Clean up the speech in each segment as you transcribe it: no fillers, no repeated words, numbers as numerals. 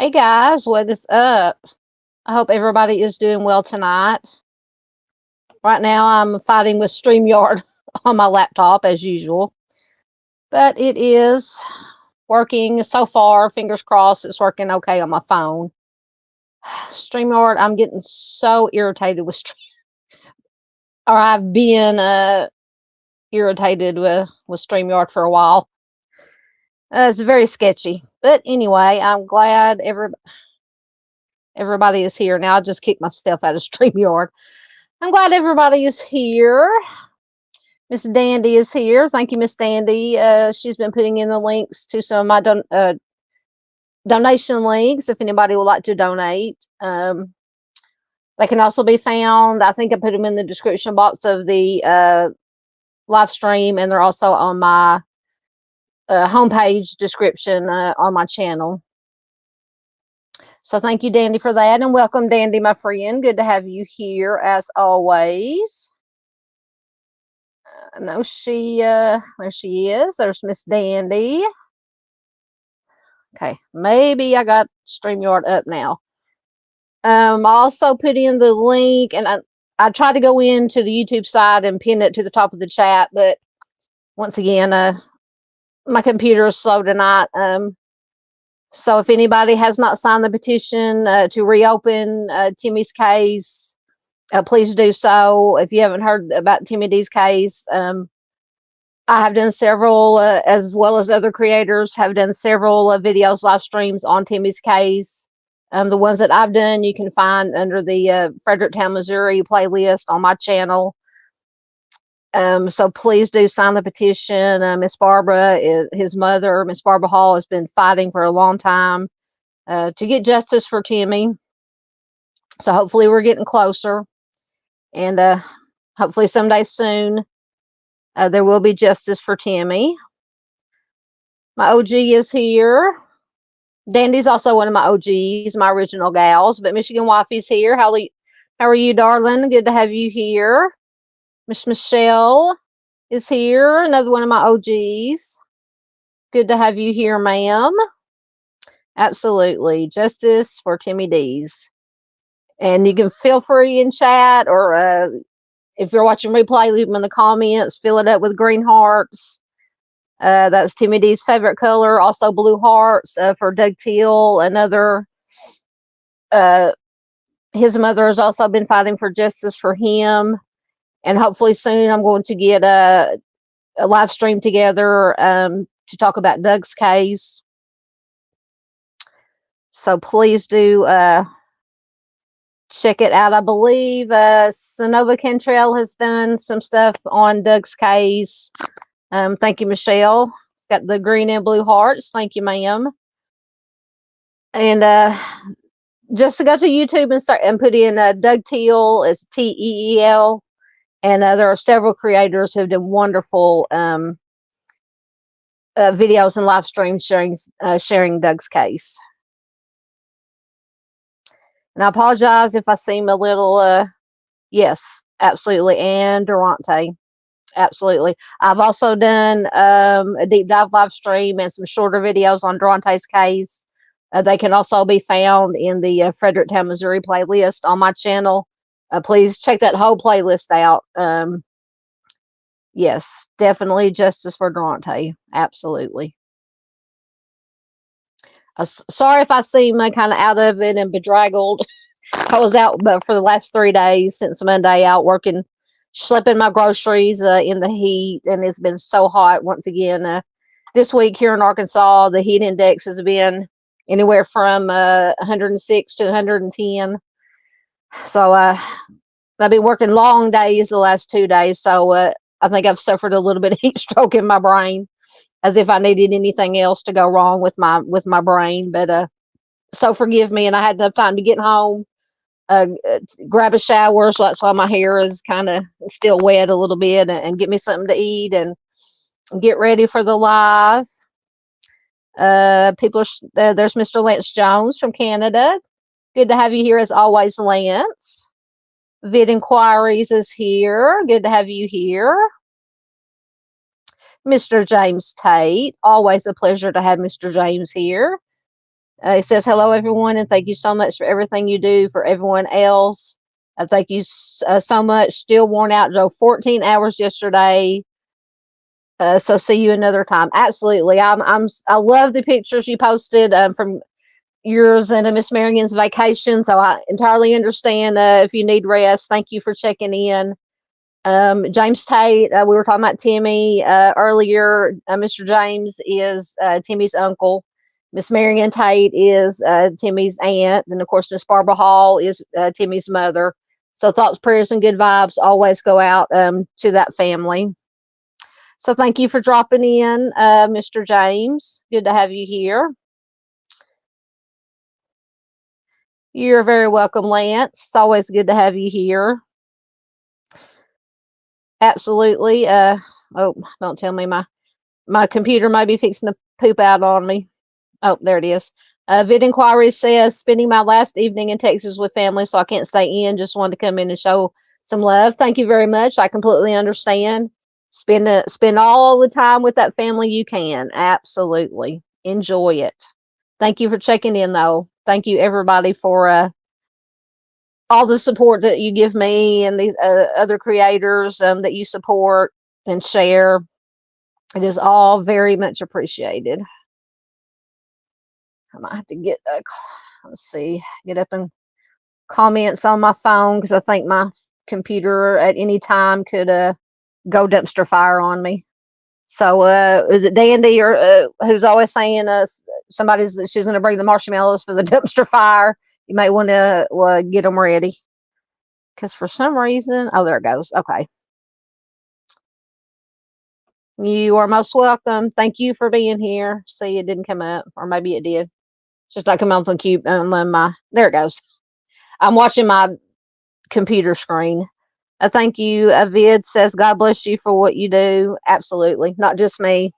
Hey guys, what is up? I hope everybody is doing well tonight. Right now, I'm fighting with StreamYard on my laptop as usual, but it is working so far. Fingers crossed it's working okay on my phone. StreamYard, I'm getting so irritated with or I've been irritated with StreamYard for a while. It's very sketchy, but anyway, I'm glad everybody is here. Now I just kicked myself out of StreamYard. I'm glad everybody is here. Miss Dandy is here. Thank you, Miss Dandy. She's been putting in the links to some of my donation links if anybody would like to donate. They can also be found. I think I put them in the description box of the live stream, and they're also on my homepage description on my channel. So thank you, Dandy, for that, and welcome, Dandy, my friend. Good to have you here as always. I know there she is. There's Miss Dandy. Okay, maybe I got StreamYard up now. I also put in the link, and I tried to go into the YouTube side and pin it to the top of the chat, but once again, my computer is slow tonight. So if anybody has not signed the petition to reopen Timmy's case, please do so. If you haven't heard about Timmy D's case, I have done several, as well as other creators have done several videos, live streams on Timmy's case. The ones that I've done, you can find under the Fredericktown, Missouri playlist on my channel. So please do sign the petition. Miss Barbara, his mother, Miss Barbara Hall, has been fighting for a long time to get justice for Timmy. So hopefully we're getting closer, and hopefully someday soon there will be justice for Timmy. My OG is here. Dandy's also one of my OGs, my original gals, but Michigan Wifey's here. How are you, darling? Good to have you here. Miss Michelle is here, another one of my OGs. Good to have you here, ma'am. Absolutely. Justice for Timmy D's. And you can feel free in chat, or if you're watching replay, leave them in the comments. Fill it up with green hearts. That was Timmy D's favorite color. Also blue hearts for Doug Teal. Another, his mother has also been fighting for justice for him. And hopefully soon I'm going to get a live stream together to talk about Doug's case. So please do check it out. I believe Sonova Cantrell has done some stuff on Doug's case. Thank you, Michelle. It's got the green and blue hearts. Thank you, ma'am. And just to go to YouTube and put in Doug Teal, it's Teel, and there are several creators who have done wonderful videos and live streams sharing Doug's case. And I apologize if I seem a little, yes, absolutely, and Durante. Absolutely. I've also done a deep dive live stream and some shorter videos on Durante's case. They can also be found in the Fredericktown, Missouri playlist on my channel. Please check that whole playlist out. Yes, definitely justice for Durante. Absolutely. Sorry if I seem kind of out of it and bedraggled. I was out for the last 3 days since Monday, out working, schlepping my groceries in the heat, and it's been so hot once again. This week here in Arkansas, the heat index has been anywhere from 106 to 110. So I've been working long days the last 2 days, so I think I've suffered a little bit of heat stroke in my brain, as if I needed anything else to go wrong with my brain. But so forgive me, and I had enough time to get home, grab a shower, so that's why my hair is kind of still wet a little bit, and get me something to eat and get ready for the live. People are there's Mr. Lance Jones from Canada. Good to have you here as always, Lance. Vid Inquiries is here. Good to have you here. Mr. James Tate, always a pleasure to have Mr. James here. It says, hello, everyone, and thank you so much for everything you do for everyone else. Thank you so much. Still worn out, drove 14 hours yesterday. So see you another time. Absolutely. I love the pictures you posted from yours and Miss Marian's vacation. So I entirely understand if you need rest. Thank you for checking in. James Tate, we were talking about Timmy earlier. Mr. James is Timmy's uncle. Miss Marian Tate is Timmy's aunt. And of course, Miss Barbara Hall is Timmy's mother. So thoughts, prayers, and good vibes always go out to that family. So thank you for dropping in, Mr. James. Good to have you here. You're very welcome, Lance. It's always good to have you here. Absolutely. Oh, don't tell me my computer might be fixing to poop out on me. Oh, there it is. Vid Inquiry says, spending my last evening in Texas with family, so I can't stay in. Just wanted to come in and show some love. Thank you very much. I completely understand. Spend all the time with that family you can. Absolutely. Enjoy it. Thank you for checking in, though. Thank you, everybody, for all the support that you give me and these other creators that you support and share. It is all very much appreciated. I might have to get, let's see, get up and comments on my phone because I think my computer at any time could go dumpster fire on me. So is it Dandy or who's always saying she's going to bring the marshmallows for the dumpster fire? You may want to get them ready because for some reason, oh, there it goes. Okay. You are most welcome. Thank you for being here. See, it didn't come up, or maybe it did. Just not come up on cube on there it goes. I'm watching my computer screen. Thank you. Vid says, God bless you for what you do. Absolutely. Not just me.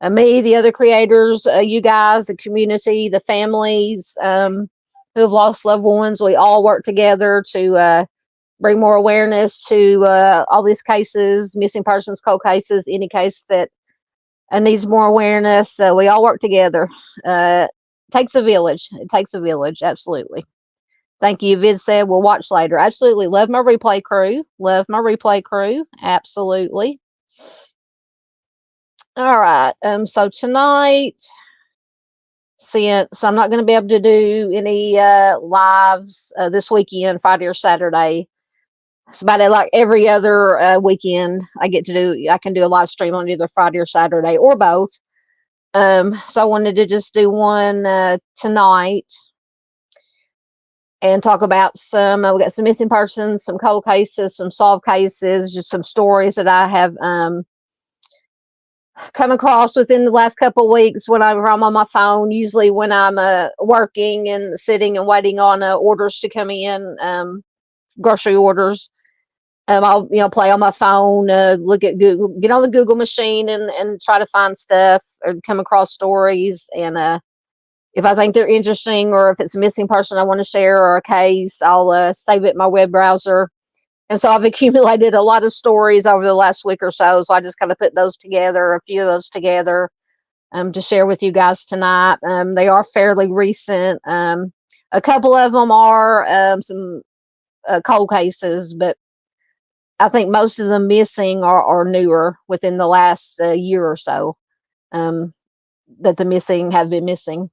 Me, the other creators, you guys, the community, the families who have lost loved ones. We all work together to bring more awareness to all these cases, missing persons, cold cases, any case that needs more awareness. We all work together. Takes a village. It takes a village. Absolutely. Thank you. Vid said, we'll watch later. Absolutely. Love my replay crew. Love my replay crew. Absolutely. All right. So tonight, since I'm not going to be able to do any lives this weekend, Friday or Saturday, it's about like every other weekend I can do a live stream on either Friday or Saturday or both. So I wanted to just do one tonight and talk about we got some missing persons, some cold cases, some solved cases, just some stories that I have come across within the last couple of weeks when I'm on my phone, usually when I'm working and sitting and waiting on orders to come in, grocery orders. I'll play on my phone, look at Google, get on the Google machine and try to find stuff or come across stories. And if I think they're interesting or if it's a missing person I want to share or a case, I'll save it in my web browser. And so I've accumulated a lot of stories over the last week or so. So I just kind of put those together, a few of those together to share with you guys tonight. They are fairly recent. A couple of them are some cold cases, but I think most of them missing are newer within the last year or so that the missing have been missing.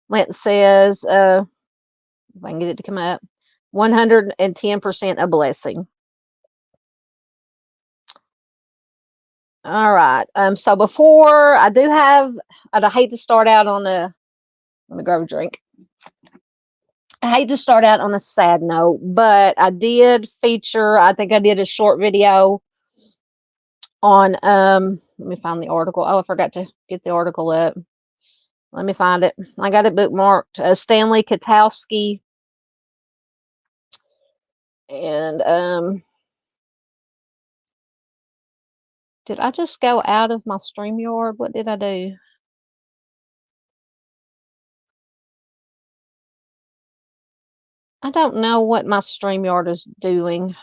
Lance says, if I can get it to come up, 110% a blessing. All right. So before I I'd hate to start out on let me grab a drink. I hate to start out on a sad note, but I did feature, I think I did a short video on, let me find the article. Oh, I forgot to get the article up. Let me find it. I got it bookmarked. Stanley Katowski. And did I just go out of my StreamYard? What did I do? I don't know what my StreamYard is doing.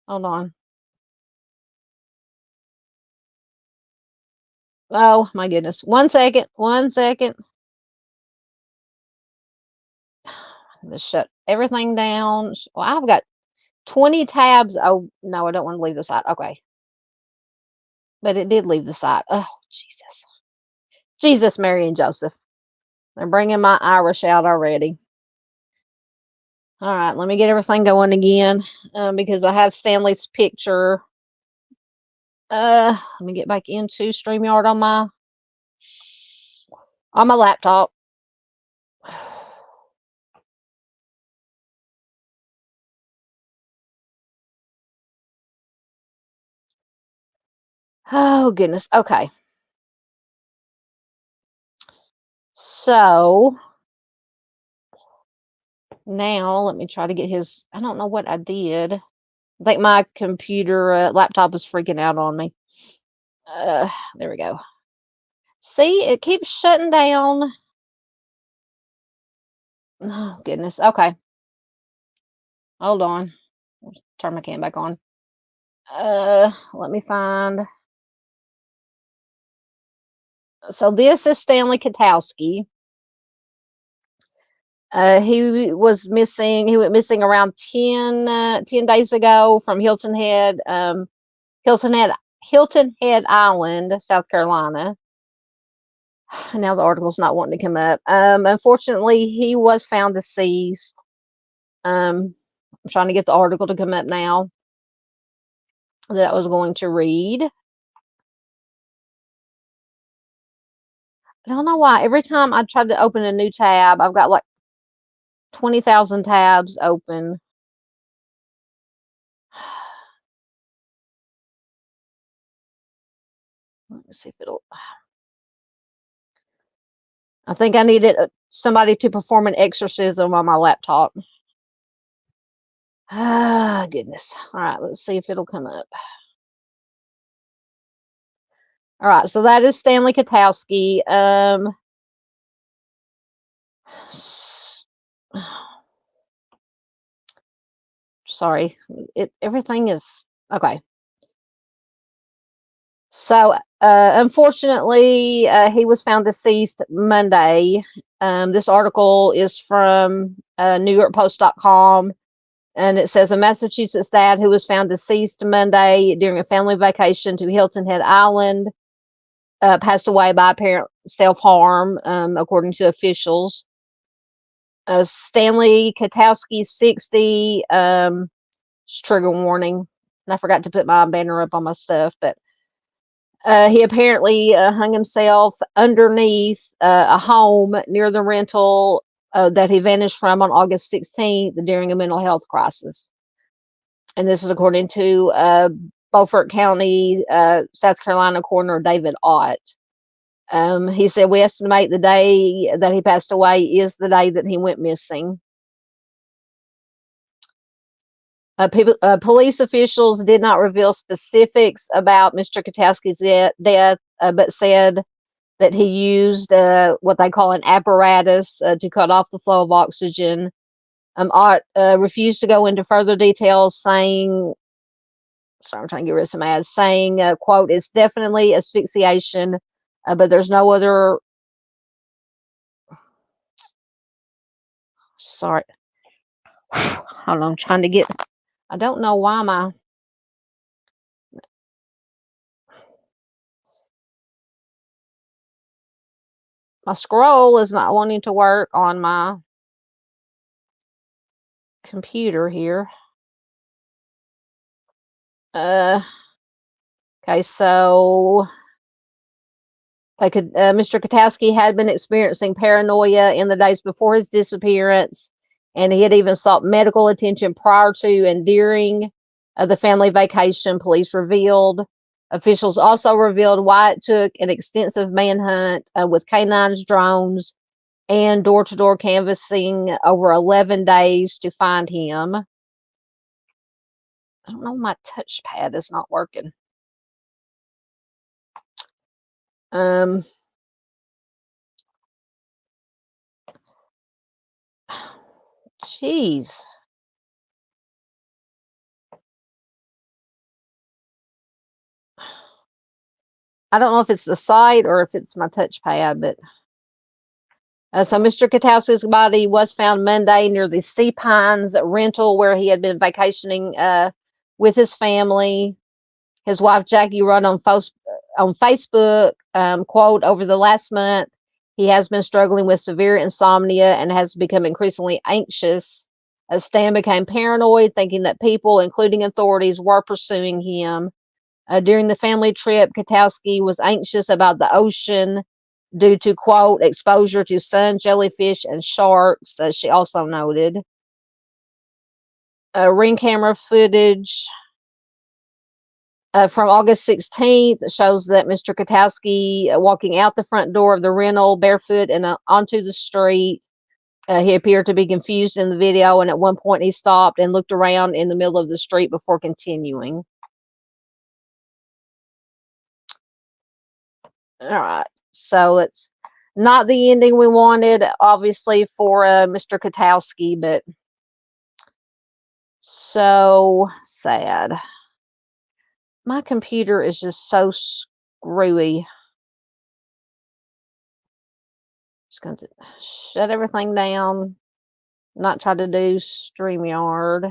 Hold on. Oh my goodness. 1 second. 1 second. Let's shut everything down. Well, I've got 20 tabs. Oh, no, I don't want to leave the site. Okay. But it did leave the site. Oh, Jesus. Jesus, Mary, and Joseph. They're bringing my Irish out already. All right, let me get everything going again because I have Stanley's picture. Let me get back into StreamYard on my laptop. Oh, goodness. Okay. So now let me try to get his. I don't know what I did. I think my computer laptop is freaking out on me. There we go. See, it keeps shutting down. Oh, goodness. Okay. Hold on. Turn my cam back on. Let me find. So this is Stanley Katowski. He was missing. He went missing around 10 days ago from Hilton Head, Hilton Head, Hilton Head Island, South Carolina. Now the article's not wanting to come up. Unfortunately, he was found deceased. I'm trying to get the article to come up now that I was going to read. I don't know why. Every time I try to open a new tab, I've got like 20,000 tabs open. Let me see if it'll. I think I needed somebody to perform an exorcism on my laptop. Ah, goodness. All right, let's see if it'll come up. All right, so that is Stanley Katowski. Sorry, everything is okay. So, unfortunately, he was found deceased Monday. This article is from NewYorkPost.com, and it says a Massachusetts dad who was found deceased Monday during a family vacation to Hilton Head Island passed away by apparent self-harm, according to officials. Stanley Katowski, 60, trigger warning. And I forgot to put my banner up on my stuff, but he apparently hung himself underneath a home near the rental that he vanished from on August 16th during a mental health crisis. And this is according to Beaufort County, South Carolina coroner David Ott. He said, we estimate the day that he passed away is the day that he went missing. Police officials did not reveal specifics about Mr. Katowski's death, but said that he used what they call an apparatus to cut off the flow of oxygen. Ott refused to go into further details, saying, sorry, I'm trying to get rid of some ads, saying, quote, it's definitely asphyxiation, but there's no other, sorry, hold on, I'm trying to get, I don't know why my scroll is not wanting to work on my computer here. Okay, so Mr. Katowski had been experiencing paranoia in the days before his disappearance, and he had even sought medical attention prior to and during the family vacation, police revealed. Officials also revealed why it took an extensive manhunt with canines, drones, and door-to-door canvassing over 11 days to find him. I don't know, my touchpad is not working. Jeez. I don't know if it's the site or if it's my touchpad, but so Mr. Katowski's body was found Monday near the Sea Pines rental where he had been vacationing with his family. His wife Jackie wrote on Facebook, quote, over the last month, he has been struggling with severe insomnia and has become increasingly anxious. Stan became paranoid, thinking that people, including authorities, were pursuing him. During the family trip, Katowski was anxious about the ocean due to, quote, exposure to sun, jellyfish, and sharks, she also noted. Ring camera footage from August 16th shows that Mr. Katowski walking out the front door of the rental barefoot and onto the street. He appeared to be confused in the video, and at one point he stopped and looked around in the middle of the street before continuing. All right, so it's not the ending we wanted, obviously, for Mr. Katowski, but so sad. My computer is just so screwy. Just going to shut everything down, not try to do StreamYard.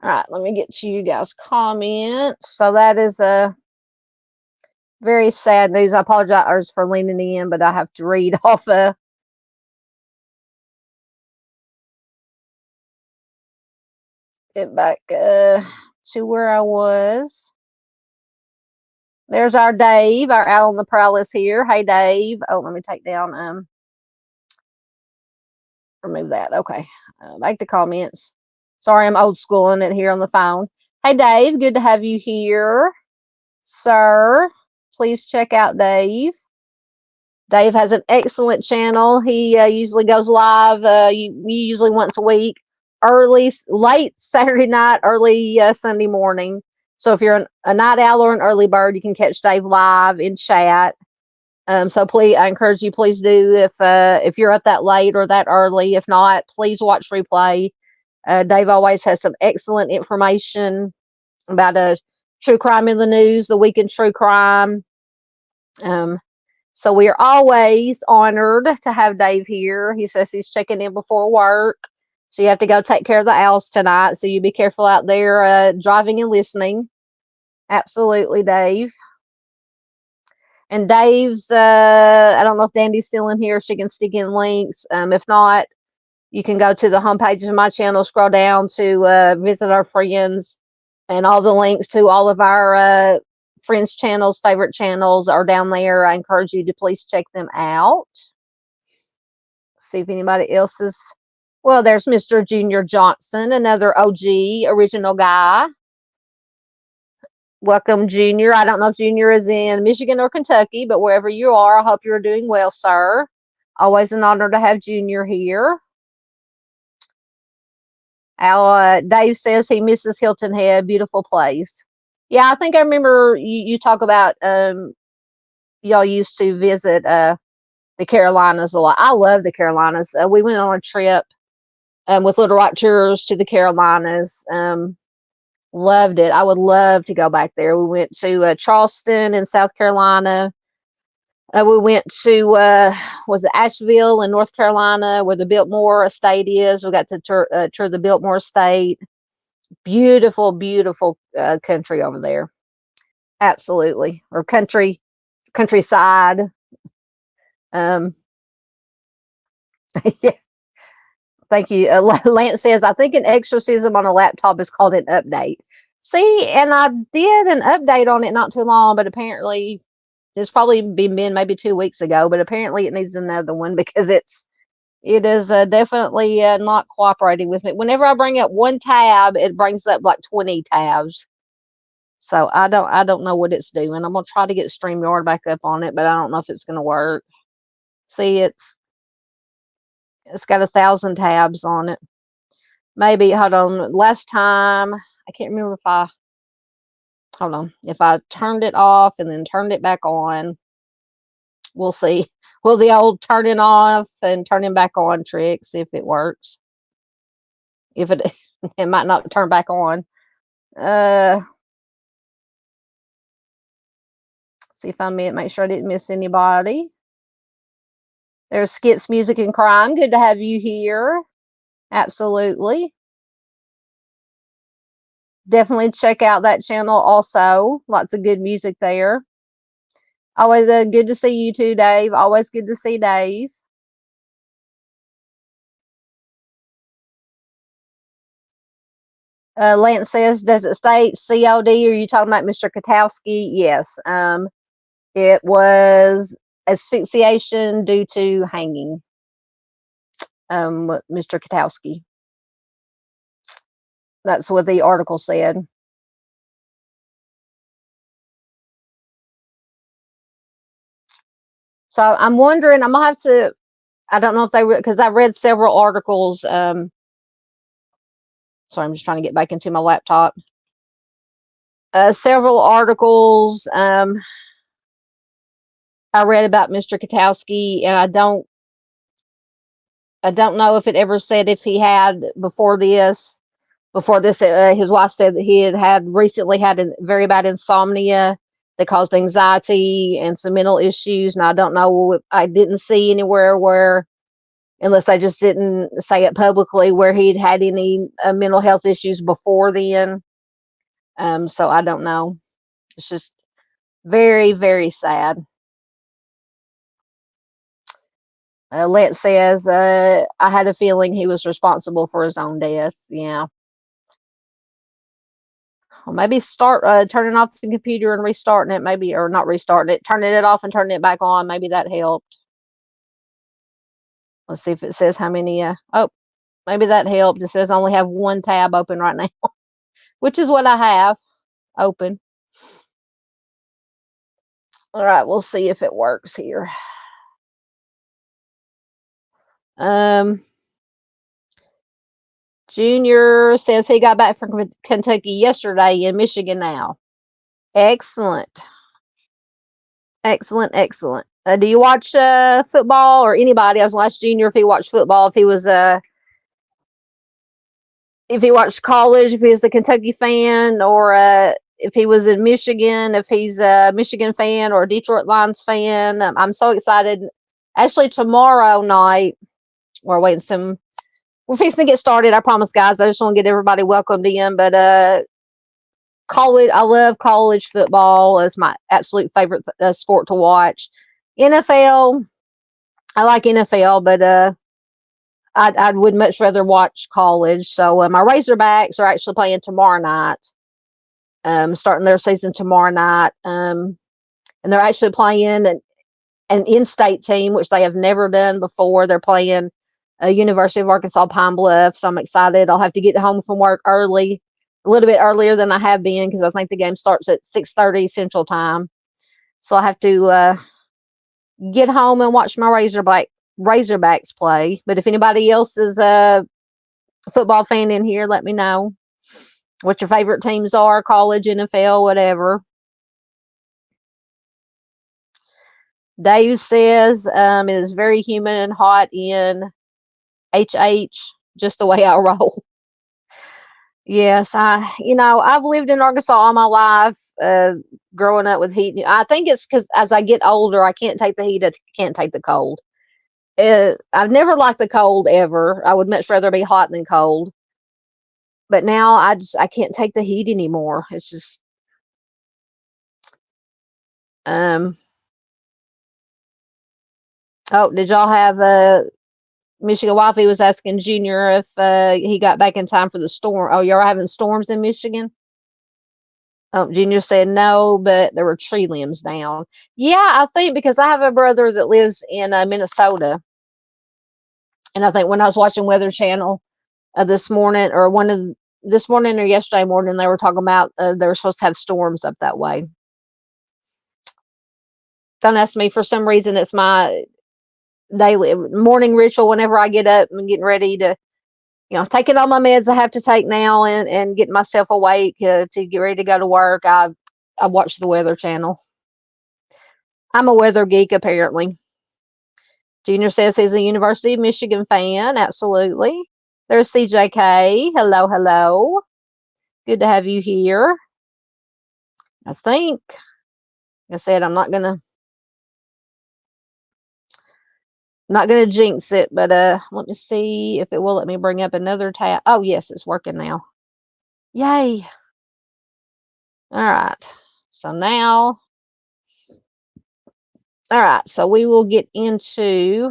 All right, let me get to you guys' comments. So that is a very sad news. I apologize for leaning in, but I have to read off get back to where I was. There's our Dave, our Owl on the Prowl is here. Hey, Dave. Oh, let me take down, remove that. Okay. Back to comments. Sorry, I'm old schooling it here on the phone. Hey, Dave. Good to have you here, sir. Please check out Dave. Dave has an excellent channel. He usually goes live usually once a week, late Saturday night, early Sunday morning. So if you're a night owl or an early bird, you can catch Dave live in chat. So please, I encourage you, please do if you're up that late or that early. If not, please watch replay. Dave always has some excellent information about true crime in the news, the week in true crime. So we are always honored to have Dave here. He says he's checking in before work. So you have to go take care of the owls tonight. So you be careful out there driving and listening. Absolutely, Dave. And Dave's, I don't know if Dandy's still in here. She can stick in links. If not, you can go to the homepage of my channel, scroll down to visit our friends. And all the links to all of our friends' channels, favorite channels are down there. I encourage you to please check them out. See if anybody else is. Well, there's Mr. Junior Johnson, another OG original guy. Welcome, Junior. I don't know if Junior is in Michigan or Kentucky, but wherever you are, I hope you're doing well, sir. Always an honor to have Junior here. Dave says he misses Hilton Head. Beautiful place. Yeah, I think I remember you talk about y'all used to visit the Carolinas a lot. I love the Carolinas. We went on a trip with Little Rock Tours to the Carolinas. Loved it. I would love to go back there. We went to Charleston in South Carolina. We went to was it Asheville in North Carolina, where the Biltmore Estate is. We got to tour the Biltmore Estate. Beautiful, beautiful country over there. Absolutely, or countryside. Yeah. Thank you. Lance says, I think an exorcism on a laptop is called an update. See, and I did an update on it not too long, but apparently it's probably been maybe 2 weeks ago, but apparently it needs another one because it is definitely not cooperating with me. Whenever I bring up one tab, it brings up like 20 tabs. So I don't know what it's doing. I'm gonna try to get StreamYard back up on it, but I don't know if it's gonna work. See, it's got 1,000 tabs on it. Maybe, hold on. Last time, I can't remember if I turned it off and then turned it back on. We'll see. Will the old turning off and turning back on trick, see if it works. If it might not turn back on. See if I make sure I didn't miss anybody. There's Skits Music and Crime. Good to have you here. Absolutely. Definitely check out that channel also. Lots of good music there. Always good to see you too, Dave. Always good to see Dave. Lance says, does it state COD? Are you talking about Mr. Katowski? Yes. It was asphyxiation due to hanging. Mr. Katowski. That's what the article said. So I'm wondering, I'm gonna have to, I don't know if they, because I read several articles. Sorry, I'm just trying to get back into my laptop. Several articles I read about Mr. Katowski, and I don't know if it ever said if he had before this. His wife said that he had recently had a very bad insomnia that caused anxiety and some mental issues. And I don't know, I didn't see anywhere where, unless I just didn't say it publicly, where he'd had any mental health issues before then. So I don't know. It's just very, very sad. Lance says, I had a feeling he was responsible for his own death. Yeah. Well, maybe start turning off the computer and restarting it, maybe, or not restarting it, turning it off and turning it back on. Maybe that helped. Let's see if it says how many. Oh, maybe that helped. It says I only have one tab open right now, which is what I have open. All right, we'll see if it works here. Junior says he got back from Kentucky yesterday, in Michigan now. Excellent. Excellent, excellent. Do you watch football, or anybody? I was going to ask Junior if he watched football, if he watched college, if he was a Kentucky fan, or if he was in Michigan, if he's a Michigan fan or a Detroit Lions fan. I'm so excited. Actually, tomorrow night, we're fixing to get started. I promise, guys. I just want to get everybody welcomed in. But college, I love college football. It's my absolute favorite sport to watch. NFL, I like NFL, but I would much rather watch college. So my Razorbacks are actually playing tomorrow night. Starting their season tomorrow night. And they're actually playing an in-state team, which they have never done before. They're playing University of Arkansas Pine Bluff. So I'm excited. I'll have to get home from work early, a little bit earlier than I have been, because I think the game starts at 6:30 Central Time. So I have to get home and watch my Razorbacks play. But if anybody else is a football fan in here, let me know what your favorite teams are, college, NFL, whatever. Dave says it is very humid and hot in HH, just the way I roll. Yes, I've lived in Arkansas all my life, growing up with heat. I think it's because as I get older, I can't take the heat. I can't take the cold. I've never liked the cold ever. I would much rather be hot than cold. But now I can't take the heat anymore. It's just, oh, did y'all have Michigan Wifey was asking Junior if he got back in time for the storm. Oh, y'all having storms in Michigan? Oh, Junior said no, but there were tree limbs down. Yeah, I think because I have a brother that lives in Minnesota, and I think when I was watching Weather Channel this morning, or this morning or yesterday morning, they were talking about they were supposed to have storms up that way. Don't ask me. For some reason, it's my daily morning ritual. Whenever I get up and getting ready to, taking all my meds I have to take now, and getting myself awake to get ready to go to work, I watch the Weather Channel. I'm a weather geek, apparently. Junior says he's a University of Michigan fan. Absolutely. There's CJK. Hello, hello. Good to have you here. I think Like I said, I'm not gonna jinx it, but let me see if it will let me bring up another tab. Oh yes, it's working now. Yay. All right. So now, all right, so we will get into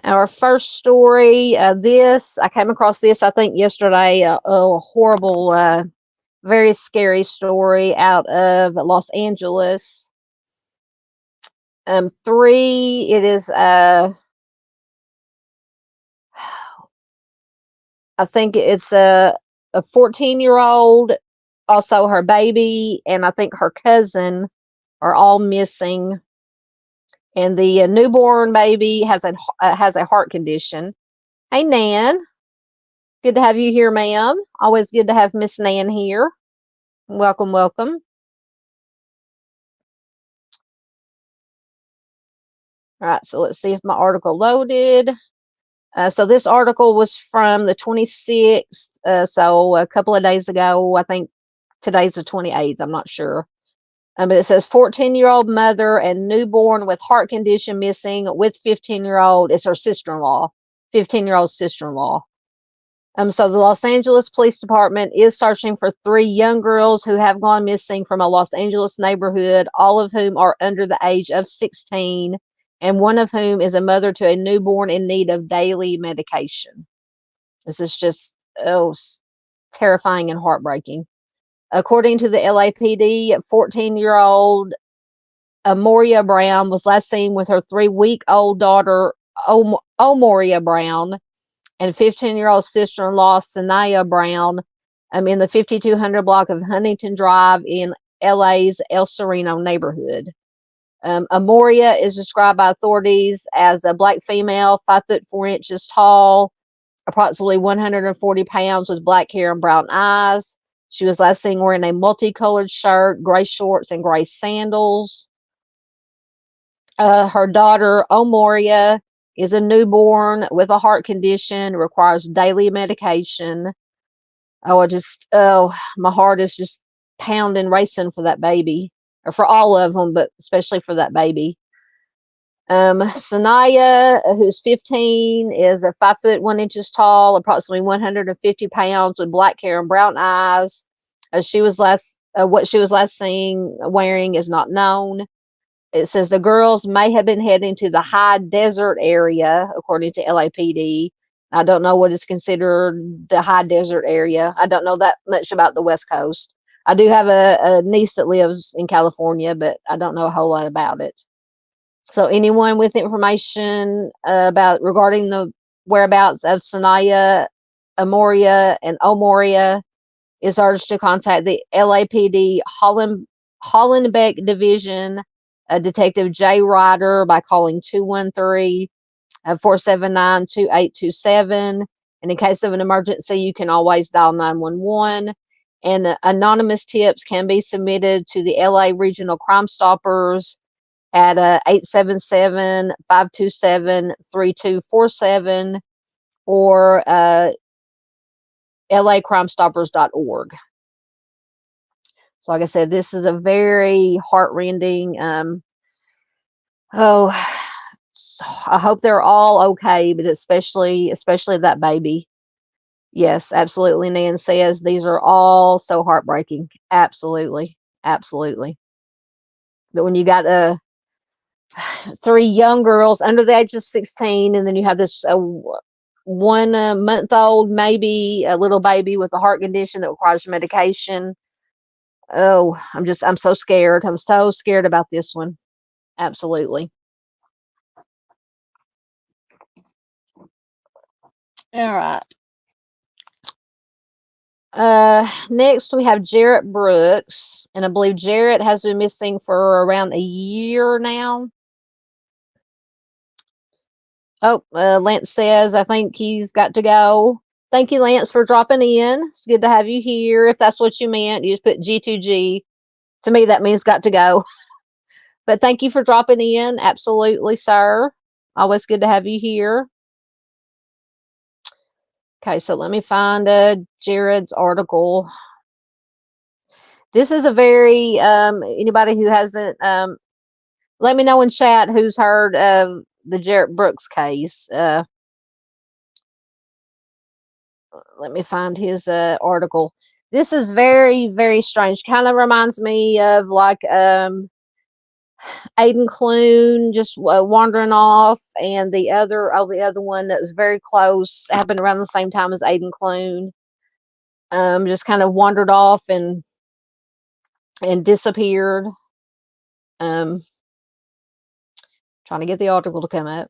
our first story. I came across this, I think, yesterday. A horrible, very scary story out of Los Angeles. It is, I think it's a 14-year-old, also her baby, and I think her cousin are all missing. And the newborn baby has a heart condition. Hey, Nan. Good to have you here, ma'am. Always good to have Miss Nan here. Welcome, welcome. All right, so let's see if my article loaded. So this article was from the 26th, so a couple of days ago. I think today's the 28th. I'm not sure. But it says 14-year-old mother and newborn with heart condition missing with 15-year-old. It's her sister-in-law, 15-year-old sister-in-law. So the Los Angeles Police Department is searching for 3 young girls who have gone missing from a Los Angeles neighborhood, all of whom are under the age of 16, and one of whom is a mother to a newborn in need of daily medication. This is just terrifying and heartbreaking. According to the LAPD, 14-year-old Amoria Brown was last seen with her 3-week-old daughter, Omoria Brown, and 15-year-old sister-in-law, Sanaya Brown, in the 5200 block of Huntington Drive in LA's El Sereno neighborhood. Amoria is described by authorities as a black female, 5 foot 4 inches tall, approximately 140 pounds, with black hair and brown eyes. She was last seen wearing a multicolored shirt, gray shorts, and gray sandals. Her daughter, Omoria, is a newborn with a heart condition, requires daily medication. My heart is just pounding, racing for that baby, or for all of them, but especially for that baby. Sanaya, who's 15, is a 5 foot 1 inches tall, approximately 150 pounds, with black hair and brown eyes. What she was last seen wearing is not known. It says the girls may have been heading to the high desert area, according to LAPD. I don't know what is considered the high desert area. I don't know that much about the West Coast. I do have a niece that lives in California, but I don't know a whole lot about it. So anyone with information regarding the whereabouts of Sanaya, Amoria, and Omoria is urged to contact the LAPD Hollenbeck Division, Detective Jay Ryder, by calling 213-479-2827. And in case of an emergency, you can always dial 911. And anonymous tips can be submitted to the LA Regional Crime Stoppers at 877-527-3247 or lacrimestoppers.org. So like I said, this is a very heartrending, I hope they're all okay, but especially that baby. Yes, absolutely. Nan says these are all so heartbreaking. Absolutely. Absolutely. But when you got 3 young girls under the age of 16, and then you have this 1 month old, maybe a little baby with a heart condition that requires medication. I'm so scared. I'm so scared about this one. Absolutely. All right. Next we have Jarrett Brooks, and I believe Jarrett has been missing for around a year now. Oh, Lance says, I think he's got to go. Thank you, Lance, for dropping in. It's good to have you here. If that's what you meant, you just put G2G. To me, that means got to go. But thank you for dropping in. Absolutely, sir. Always good to have you here. Okay, so let me find Jared's article. This is a very anybody who hasn't let me know in chat who's heard of the Jarrett Brooks case. Let me find his article. This is very, very strange. Kind of reminds me of like Aiden Clune just wandering off, and the other one that was very close happened around the same time as Aiden Clune. Just kind of wandered off and disappeared. Trying to get the article to come up.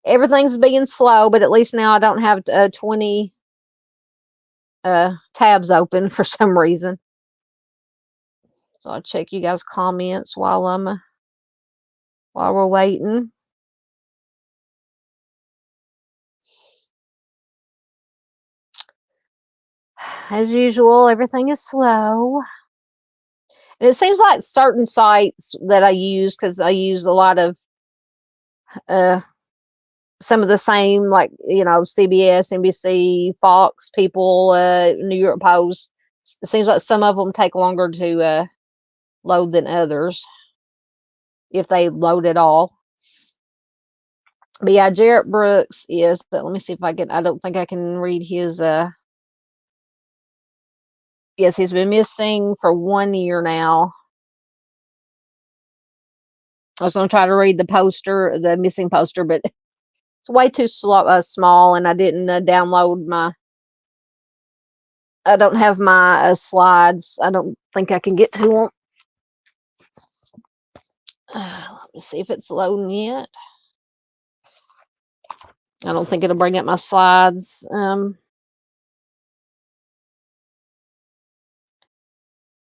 Everything's being slow, but at least now I don't have 20 tabs open for some reason. So I'll check you guys' comments while we're waiting. As usual, everything is slow. And it seems like certain sites that I use, because I use a lot of some of the same, like, CBS, NBC, Fox people, New York Post. It seems like some of them take longer to load than others, if they load at all. But yeah, Jarrett Brooks is, let me see if I don't think I can read his, yes, he's been missing for 1 year now. I was going to try to read the missing poster, but it's way too small, and I didn't download I don't have my slides. I don't think I can get to them. Let me see if it's loading yet. I don't think it'll bring up my slides. On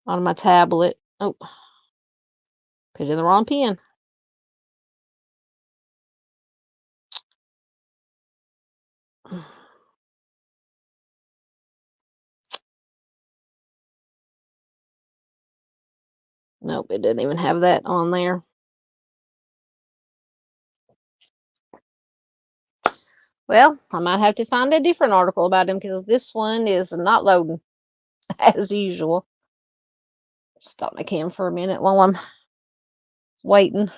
my tablet. Oh, put in the wrong pen. Nope, it didn't even have that on there. Well, I might have to find a different article about him, because this one is not loading as usual. Stop my cam for a minute while I'm waiting.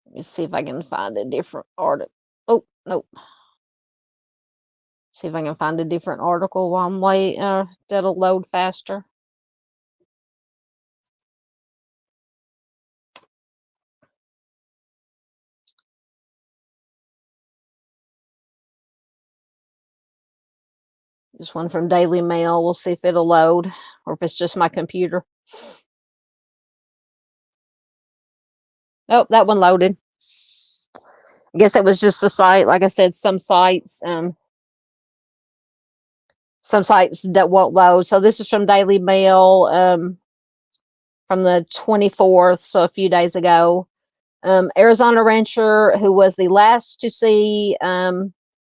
Let me see if I can find a different article. Oh, nope. See if I can find a different article while I'm waiting. That'll load faster. This one from Daily Mail. We'll see if it'll load, or if it's just my computer. Oh, that one loaded. I guess that was just the site. Like I said, some sites that won't load. So this is from Daily Mail from the 24th, so a few days ago. Arizona rancher who was the last to see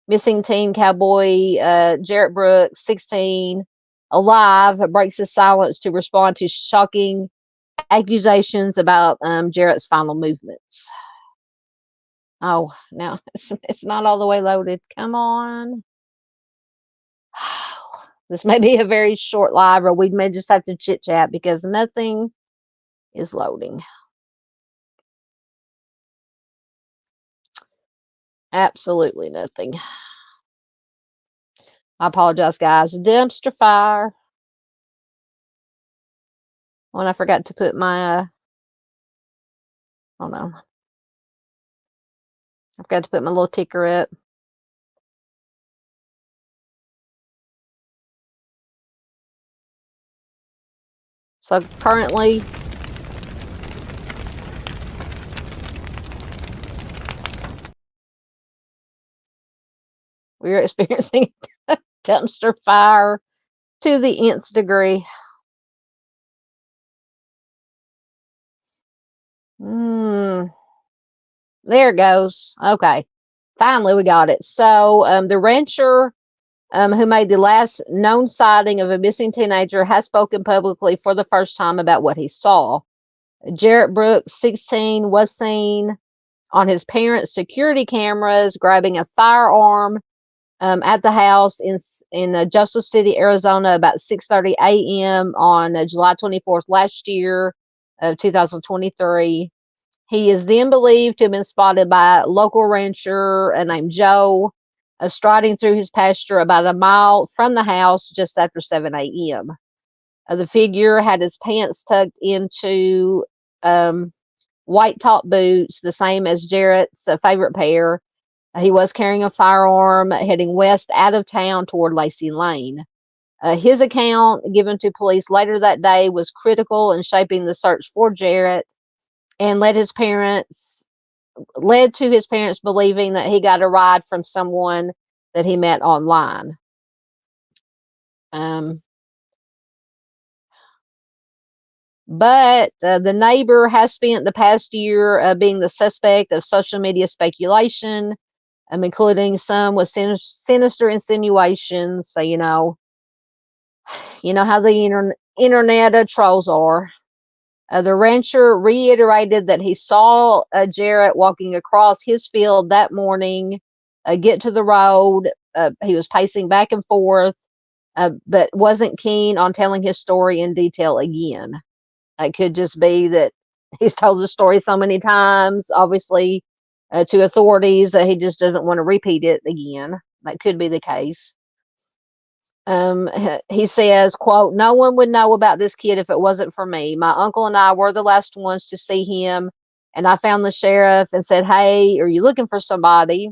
missing teen cowboy Jarrett Brooks, 16, alive, breaks his silence to respond to shocking accusations about Jarrett's final movements. Oh, now it's not all the way loaded. Come on. This may be a very short live, or we may just have to chit chat because nothing is loading. Absolutely nothing. I apologize, guys. Dumpster fire. Oh, and I forgot to put my, oh no. I forgot to put my little ticker up. So currently, we are experiencing dumpster fire to the nth degree. There it goes. Okay. Finally, we got it. So the rancher who made the last known sighting of a missing teenager has spoken publicly for the first time about what he saw. Jarrett Brooks, 16, was seen on his parents' security cameras, grabbing a firearm at the house in Joseph City, Arizona, about 6:30 a.m. on July 24th last year of 2023. He is then believed to have been spotted by a local rancher named Joe, striding through his pasture about a mile from the house just after 7 a.m. The figure had his pants tucked into white top boots, the same as Jarrett's favorite pair. He was carrying a firearm, heading west out of town toward Lacey Lane. His account given to police later that day was critical in shaping the search for Jarrett, and led to his parents believing that he got a ride from someone that he met online. But the neighbor has spent the past year being the suspect of social media speculation, including some with sinister insinuations. So, you know how the internet trolls are. The rancher reiterated that he saw Jarrett walking across his field that morning, get to the road. He was pacing back and forth, but wasn't keen on telling his story in detail again. It could just be that he's told the story so many times, obviously, to authorities, that he just doesn't want to repeat it again. That could be the case. He says, quote, "No one would know about this kid if it wasn't for me. My uncle and I were the last ones to see him, and I found the sheriff and said, 'Hey, are you looking for somebody?'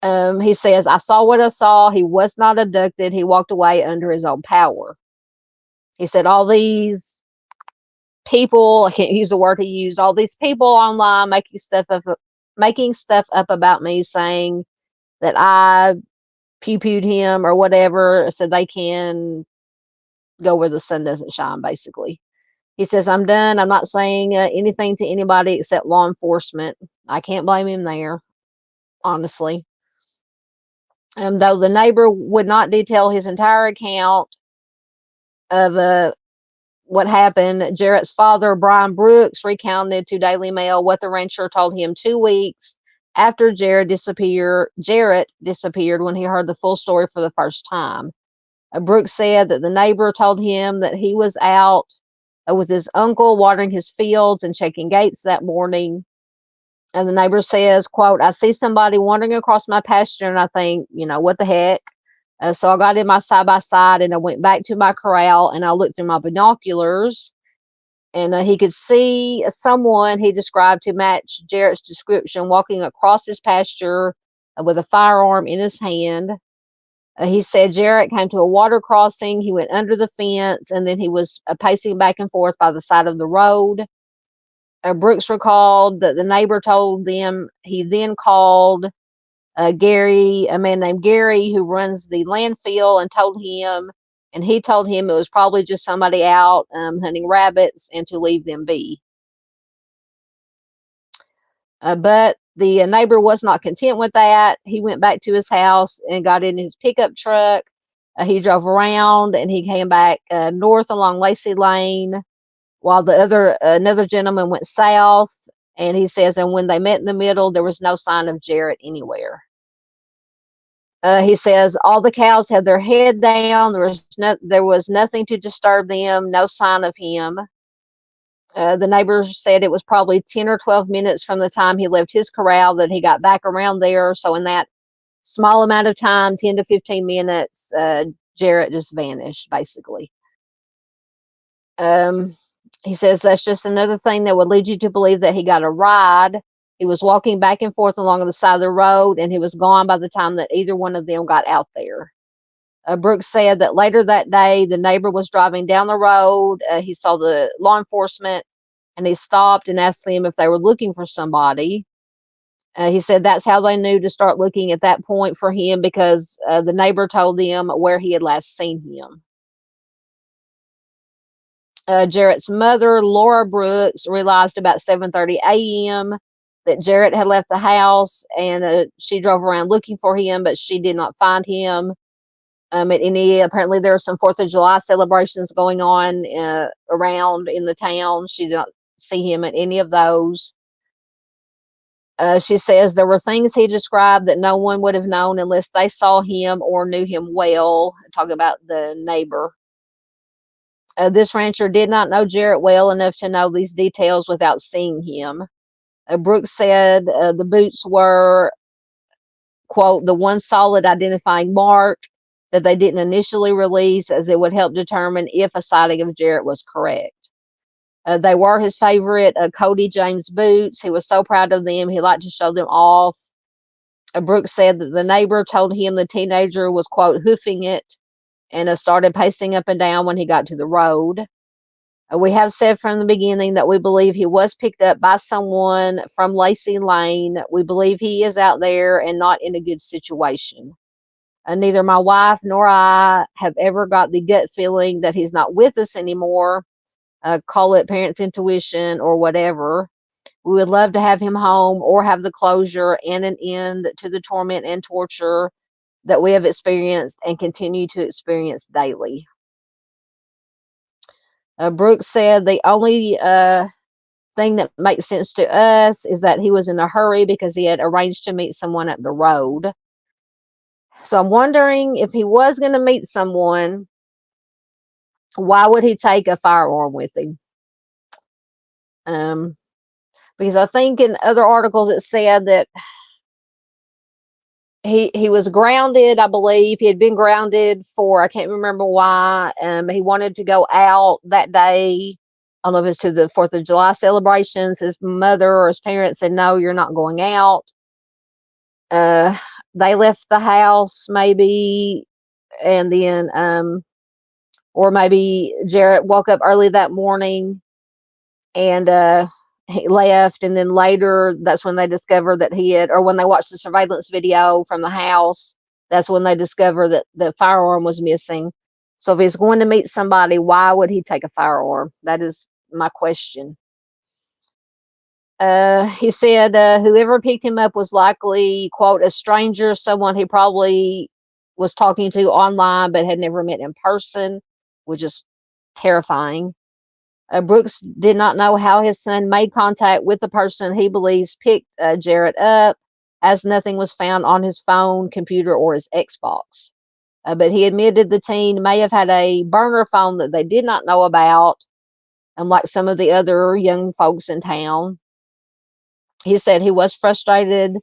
He says, 'I saw what I saw. He was not abducted. He walked away under his own power.' He said, all these people, I can't use the word he used, all these people online making stuff up about me, saying that I pew-pewed him or whatever, so they can go where the sun doesn't shine," basically. He says, "I'm done. I'm not saying anything to anybody except law enforcement." I can't blame him there, honestly. Though the neighbor would not detail his entire account of what happened, Jarrett's father, Brian Brooks, recounted to Daily Mail what the rancher told him 2 weeks after Jarrett disappeared when he heard the full story for the first time. Brooks said that the neighbor told him that he was out with his uncle watering his fields and checking gates that morning. And the neighbor says, quote, "I see somebody wandering across my pasture and I think, what the heck? So I got in my side-by-side and I went back to my corral and I looked through my binoculars, and he could see someone he described to match Jarrett's description walking across his pasture with a firearm in his hand. He said Jarrett came to a water crossing. He went under the fence, and then he was pacing back and forth by the side of the road." Brooks recalled that the neighbor told them he then called a man named Gary, who runs the landfill, and he told him it was probably just somebody out hunting rabbits and to leave them be. But the neighbor was not content with that. He went back to his house and got in his pickup truck. He drove around and he came back north along Lacey Lane, while another gentleman went south. And he says, and when they met in the middle, there was no sign of Jarrett anywhere. He says all the cows had their head down. There was nothing to disturb them. No sign of him. The neighbor said it was probably 10 or 12 minutes from the time he left his corral that he got back around there. So in that small amount of time, 10 to 15 minutes, Jarrett just vanished, basically. He says that's just another thing that would lead you to believe that he got a ride. He was walking back and forth along the side of the road, and he was gone by the time that either one of them got out there. Brooks said that later that day, the neighbor was driving down the road. He saw the law enforcement, and he stopped and asked them if they were looking for somebody. He said that's how they knew to start looking at that point for him, because the neighbor told them where he had last seen him. Jarrett's mother, Laura Brooks, realized about 7:30 a.m. that Jarrett had left the house, and she drove around looking for him, but she did not find him. Apparently there were some 4th of July celebrations going on around in the town. She did not see him at any of those. She says there were things he described that no one would have known unless they saw him or knew him well. Talking about the neighbor. This rancher did not know Jarrett well enough to know these details without seeing him. Brooks said the boots were, quote, the one solid identifying mark that they didn't initially release, as it would help determine if a sighting of Jarrett was correct. They were his favorite Cody James boots. He was so proud of them, he liked to show them off. Brooks said that the neighbor told him the teenager was, quote, hoofing it, and started pacing up and down when he got to the road. We have said from the beginning that we believe he was picked up by someone from Lacey Lane. We believe he is out there and not in a good situation. Neither my wife nor I have ever got the gut feeling that he's not with us anymore. Call it parents' intuition or whatever. We would love to have him home or have the closure and an end to the torment and torture that we have experienced and continue to experience daily. Brooks said the only thing that makes sense to us is that he was in a hurry because he had arranged to meet someone at the road. So I'm wondering, if he was going to meet someone, why would he take a firearm with him? Because I think in other articles it said that he was grounded, I believe. He had been grounded for, I can't remember why. He wanted to go out that day. I don't know if it's to the 4th of July celebrations. His mother or his parents said, no, you're not going out. They left the house maybe, and then, or maybe Jarrett woke up early that morning and he left, and then later that's when they discovered that he had, or when they watched the surveillance video from the house, that's when they discovered that the firearm was missing. So if he's going to meet somebody, why would he take a firearm? That is my question. He said whoever picked him up was likely, quote, a stranger, someone he probably was talking to online but had never met in person, which is terrifying. Brooks did not know how his son made contact with the person he believes picked Jarrett up, as nothing was found on his phone, computer, or his Xbox. But he admitted the teen may have had a burner phone that they did not know about, unlike some of the other young folks in town. He said he was frustrated.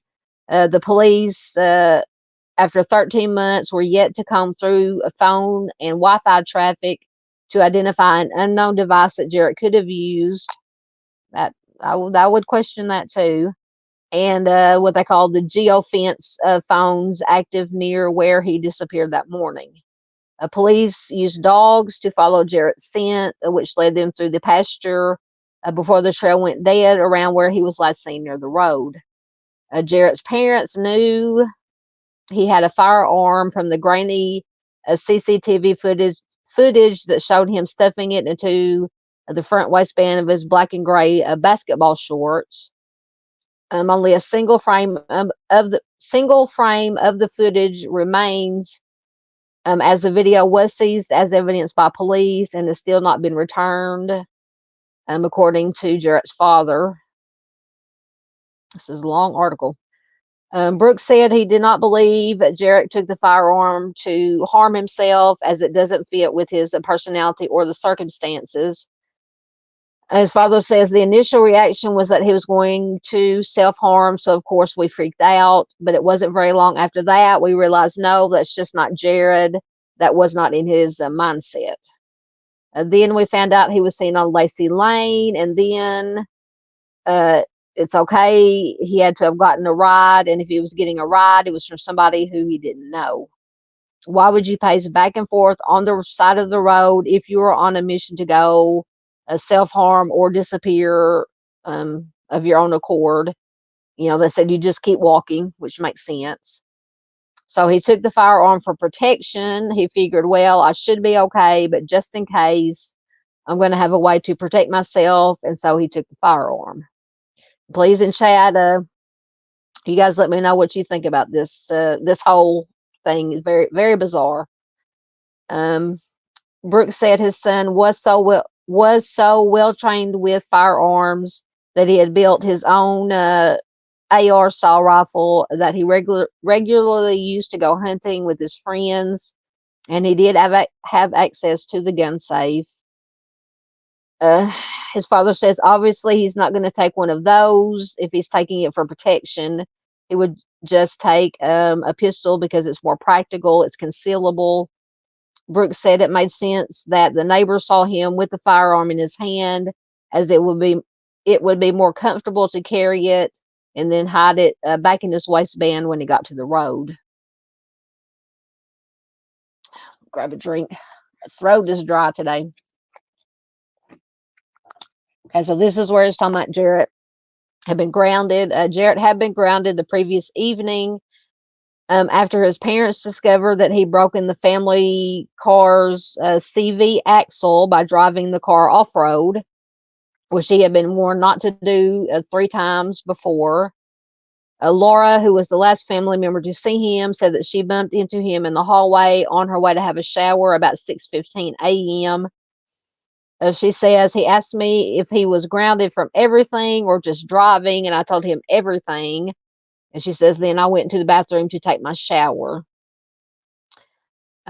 The police, after 13 months, were yet to comb through a phone and Wi-Fi traffic to identify an unknown device that Jarrett could have used. That I would question that too. And what they call the geofence phones active near where he disappeared that morning. Police used dogs to follow Jarrett's scent, which led them through the pasture before the trail went dead around where he was last seen near the road. Jarrett's parents knew he had a firearm from the grainy CCTV footage that showed him stuffing it into the front waistband of his black and gray basketball shorts. Only a single frame of the footage remains, as the video was seized as evidence by police and has still not been returned, according to Jarrett's father. This is a long article. Brooks said he did not believe that Jarrett took the firearm to harm himself, as it doesn't fit with his personality or the circumstances. His father says the initial reaction was that he was going to self-harm, so of course we freaked out, but it wasn't very long after that we realized, no, that's just not Jarrett. That was not in his mindset. Then we found out he was seen on Lacey Lane, and then it's okay, he had to have gotten a ride, and if he was getting a ride, it was from somebody who he didn't know. Why would you pace back and forth on the side of the road if you were on a mission to go self-harm or disappear of your own accord? You know, they said you just keep walking, which makes sense. So he took the firearm for protection. He figured, well, I should be okay, but just in case, I'm going to have a way to protect myself, and so he took the firearm. Please, in chat, you guys let me know what you think about this. This whole thing is very, very bizarre. Brooks said his son was so well trained with firearms that he had built his own AR style rifle that he regularly used to go hunting with his friends, and he did have access to the gun safe. Uh, his father says obviously he's not going to take one of those if he's taking it for protection. He would just take a pistol because it's more practical, it's concealable. Brooks said it made sense that the neighbor saw him with the firearm in his hand, as it would be more comfortable to carry it and then hide it back in his waistband when he got to the road. Grab a drink. My throat is dry today. Okay, so this is where it's talking about Jarrett had been grounded. Jarrett had been grounded the previous evening after his parents discovered that he'd broken the family car's CV axle by driving the car off-road, which he had been warned not to do 3 times before. Laura, who was the last family member to see him, said that she bumped into him in the hallway on her way to have a shower about 6:15 a.m. She says he asked me if he was grounded from everything or just driving, and I told him everything. And she says, then I went to the bathroom to take my shower.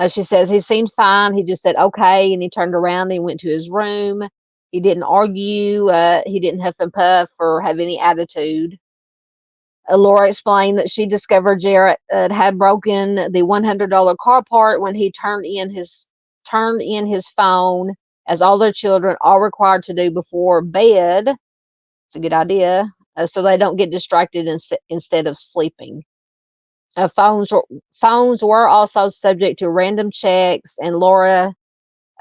She says he seemed fine. He just said, okay. And he turned around and went to his room. He didn't argue. He didn't huff and puff or have any attitude. Laura explained that she discovered Jarrett had broken the $100 car part when he turned in his phone, as all their children are required to do before bed. It's a good idea. So they don't get distracted instead of sleeping. Phones were also subject to random checks, and Laura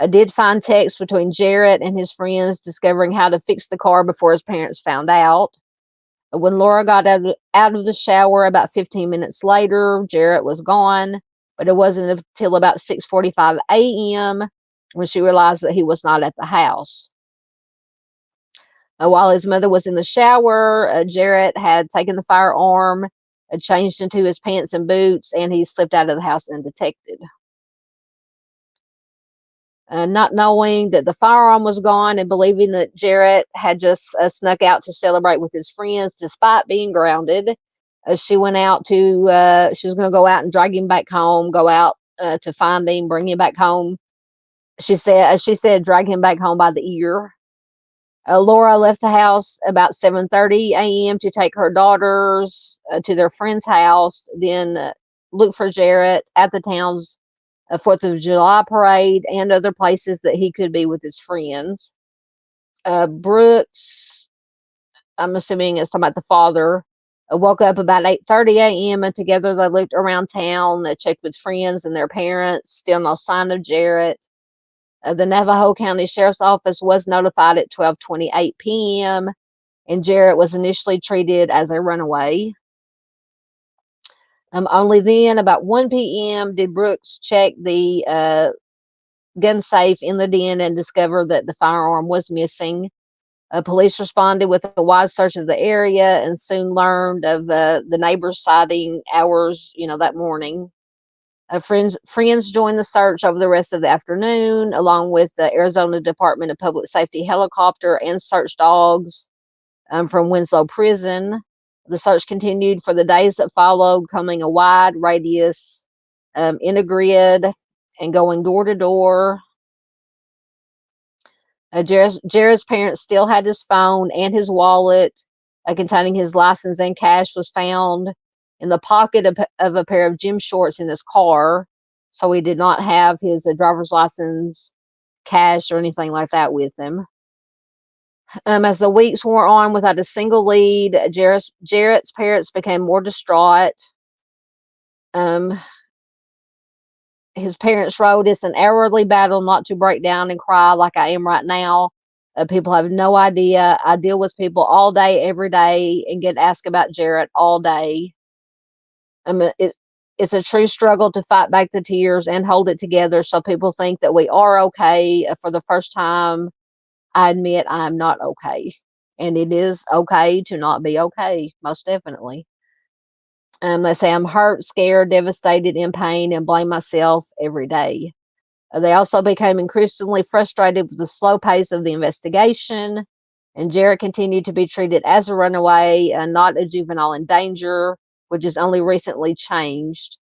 did find texts between Jarrett and his friends discovering how to fix the car before his parents found out. When Laura got out of the shower about 15 minutes later, Jarrett was gone, but it wasn't until about 6:45 a.m. when she realized that he was not at the house. While his mother was in the shower, Jarrett had taken the firearm, changed into his pants and boots, and he slipped out of the house undetected. Not knowing that the firearm was gone and believing that Jarrett had just snuck out to celebrate with his friends despite being grounded, she went out to, she was going to go out and drag him back home, go out to find him, bring him back home. She said, drag him back home by the ear. Laura left the house about 7:30 a.m. to take her daughters to their friend's house, then look for Jarrett at the town's 4th of July parade and other places that he could be with his friends. Brooks, I'm assuming it's talking about the father, woke up about 8:30 a.m. and together they looked around town, checked with friends and their parents. Still no sign of Jarrett. The Navajo County Sheriff's Office was notified at 12:28 p.m., and Jarrett was initially treated as a runaway. Only then, about 1 p.m., did Brooks check the gun safe in the den and discover that the firearm was missing. Police responded with a wide search of the area and soon learned of the neighbor's sighting hours, that morning. Friends joined the search over the rest of the afternoon, along with the Arizona Department of Public Safety helicopter and search dogs from Winslow Prison. The search continued for the days that followed, coming a wide radius in a grid and going door to door. Jarrett's parents still had his phone, and his wallet containing his license and cash was found in the pocket of a pair of gym shorts in his car. So he did not have his driver's license, cash, or anything like that with him. As the weeks wore on without a single lead, Jarrett's parents became more distraught. His parents wrote, "It's an hourly battle not to break down and cry like I am right now. People have no idea. I deal with people all day, every day, and get asked about Jarrett all day. It's a true struggle to fight back the tears and hold it together so people think that we are okay. For the first time, I admit I'm not okay. And it is okay to not be okay, most definitely. They say I'm hurt, scared, devastated, in pain, and blame myself every day." They also became increasingly frustrated with the slow pace of the investigation. And Jarrett continued to be treated as a runaway, not a juvenile in danger, which is only recently changed.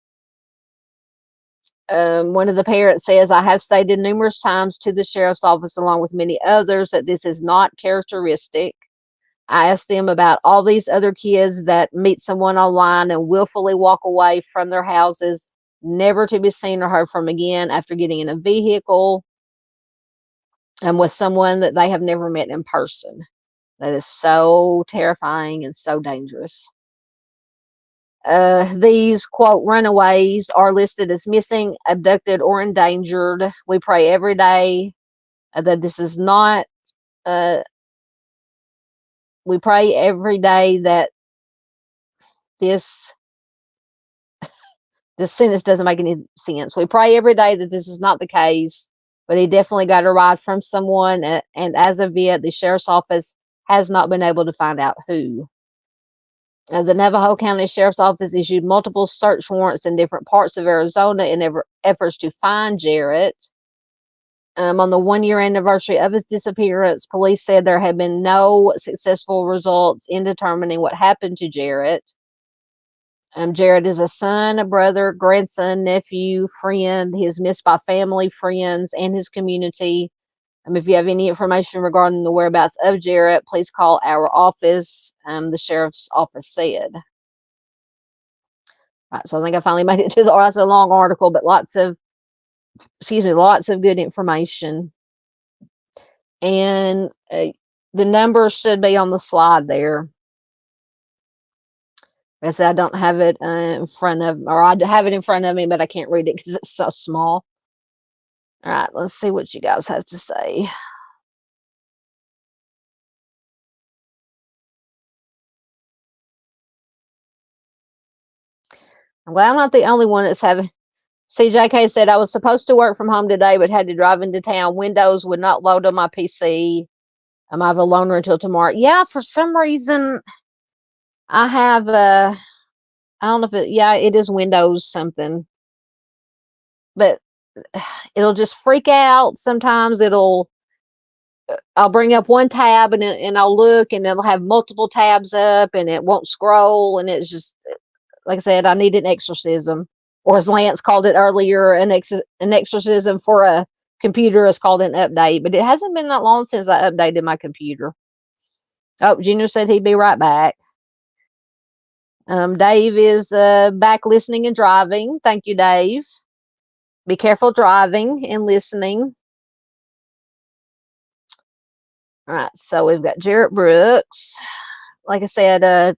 One of the parents says, I have stated numerous times to the sheriff's office, along with many others, that this is not characteristic. I asked them about all these other kids that meet someone online and willfully walk away from their houses, never to be seen or heard from again after getting in a vehicle and with someone that they have never met in person. That is so terrifying and so dangerous. These, quote, runaways are listed as missing, abducted, or endangered. We pray every day that this is not, we pray every day that this sentence doesn't make any sense. We pray every day that this is not the case, but he definitely got a ride from someone, and as of yet, the sheriff's office has not been able to find out who. The Navajo County Sheriff's Office issued multiple search warrants in different parts of Arizona in efforts to find Jarrett. On the 1-year anniversary of his disappearance, police said there had been no successful results in determining what happened to Jarrett. Jarrett is a son, a brother, grandson, nephew, friend. He is missed by family, friends, and his community. If you have any information regarding the whereabouts of Jarrett, please call our office, the sheriff's office said. Right, so I think I finally made it to the, that's a long article, but lots of good information. And the numbers should be on the slide there. Like I said, I don't have it in front of, or I have it in front of me, but I can't read it because it's so small. All right, let's see what you guys have to say. I'm glad I'm not the only one that's having. CJK said, I was supposed to work from home today, but had to drive into town. Windows would not load on my PC. I have a loaner until tomorrow. Yeah, for some reason, I have I don't know if it is Windows something, but it'll just freak out. Sometimes I'll bring up one tab and I'll look and it'll have multiple tabs up and it won't scroll. And it's just, like I said, I need an exorcism, or as Lance called it earlier, an exorcism for a computer is called an update, but it hasn't been that long since I updated my computer. Oh, Junior said he'd be right back. Dave is back listening and driving. Thank you, Dave. Be careful driving and listening. All right, so we've got Jarrett Brooks. Like I said,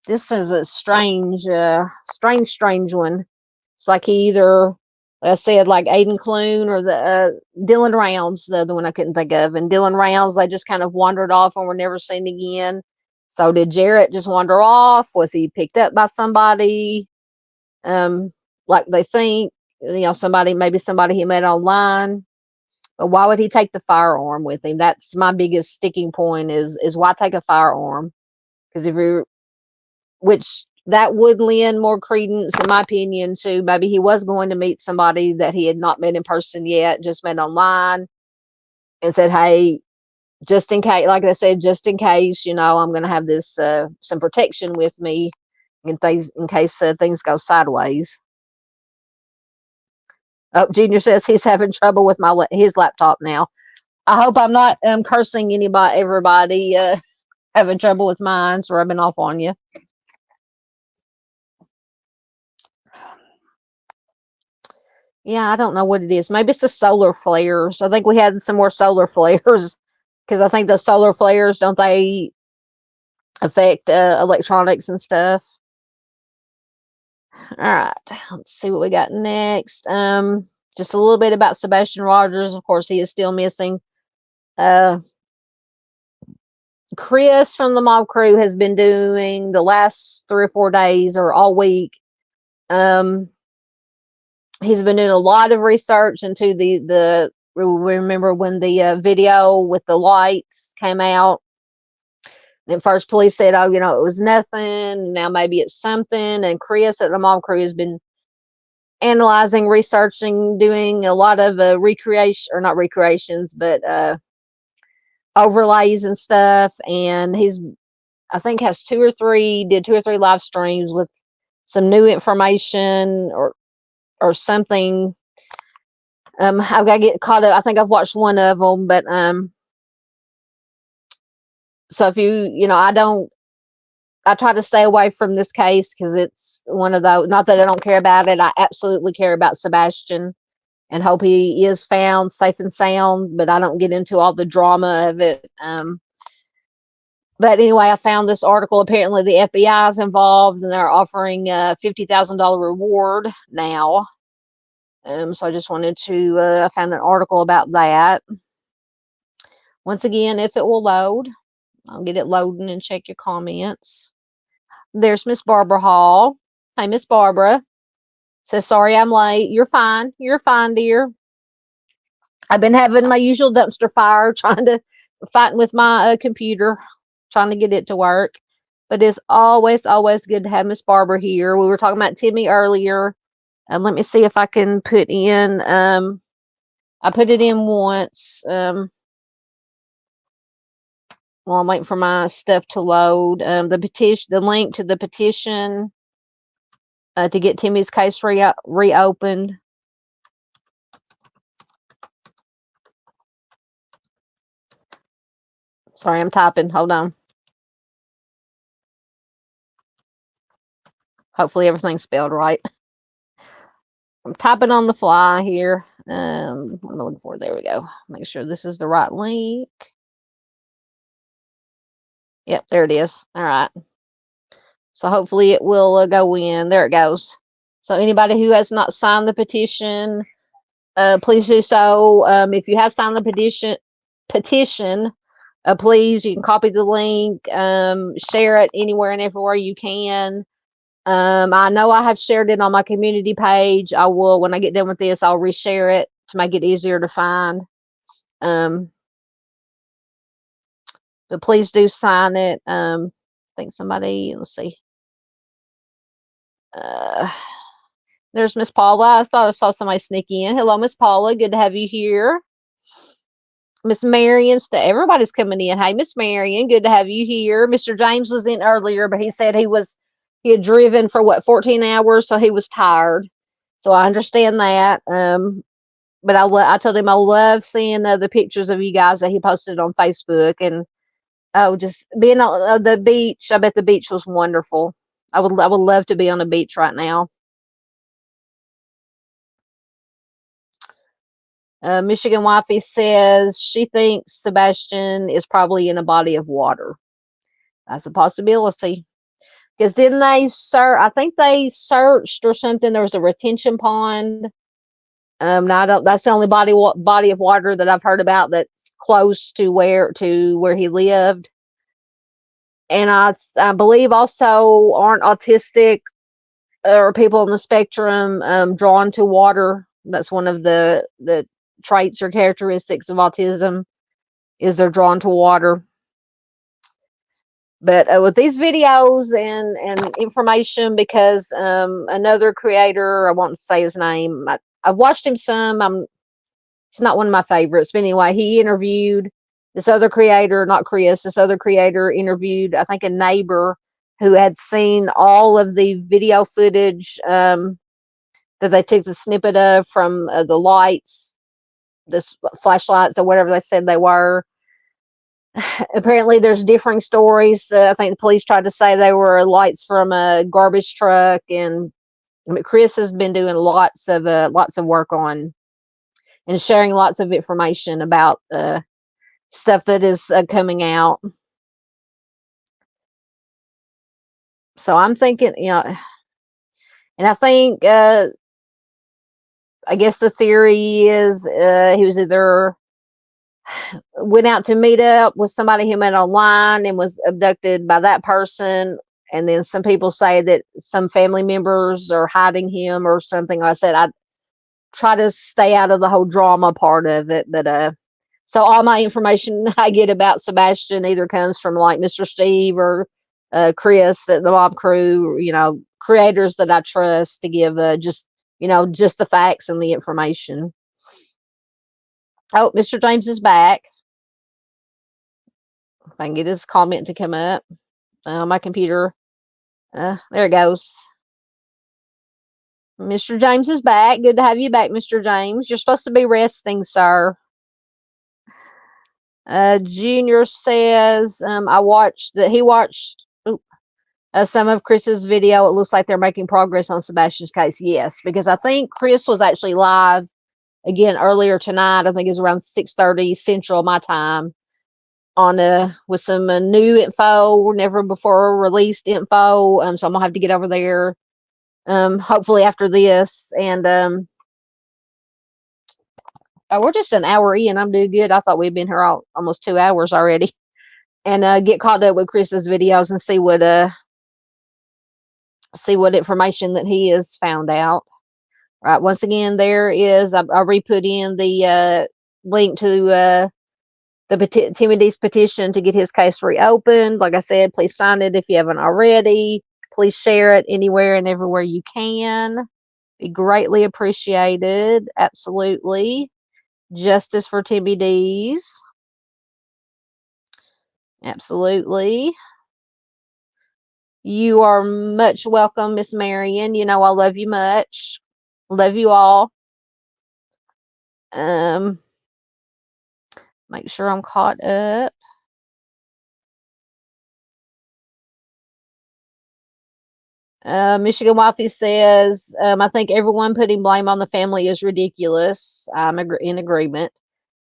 this is a strange one. It's like he either, like I said, like Aiden Clune or the Dylan Rounds, the other one I couldn't think of. And Dylan Rounds, they just kind of wandered off and were never seen again. So did Jarrett just wander off? Was he picked up by somebody? Like they think, maybe somebody he met online. But why would he take the firearm with him? That's my biggest sticking point is why take a firearm? Because which that would lend more credence, in my opinion, to maybe he was going to meet somebody that he had not met in person yet, just met online, and said, hey, just in case, like I said, just in case, I'm going to have this, some protection with me in case things go sideways. Oh, Junior says he's having trouble with his laptop now. I hope I'm not cursing everybody having trouble with mine, so rubbing off on you. Yeah, I don't know what it is. Maybe it's the solar flares. I think we had some more solar flares because I think the solar flares, don't they affect electronics and stuff? All right, let's see what we got next. Just a little bit about Sebastian Rogers. Of course, he is still missing. Chris from the mob crew has been doing the last 3 or 4 days or all week. He's been doing a lot of research into remember when the video with the lights came out. And at first police said, oh, it was nothing. Now maybe it's something. And Chris at the mob crew has been analyzing, researching, doing a lot of not recreations, but overlays and stuff, and I think has two or three live streams with some new information or something. I've got to get caught up. I think I've watched one of them, but so if I try to stay away from this case because it's one of those, not that I don't care about it. I absolutely care about Sebastian and hope he is found safe and sound, but I don't get into all the drama of it. But anyway, I found this article. Apparently the FBI is involved and they're offering a $50,000 reward now. So I just wanted to, I found an article about that. Once again, if it will load, I'll get it loading and check your comments. There's Miss Barbara Hall. Hey, Miss Barbara. Says, sorry I'm late. You're fine. You're fine, dear. I've been having my usual dumpster fire, fighting with my computer, trying to get it to work. But it's always, always good to have Miss Barbara here. We were talking about Timmy earlier. Let me see if I can put in, I put it in once. Well, I'm waiting for my stuff to load. The link to the petition to get Timmy's case reopened. Sorry, I'm typing. Hold on. Hopefully everything's spelled right. I'm typing on the fly here. What am I looking for? There we go. Make sure this is the right link. Yep, there it is. All right. So hopefully it will go in. There it goes. So anybody who has not signed the petition, please do so. If you have signed the petition, please, you can copy the link, share it anywhere and everywhere you can. I know I have shared it on my community page. I will, when I get done with this, I'll reshare it to make it easier to find. But please do sign it. I think somebody, let's see. There's Miss Paula. I thought I saw somebody sneak in. Hello, Miss Paula. Good to have you here. Miss Marion, everybody's coming in. Hey, Miss Marion, good to have you here. Mr. James was in earlier, but he said he had driven for 14 hours, so he was tired. So I understand that. But I told him I love seeing the pictures of you guys that he posted on Facebook, and just being on the beach. I bet the beach was wonderful. I would love to be on a beach right now. Michigan Wifey says she thinks Sebastian is probably in a body of water. That's a possibility. Because didn't they I think they searched or something. There was a retention pond. Now that's the only body of water that I've heard about that's close to where he lived. And I believe also aren't autistic or people on the spectrum drawn to water. That's one of the traits or characteristics of autism, is they're drawn to water. But with these videos and information, because another creator, I won't say his name, I've watched him some. He's not one of my favorites, but anyway, he interviewed this other creator, not Chris. This other creator interviewed, I think, a neighbor who had seen all of the video footage that they took the snippet of from the lights, this flashlights or whatever they said they were. Apparently there's differing stories. I think the police tried to say they were lights from a garbage truck, and Chris has been doing lots of work on and sharing lots of information about stuff that is coming out. So I'm thinking, and I think I guess the theory is he was either went out to meet up with somebody he met online and was abducted by that person. And then some people say that some family members are hiding him or something. Like I said, I try to stay out of the whole drama part of it. But so all my information I get about Sebastian either comes from like Mr. Steve or Chris at the Mob Crew, creators that I trust to give just the facts and the information. Oh, Mr. James is back. If I can get his comment to come up. My computer. There it goes. Mr. James is back. Good to have you back, Mr. James. You're supposed to be resting, sir. Junior says, he watched some of Chris's video. It looks like they're making progress on Sebastian's case. Yes, because I think Chris was actually live again earlier tonight. I think it was around 6:30 Central my time on with some new info, never before released info. So I'm gonna have to get over there hopefully after this. And we're just an hour in. I'm doing good. I thought we'd been here almost 2 hours already. And get caught up with Chris's videos and see what information that he has found out. Right. Once again, there is I re-put in the link to Timmy D's petition to get his case reopened. Like I said, please sign it if you haven't already. Please share it anywhere and everywhere you can. Be greatly appreciated. Absolutely. Justice for Timmy D's. Absolutely. You are much welcome, Miss Marion. You know I love you much. Love you all. Make sure I'm caught up. Michigan Wifey says, I think everyone putting blame on the family is ridiculous. I'm in agreement.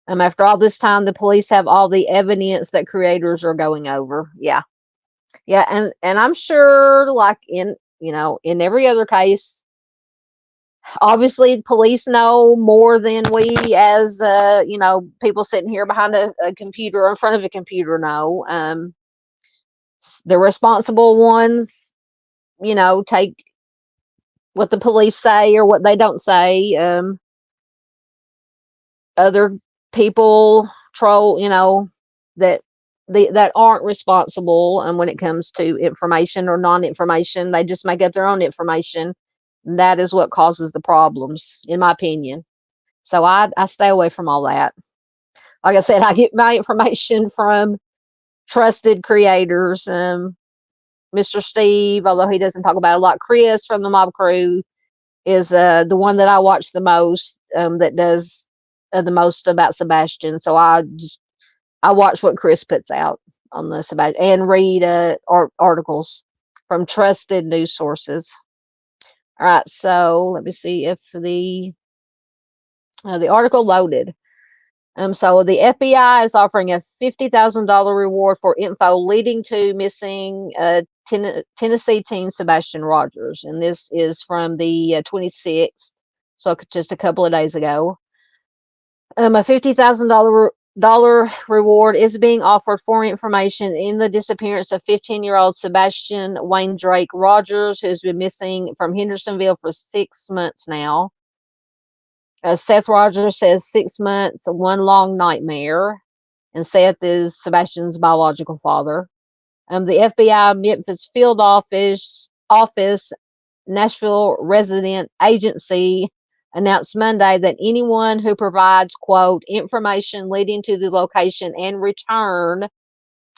After all this time, the police have all the evidence that creators are going over. Yeah. Yeah. And I'm sure, like in every other case, obviously police know more than we as, people sitting here behind a computer or in front of a computer know. The responsible ones, take what the police say or what they don't say. Other people troll, that that aren't responsible. And when it comes to information or non-information, they just make up their own information. That is what causes the problems, in my opinion. So I stay away from all that. Like I said, I get my information from trusted creators. Mr. Steve, although he doesn't talk about it a lot, Chris from the Mob Crew is the one that I watch the most, that does the most about Sebastian. So I watch what Chris puts out on the Sebastian and read articles from trusted news sources. All right, so let me see if the article loaded. So the FBI is offering a $50,000 reward for info leading to missing Tennessee teen Sebastian Rogers, and this is from the 26th, so just a couple of days ago. A $50,000 reward is being offered for information in the disappearance of 15-year-old Sebastian Wayne Drake Rogers, who's been missing from Hendersonville for 6 months now. Seth Rogers says 6 months, one long nightmare. And Seth is Sebastian's biological father. The FBI Memphis Field Office, Nashville Resident Agency announced Monday that anyone who provides, quote, information leading to the location and return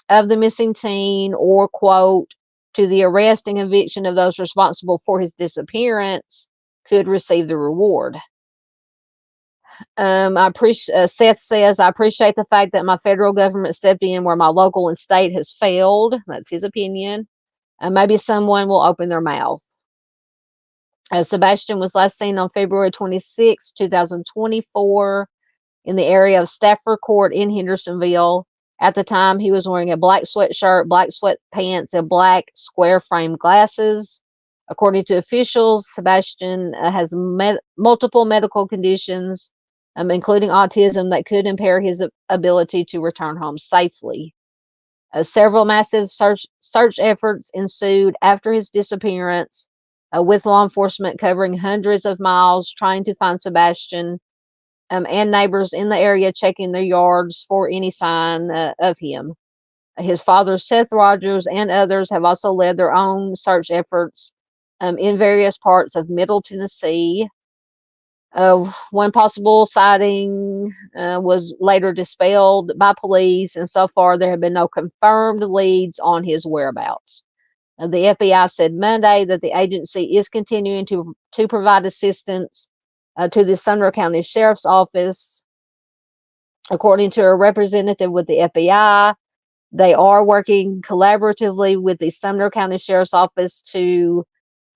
of the missing teen or, quote, to the arrest and conviction of those responsible for his disappearance could receive the reward. Seth says, I appreciate the fact that my federal government stepped in where my local and state has failed. That's his opinion. Maybe someone will open their mouth. Sebastian was last seen on February 26, 2024 in the area of Stafford Court in Hendersonville. At the time, he was wearing a black sweatshirt, black sweatpants, and black square frame glasses. According to officials, Sebastian has multiple medical conditions, including autism, that could impair his ability to return home safely. Several massive search efforts ensued after his disappearance, with law enforcement covering hundreds of miles trying to find Sebastian, and neighbors in the area checking their yards for any sign of him. His father, Seth Rogers, and others have also led their own search efforts in various parts of Middle Tennessee. One possible sighting was later dispelled by police, and so far there have been no confirmed leads on his whereabouts. The FBI said Monday that the agency is continuing to provide assistance to the Sumner County Sheriff's Office. According to a representative with the FBI, they are working collaboratively with the Sumner County Sheriff's Office to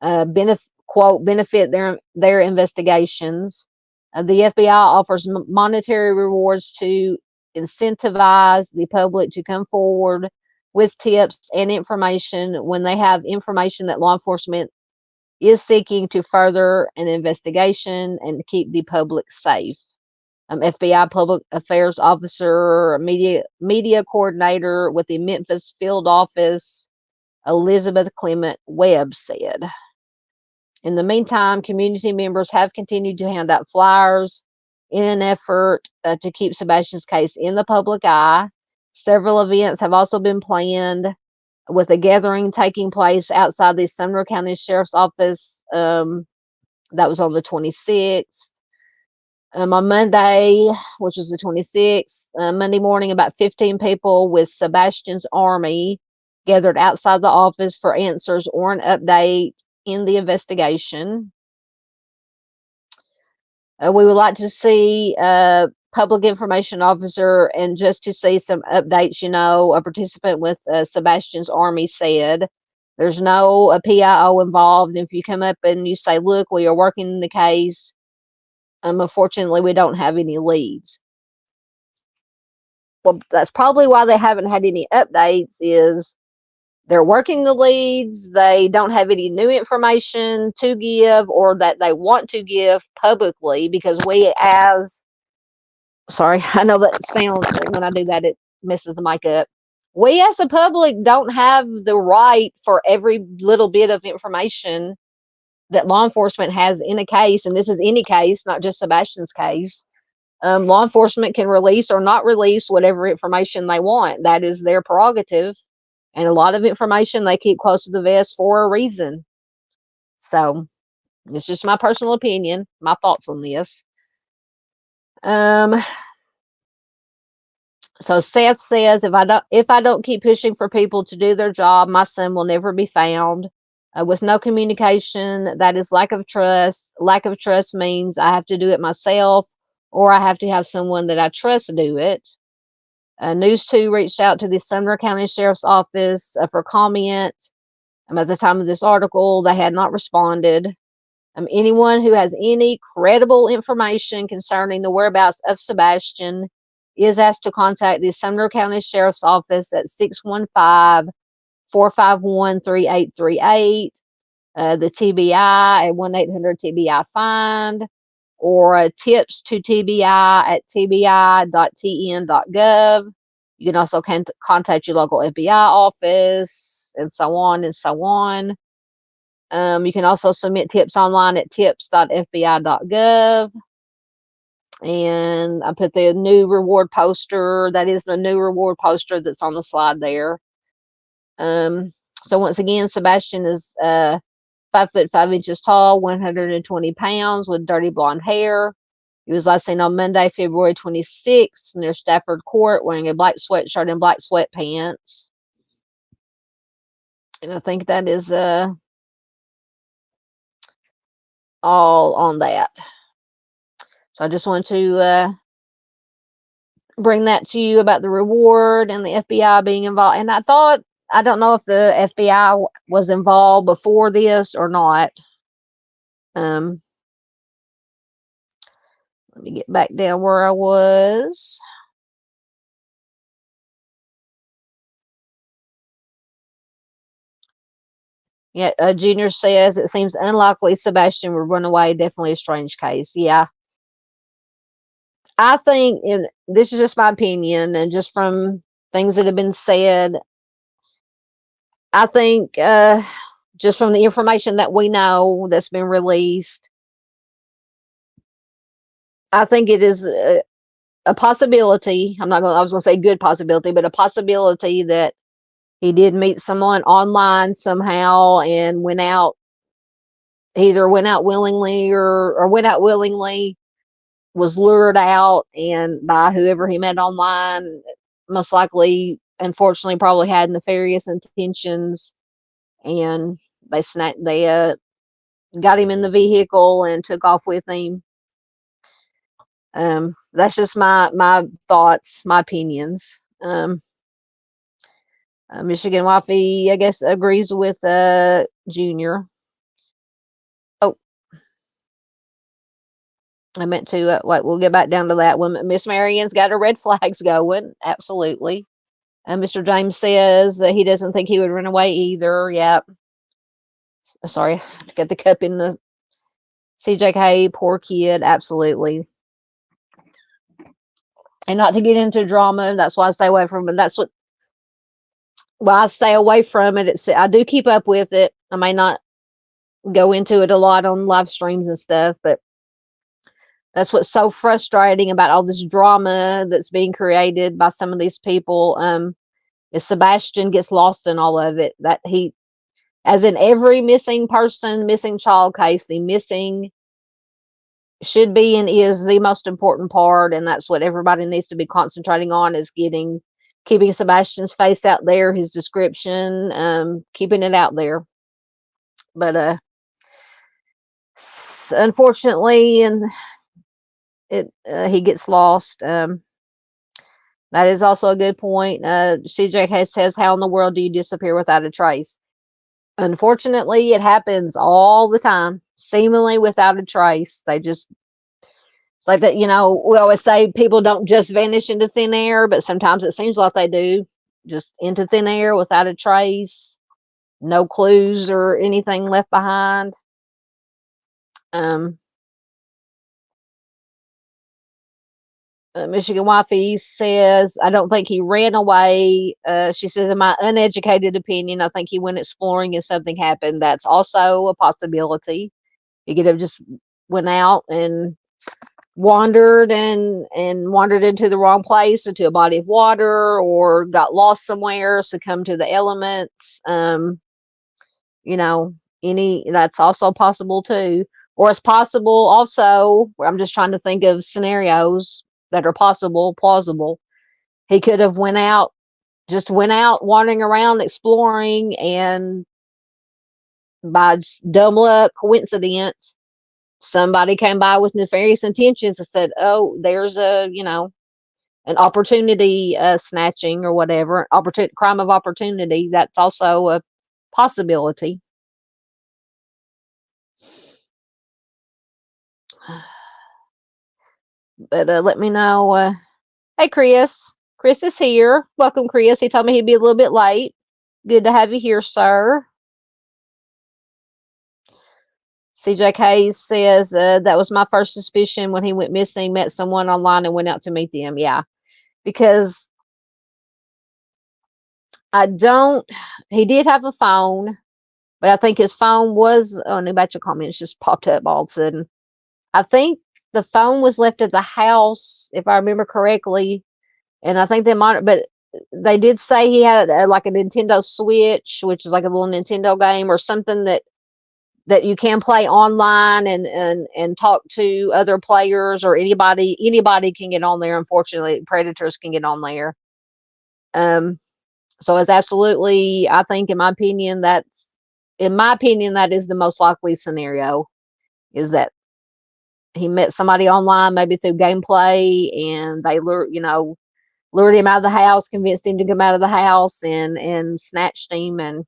benefit their investigations. The FBI offers monetary rewards to incentivize the public to come forward with tips and information when they have information that law enforcement is seeking to further an investigation and to keep the public safe. FBI Public Affairs Officer, media coordinator with the Memphis field office, Elizabeth Clement Webb said. In the meantime, community members have continued to hand out flyers in an effort to keep Sebastian's case in the public eye. Several events have also been planned, with a gathering taking place outside the Sumner County Sheriff's Office. That was on the 26th. On Monday, which was the 26th, Monday morning, about 15 people with Sebastian's Army gathered outside the office for answers or an update in the investigation. We would like to see a public information officer and just to see some updates. A participant with Sebastian's Army said. There's no PIO involved. If you come up and you say, look, we are working the case, unfortunately, we don't have any leads. Well, that's probably why they haven't had any updates, is they're working the leads. They don't have any new information to give or that they want to give publicly, because sorry, I know that sounds, when I do that, it messes the mic up. We as the public don't have the right for every little bit of information that law enforcement has in a case, and this is any case, not just Sebastian's case. Law enforcement can release or not release whatever information they want. That is their prerogative. And a lot of information they keep close to the vest for a reason. So it's just my personal opinion, my thoughts on this. So Seth says, if I don't keep pushing for people to do their job, my son will never be found. With no communication, that is lack of trust. Lack of trust means I have to do it myself, or I have to have someone that I trust do it. News 2 reached out to the Sumner County Sheriff's Office for comment. At the time of this article, they had not responded. Anyone who has any credible information concerning the whereabouts of Sebastian is asked to contact the Sumner County Sheriff's Office at 615-451-3838, the TBI at 1-800-TBI-FIND, or tips to TBI at tbi.tn.gov. You can also contact your local FBI office, and so on and so on. You can also submit tips online at tips.fbi.gov. And I put the new reward poster. That is the new reward poster that's on the slide there. So once again, Sebastian is 5'5" tall, 120 pounds, with dirty blonde hair. He was last seen on Monday, February 26th, near Stafford Court, wearing a black sweatshirt and black sweatpants. And I think that is all on that. So I just want to bring that to you about the reward and the FBI being involved. And I don't know if the FBI was involved before this or not. Let me get back down where I was. Yeah, Junior says it seems unlikely Sebastian would run away. Definitely a strange case. Yeah. I think, and this is just my opinion, and just from things that have been said, I think just from the information that we know that's been released, I think it is a possibility. I was going to say good possibility, but a possibility that he did meet someone online somehow and either went out willingly or went out willingly was lured out and by whoever he met online, most likely, unfortunately, probably had nefarious intentions, and they got him in the vehicle and took off with him. That's just my thoughts, my opinions. Michigan Wifey, I guess, agrees with Junior. Oh, I meant to, we'll get back down to that one. Miss Marian's got her red flags going. Absolutely. Mr. James says that he doesn't think he would run away either. Yep. Sorry, to get the cup in the CJK, poor kid. Absolutely. And not to get into drama. That's why I stay away from it. That's why I stay away from it. I do keep up with it. I may not go into it a lot on live streams and stuff, but that's what's so frustrating about all this drama that's being created by some of these people. Is Sebastian gets lost in all of it. That he, as in every missing person, missing child case, the missing should be and is the most important part, and that's what everybody needs to be concentrating on, is keeping Sebastian's face out there, his description, keeping it out there. But unfortunately, and he gets lost. That is also a good point. CJK says, how in the world do you disappear without a trace? Unfortunately, it happens all the time, seemingly without a trace. It's like that, we always say people don't just vanish into thin air, but sometimes it seems like they do, just into thin air without a trace, no clues or anything left behind. Michigan Wifey says, I don't think he ran away. She says, in my uneducated opinion, I think he went exploring and something happened. That's also a possibility. He could have just went out and wandered and wandered into the wrong place, into a body of water, or got lost somewhere, succumbed to the elements. That's also possible too. Or it's possible also, I'm just trying to think of scenarios that are plausible. He could have went out wandering around, exploring, and by dumb luck, coincidence, somebody came by with nefarious intentions and said, oh, there's an opportunity snatching or whatever, crime of opportunity. That's also a possibility. But let me know. Hey, Chris. Chris is here. Welcome, Chris. He told me he'd be a little bit late. Good to have you here, sir. CJK says, that was my first suspicion when he went missing, met someone online and went out to meet them. Yeah, because he did have a phone, but I think his phone was, new batch of comments just popped up all of a sudden. I think the phone was left at the house, if I remember correctly. And I think but they did say he had like a Nintendo Switch, which is like a little Nintendo game or something that you can play online and talk to other players, or anybody can get on there. Unfortunately, predators can get on there. So it's absolutely, I think, in my opinion, that is the most likely scenario, is that he met somebody online, maybe through gameplay, and they lured him out of the house, convinced him to come out of the house, and snatched him. And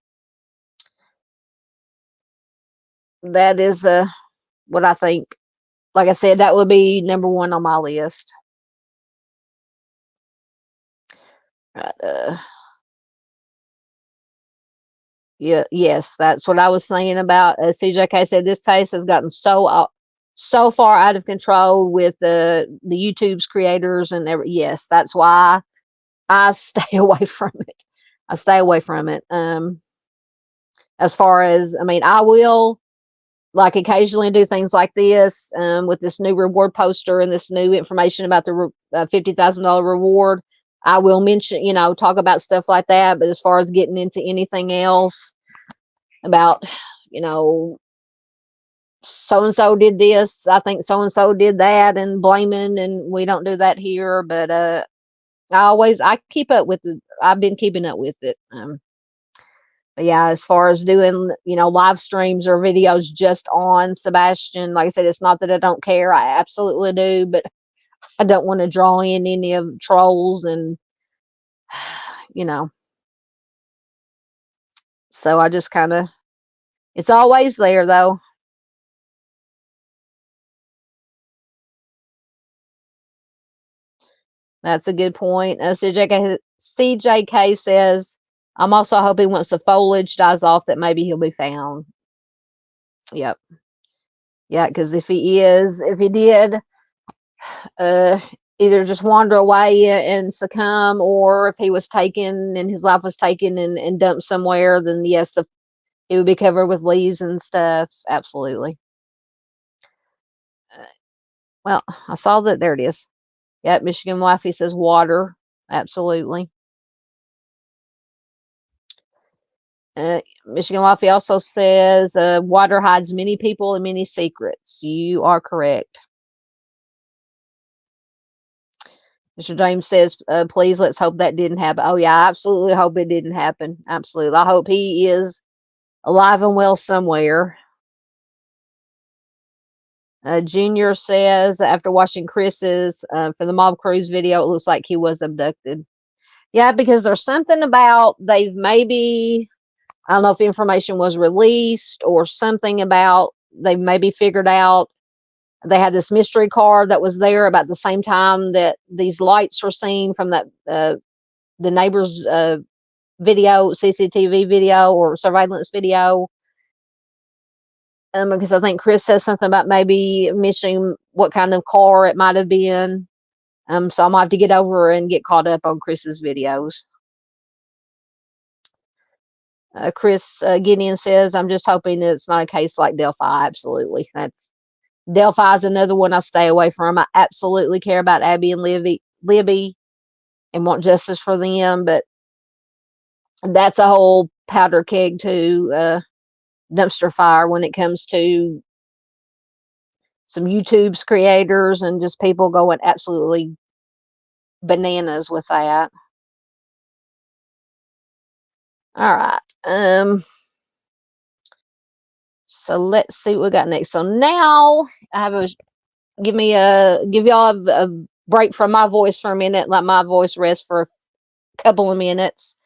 that is what I think. Like I said, that would be number one on my list. Right. Yeah, yes, that's what I was saying about CJK said this case has gotten so far out of control with the YouTube's creators and yes, that's why I stay away from it. As far as, I will like occasionally do things like this with this new reward poster and this new information about the $50,000 reward. I will mention, talk about stuff like that. But as far as getting into anything else about, so-and-so did this, I think so-and-so did that, and blaming, and we don't do that here. But I keep up with it. I've been keeping up with it. But yeah, as far as doing, live streams or videos just on Sebastian, like I said, it's not that I don't care. I absolutely do, but I don't want to draw in any of trolls and, so I just kind of, it's always there though. That's a good point. CJK says, I'm also hoping once the foliage dies off that maybe he'll be found. Yep. Yeah, because if he did, either just wander away and succumb, or if he was taken and his life was taken and dumped somewhere, then yes, it would be covered with leaves and stuff. Absolutely. Well, I saw that. There it is. Yep, Michigan Wifey says water. Absolutely. Michigan Wifey also says water hides many people and many secrets. You are correct. Mr. James says, please, let's hope that didn't happen. Oh, yeah, I absolutely hope it didn't happen. Absolutely. I hope he is alive and well somewhere. Junior says, after watching Chris's for the Mob Cruise video, it looks like he was abducted. Yeah, because there's something about they've maybe, I don't know if information was released or something about they maybe figured out they had this mystery car that was there about the same time that these lights were seen from that the neighbor's video, CCTV video or surveillance video. Because I think Chris says something about maybe mentioning what kind of car it might have been. So I might have to get over and get caught up on Chris's videos. Chris Gideon says, I'm just hoping it's not a case like Delphi. Absolutely. Delphi is another one I stay away from. I absolutely care about Abby and Libby and want justice for them, but that's a whole powder keg to dumpster fire when it comes to some YouTube's creators and just people going absolutely bananas with that. All right. So let's see what we got next. So now I have give y'all a break from my voice for a minute, let my voice rest for a couple of minutes.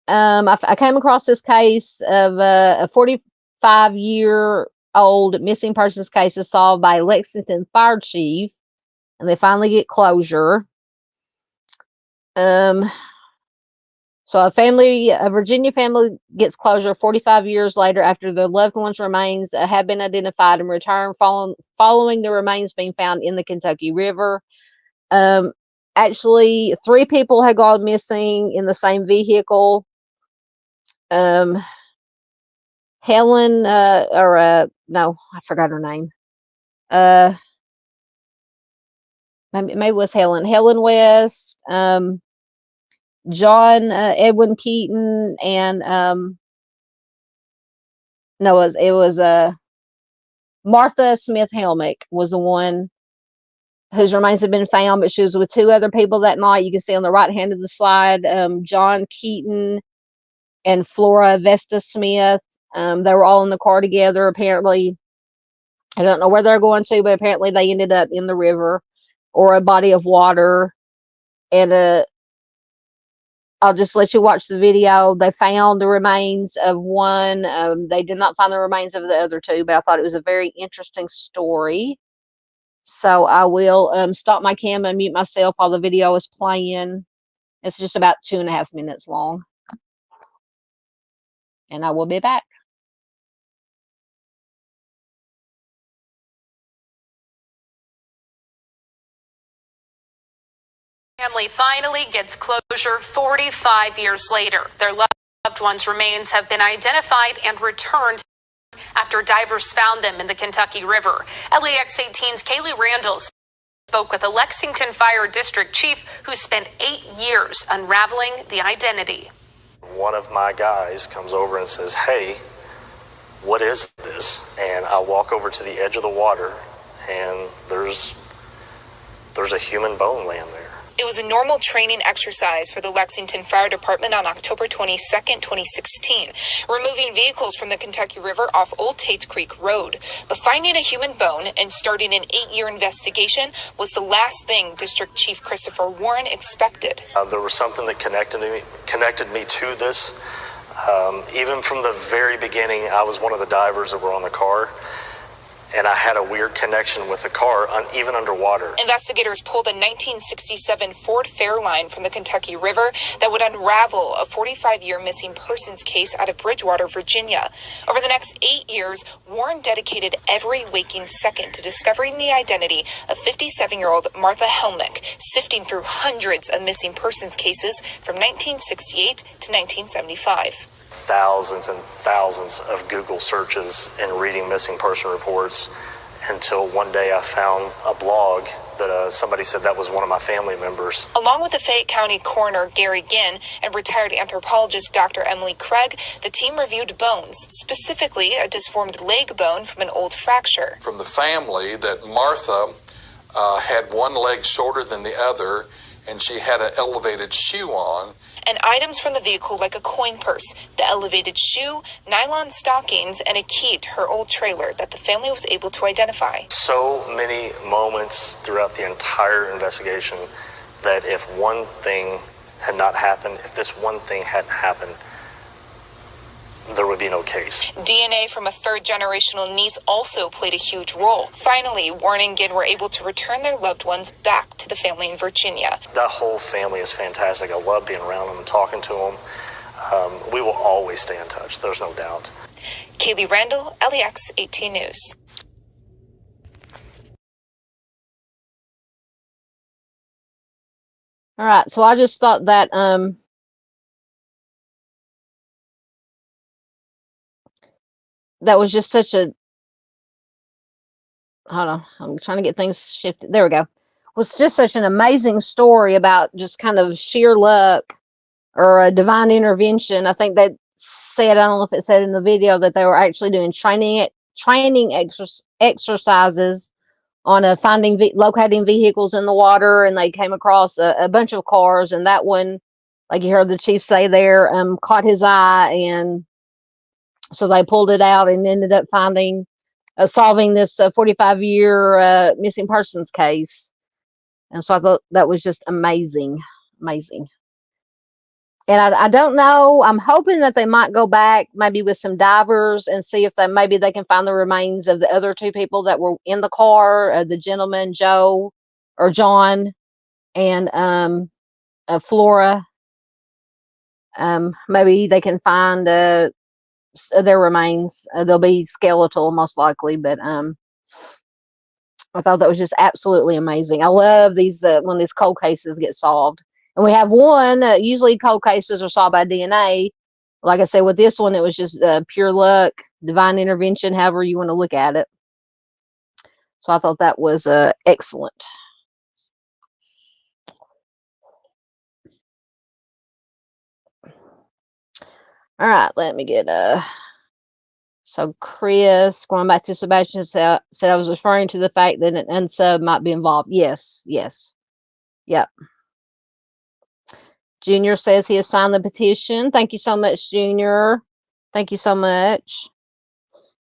I came across this case of a 45-year-old missing persons case is solved by Lexington fire chief, and they finally get closure. So a Virginia family gets closure 45 years later after their loved one's remains have been identified and returned following the remains being found in the Kentucky River. Actually, 3 people had gone missing in the same vehicle. Helen, no, I forgot her name. Maybe it was Helen. Helen West, John Edwin Keaton, and no, it was Martha Smith Helmick was the one whose remains had been found, but she was with 2 other people that night. You can see on the right hand of the slide, John Keaton and Flora Vesta Smith. They were all in the car together. Apparently, I don't know where they're going to, but apparently they ended up in the river or a body of water. And I'll just let you watch the video. They found the remains of one. They did not find the remains of the other 2, but I thought it was a very interesting story. So I will stop my cam and mute myself while the video is playing. It's just about 2.5 minutes long. And I will be back. Family finally gets closure 45 years later. Their loved ones' remains have been identified and returned after divers found them in the Kentucky River. LAX 18's Kaylee Randall spoke with a Lexington Fire District chief who spent 8 years unraveling the identity. One of my guys comes over and says, hey, what is this? And I walk over to the edge of the water, and there's a human bone laying there. It was a normal training exercise for the Lexington Fire Department on October 22nd, 2016, removing vehicles from the Kentucky River off Old Tates Creek Road. But finding a human bone and starting an 8-year investigation was the last thing District Chief Christopher Warren expected. There was something that connected me to this. Even from the very beginning, I was one of the divers that were on the car, and I had a weird connection with the car, even underwater. Investigators pulled a 1967 Ford Fairline from the Kentucky River that would unravel a 45-year missing persons case out of Bridgewater, Virginia. Over the next 8 years, Warren dedicated every waking second to discovering the identity of 57-year-old Martha Helmick, sifting through hundreds of missing persons cases from 1968 to 1975. Thousands and thousands of Google searches and reading missing person reports until one day I found a blog that somebody said that was one of my family members. Along with the Fayette County coroner Gary Ginn and retired anthropologist Dr. Emily Craig, the team reviewed bones, specifically a disformed leg bone from an old fracture. From the family, that Martha had one leg shorter than the other, and she had an elevated shoe on. And items from the vehicle like a coin purse, the elevated shoe, nylon stockings, and a key to her old trailer that the family was able to identify. So many moments throughout the entire investigation that if one thing had not happened, if this one thing hadn't happened, there would be no case. DNA from a third-generational niece also played a huge role. Finally, Warren and Ginn were able to return their loved ones back to the family in Virginia. That whole family is fantastic. I love being around them and talking to them. We will always stay in touch. There's no doubt. Kaylee Randall, LEX 18 News. All right, so I just thought that that was just such a, hold on, I'm trying to get things shifted. There we go. It was just such an amazing story about just kind of sheer luck or a divine intervention. I think they said, I don't know if it said in the video, that they were actually doing training exercises on locating vehicles in the water, and they came across a bunch of cars, and that one, like you heard the chief say there, caught his eye, and so they pulled it out and ended up solving this 45-year missing persons case. And so I thought that was just amazing. And I don't know, I'm hoping that they might go back maybe with some divers and see if maybe they can find the remains of the other two people that were in the car, the gentleman, John, and Flora. Maybe they can find their remains. They'll be skeletal most likely, but I thought that was just absolutely amazing. I love these when these cold cases get solved, and we have one. Usually cold cases are solved by DNA. Like I said, with this one, it was just pure luck, divine intervention, however you want to look at it. So I thought that was excellent. All right, let me get so Chris, going back to Sebastian, said I was referring to the fact that an unsub might be involved. Yes. Yep. Junior says he has signed the petition. Thank you so much, Junior. Thank you so much.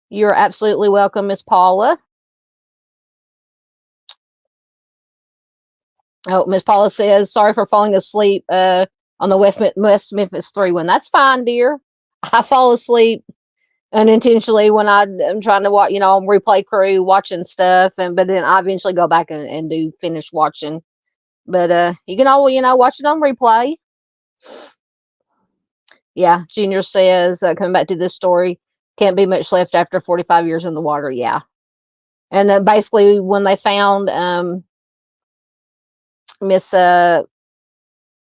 You're absolutely welcome, Miss Paula. Oh, Miss Paula says, sorry for falling asleep on the West Memphis 3 one. That's fine, dear. I fall asleep unintentionally when I'm trying to watch, on replay crew watching stuff, but then I eventually go back and do finish watching. But you can always, watch it on replay. Yeah, Junior says, coming back to this story, can't be much left after 45 years in the water. Yeah. And then basically when they found Miss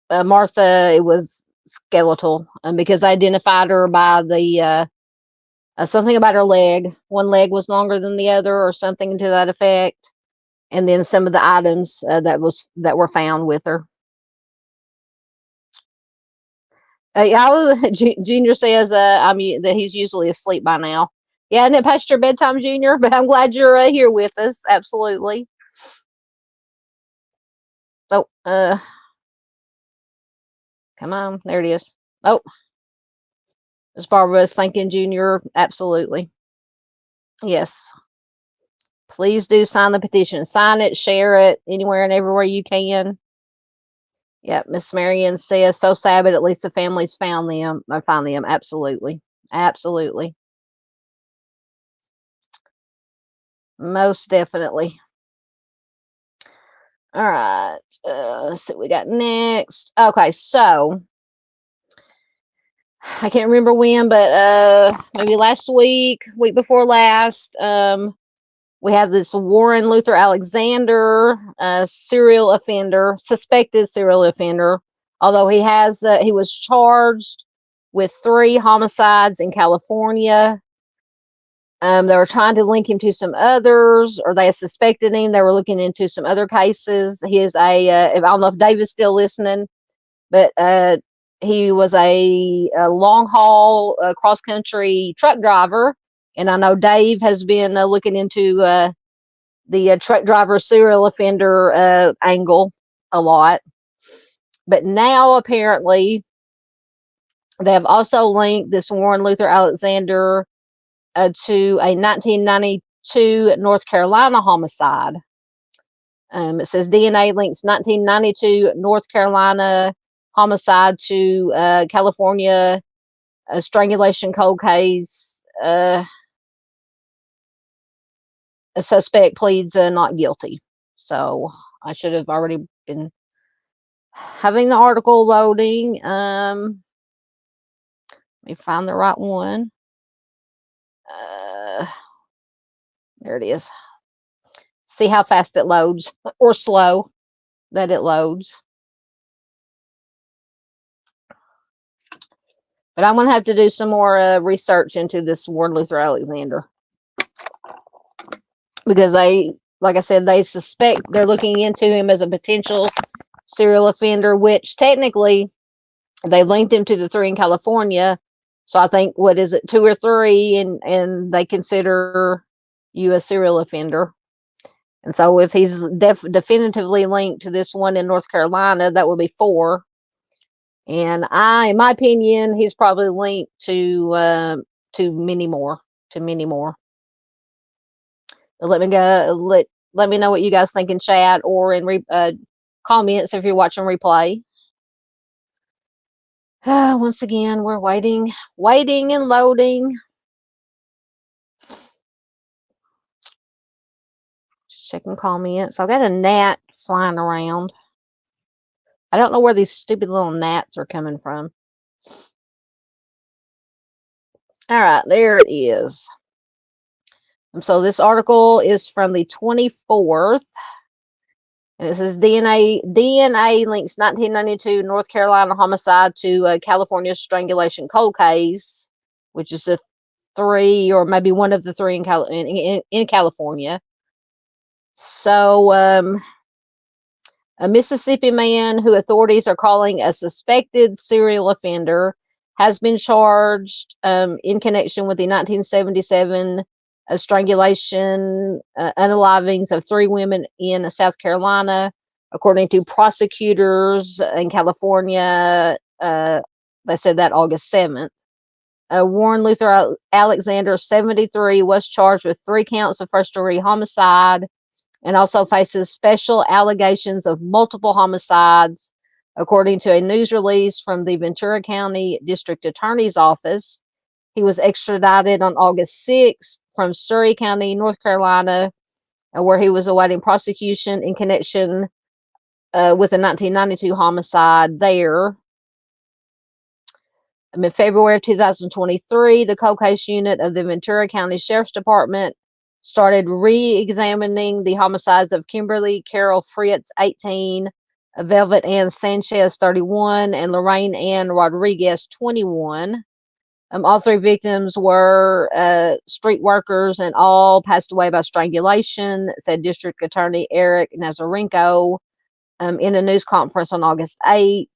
Martha, it was skeletal, because they identified her by the something about her leg. One leg was longer than the other, or something to that effect. And then some of the items that were found with her. Junior says that he's usually asleep by now. Yeah, and it past your bedtime, Junior, but I'm glad you're here with us. Absolutely. Oh, come on. There it is. Oh, Miss Barbara is thanking Junior. Absolutely. Yes. Please do sign the petition. Sign it, share it anywhere and everywhere you can. Yep, Miss Marion says, so sad, but at least the families found them. I find them. Absolutely. Absolutely. Most definitely. All right. Let's see what we got next. Okay, so I can't remember when, but maybe last week before last, we have this Warren Luther Alexander, serial offender, suspected serial offender. Although he was charged with 3 homicides in California. They were trying to link him to some others, or they suspected him. They were looking into some other cases. He is I don't know if Dave is still listening, but he was a long haul cross country truck driver. And I know Dave has been looking into the truck driver serial offender angle a lot. But now apparently they have also linked this Warren Luther Alexander to a 1992 North Carolina homicide. It says DNA links 1992 North Carolina homicide to California strangulation cold case. A suspect pleads not guilty. So I should have already been having the article loading. Let me find the right one. There it is. See how fast it loads, or slow that it loads. But I'm going to have to do some more research into this Warren Luther Alexander. Because like I said, they suspect they're looking into him as a potential serial offender, which technically they linked him to the 3 in California. So I think, what is it, 2 or 3, and they consider you a serial offender. And so if he's definitively linked to this one in North Carolina, that would be 4. And in my opinion, he's probably linked to many more. But let me know what you guys think in chat or in comments if you're watching replay. Once again, we're waiting and loading. Just checking comments. I've got a gnat flying around. I don't know where these stupid little gnats are coming from. All right, there it is. So this article is from the 24th. And it says DNA links 1992 North Carolina homicide to California strangulation cold case, which is a 3 or maybe one of the 3 in California. So a Mississippi man who authorities are calling a suspected serial offender has been charged in connection with the 1977 strangulation, unalivings of 3 women in South Carolina. According to prosecutors in California, they said that August 7th. Warren Luther Alexander, 73, was charged with 3 counts of first-degree homicide and also faces special allegations of multiple homicides, according to a news release from the Ventura County District Attorney's Office. He was extradited on August 6th from Surrey County, North Carolina, where he was awaiting prosecution in connection with a 1992 homicide there. In February of 2023, the cold case unit of the Ventura County Sheriff's Department started re-examining the homicides of Kimberly Carol Fritz, 18, Velvet Ann Sanchez, 31, and Lorraine Ann Rodriguez, 21. All 3 victims were street workers and all passed away by strangulation, said District Attorney Eric Nazarenko in a news conference on August 8th.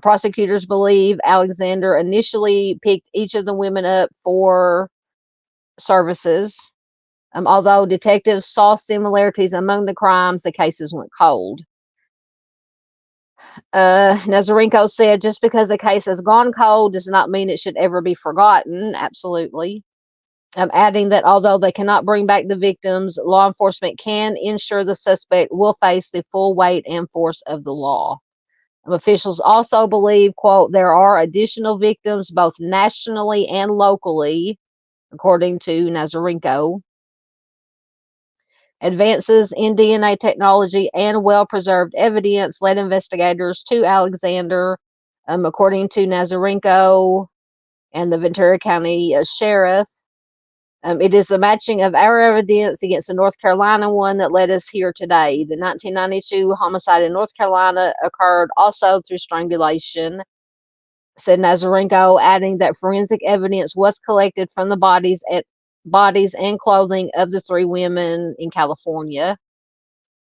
Prosecutors believe Alexander initially picked each of the women up for services. Although detectives saw similarities among the crimes, the cases went cold. Nazarenko said, just because a case has gone cold does not mean it should ever be forgotten. Absolutely. Adding that although they cannot bring back the victims, law enforcement can ensure the suspect will face the full weight and force of the law. Officials also believe, quote, there are additional victims both nationally and locally, according to Nazarenko. Advances in DNA technology and well-preserved evidence led investigators to Alexander, according to Nazarenko and the Ventura County Sheriff. It is the matching of our evidence against the North Carolina one that led us here today. The 1992 homicide in North Carolina occurred also through strangulation, said Nazarenko, adding that forensic evidence was collected from the bodies and clothing of the 3 women in California.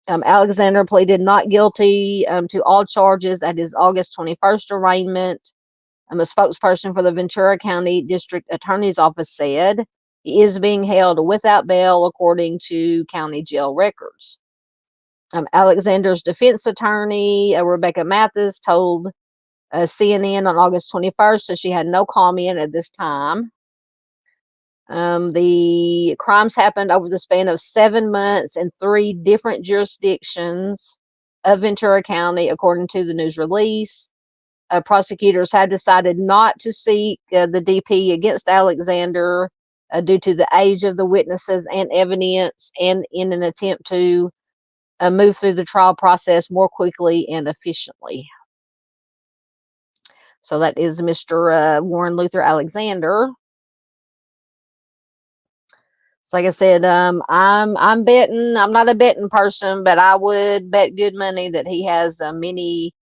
Alexander pleaded not guilty to all charges at his August 21st arraignment. A spokesperson for the Ventura County District Attorney's Office said he is being held without bail, according to county jail records. Alexander's defense attorney, Rebecca Mathis, told CNN on August 21st that she had no comment at this time. The crimes happened over the span of 7 months in 3 different jurisdictions of Ventura County, according to the news release. Prosecutors have decided not to seek the DP against Alexander due to the age of the witnesses and evidence, and in an attempt to move through the trial process more quickly and efficiently. So that is Mr. Warren Luther Alexander. So like I said, I'm betting. I'm not a betting person, but I would bet good money that he has many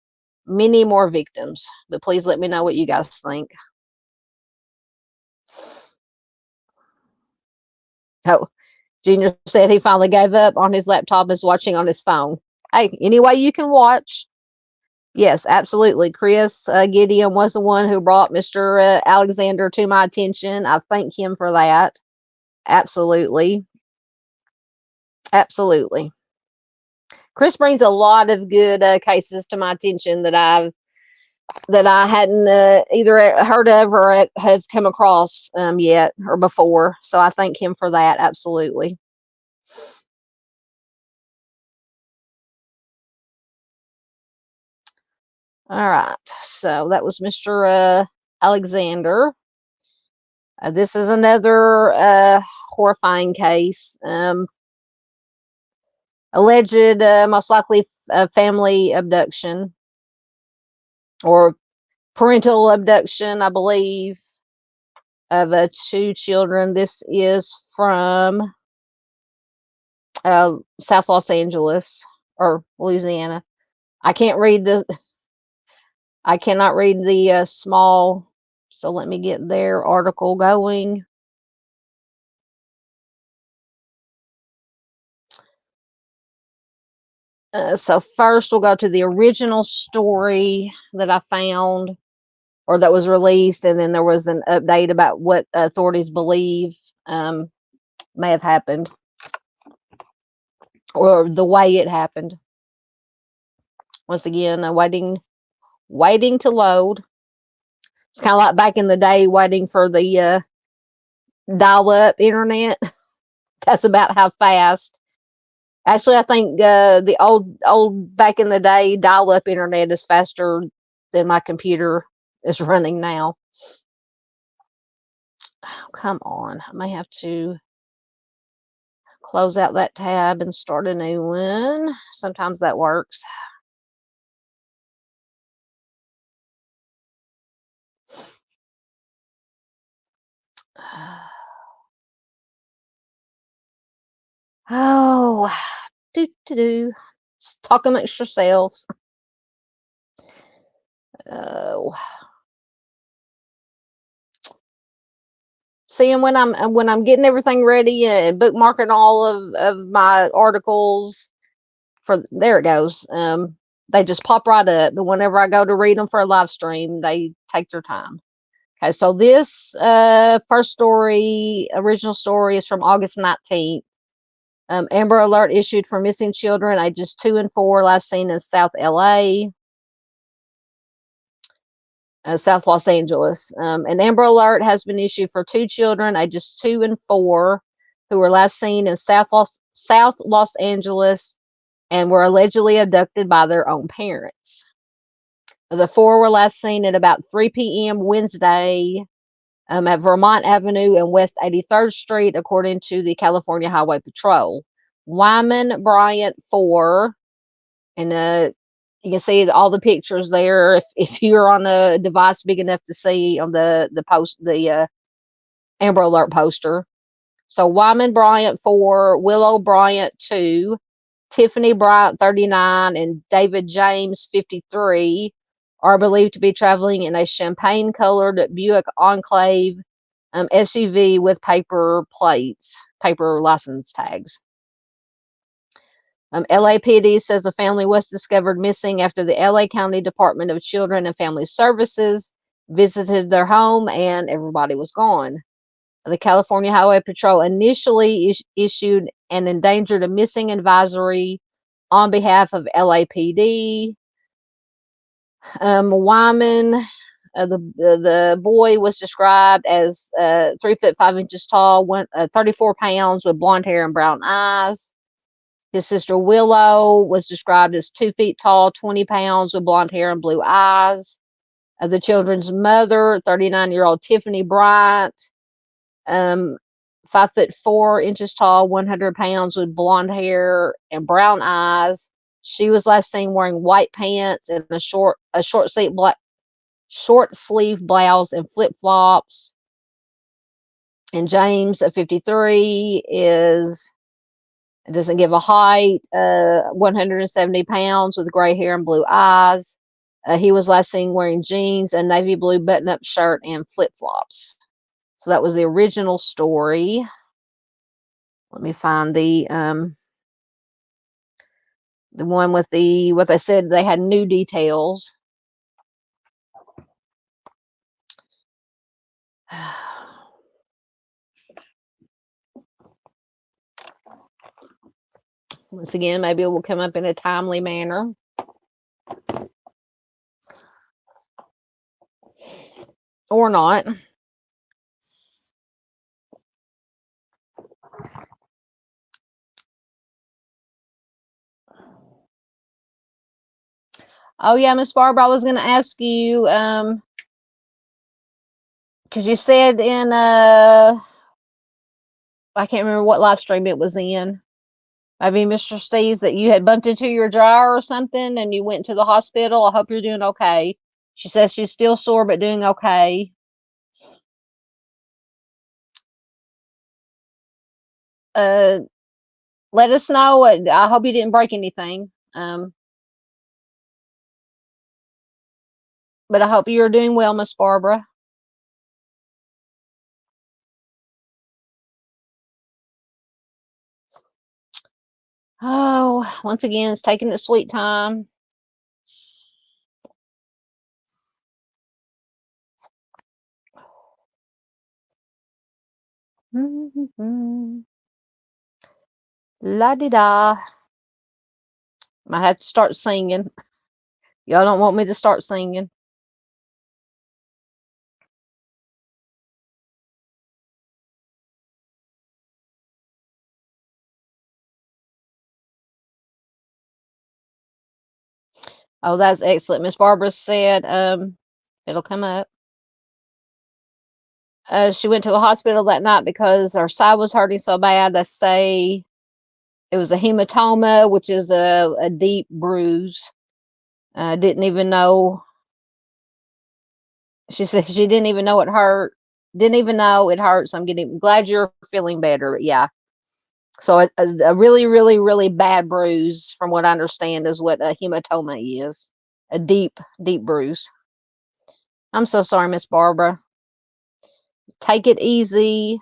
more victims. But please let me know what you guys think. Oh, Junior said he finally gave up on his laptop and is watching on his phone. Hey, anyway you can watch. Yes, absolutely. Chris Gideon was the one who brought Mr. Alexander to my attention. I thank him for that. Absolutely. Absolutely. Chris brings a lot of good cases to my attention that I hadn't either heard of or have come across yet or before. So I thank him for that. Absolutely. All right. So that was Mr. Alexander. This is another horrifying case. Alleged, most likely, family abduction or parental abduction, I believe, of 2 children. This is from South Los Angeles or Louisiana. I cannot read the small, so let me get their article going. So first we'll go to the original story that I found, or that was released, and then there was an update about what authorities believe may have happened, or the way it happened. Once again, waiting to load. It's kind of like back in the day waiting for the dial-up internet. That's about how fast. Actually, I think the old back in the day dial-up internet is faster than my computer is running now. Oh, come on. I may have to close out that tab and start a new one. Sometimes that works. Oh, Just talk amongst yourselves. Oh. Seeing when I'm getting everything ready and bookmarking all of my articles there it goes. They just pop right up. But whenever I go to read them for a live stream, they take their time. Okay, so this first story, original story, is from August 19th. Amber Alert issued for missing children ages 2 and 4, last seen in South LA. South Los Angeles. An Amber Alert has been issued for 2 children ages 2 and 4 who were last seen in South Los Angeles and were allegedly abducted by their own parents. The 4 were last seen at about 3 p.m. Wednesday at Vermont Avenue and West 83rd Street, according to the California Highway Patrol. Wyman Bryant, 4, and you can see all the pictures there if you're on a device big enough to see on the Amber Alert poster. So Wyman Bryant, 4, Willow Bryant, 2, Tiffany Bryant, 39, and David James, 53, are believed to be traveling in a champagne-colored Buick Enclave SUV with paper plates, paper license tags. LAPD says the family was discovered missing after the LA County Department of Children and Family Services visited their home and everybody was gone. The California Highway Patrol initially issued an endangered and missing advisory on behalf of LAPD. Wyman, the boy was described as 3 foot 5 inches tall, 34 pounds, with blonde hair and brown eyes. His sister Willow was described as 2 feet tall, 20 pounds, with blonde hair and blue eyes. The children's mother, 39-year-old Tiffany Bryant, 5 foot 4 inches tall, 100 pounds, with blonde hair and brown eyes. She was last seen wearing white pants and a short sleeve blouse and flip flops. And James, at 53, it doesn't give a height, 170 pounds, with gray hair and blue eyes. He was last seen wearing jeans, a navy blue button-up shirt, and flip-flops. So that was the original story. Let me find the one with what they said they had new details. Once again, maybe it will come up in a timely manner. Or not. Oh yeah, Miss Barbara, I was going to ask you, because you said in I can't remember what live stream it was in. Maybe Mr. Steve's, that you had bumped into your dryer or something and you went to the hospital. I hope you're doing okay. She says she's still sore but doing okay. Let us know. I hope you didn't break anything. But I hope you're doing well, Miss Barbara. Oh, once again, it's taking its sweet time. La-di-da. Might have to start singing. Y'all don't want me to start singing. Oh, that's excellent. Miss Barbara said it'll come up. She went to the hospital that night because her side was hurting so bad. They say it was a hematoma, which is a deep bruise. Didn't even know. She said she didn't even know it hurt. Didn't even know it hurt. So I'm glad you're feeling better. But yeah. So a really, really, really bad bruise, from what I understand, is what a hematoma is. A deep, deep bruise. I'm so sorry, Miss Barbara. Take it easy.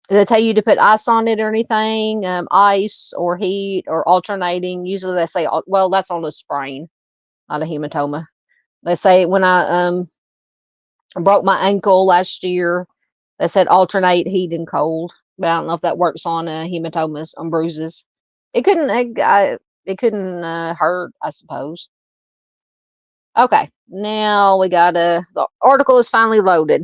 Did they tell you to put ice on it or anything? Ice or heat or alternating? Usually they say, well, that's on a sprain, not a hematoma. They say when I I broke my ankle last year. They said alternate heat and cold, but I don't know if that works on hematomas, on bruises. It couldn't. It couldn't hurt, I suppose. Okay, now we got the article is finally loaded.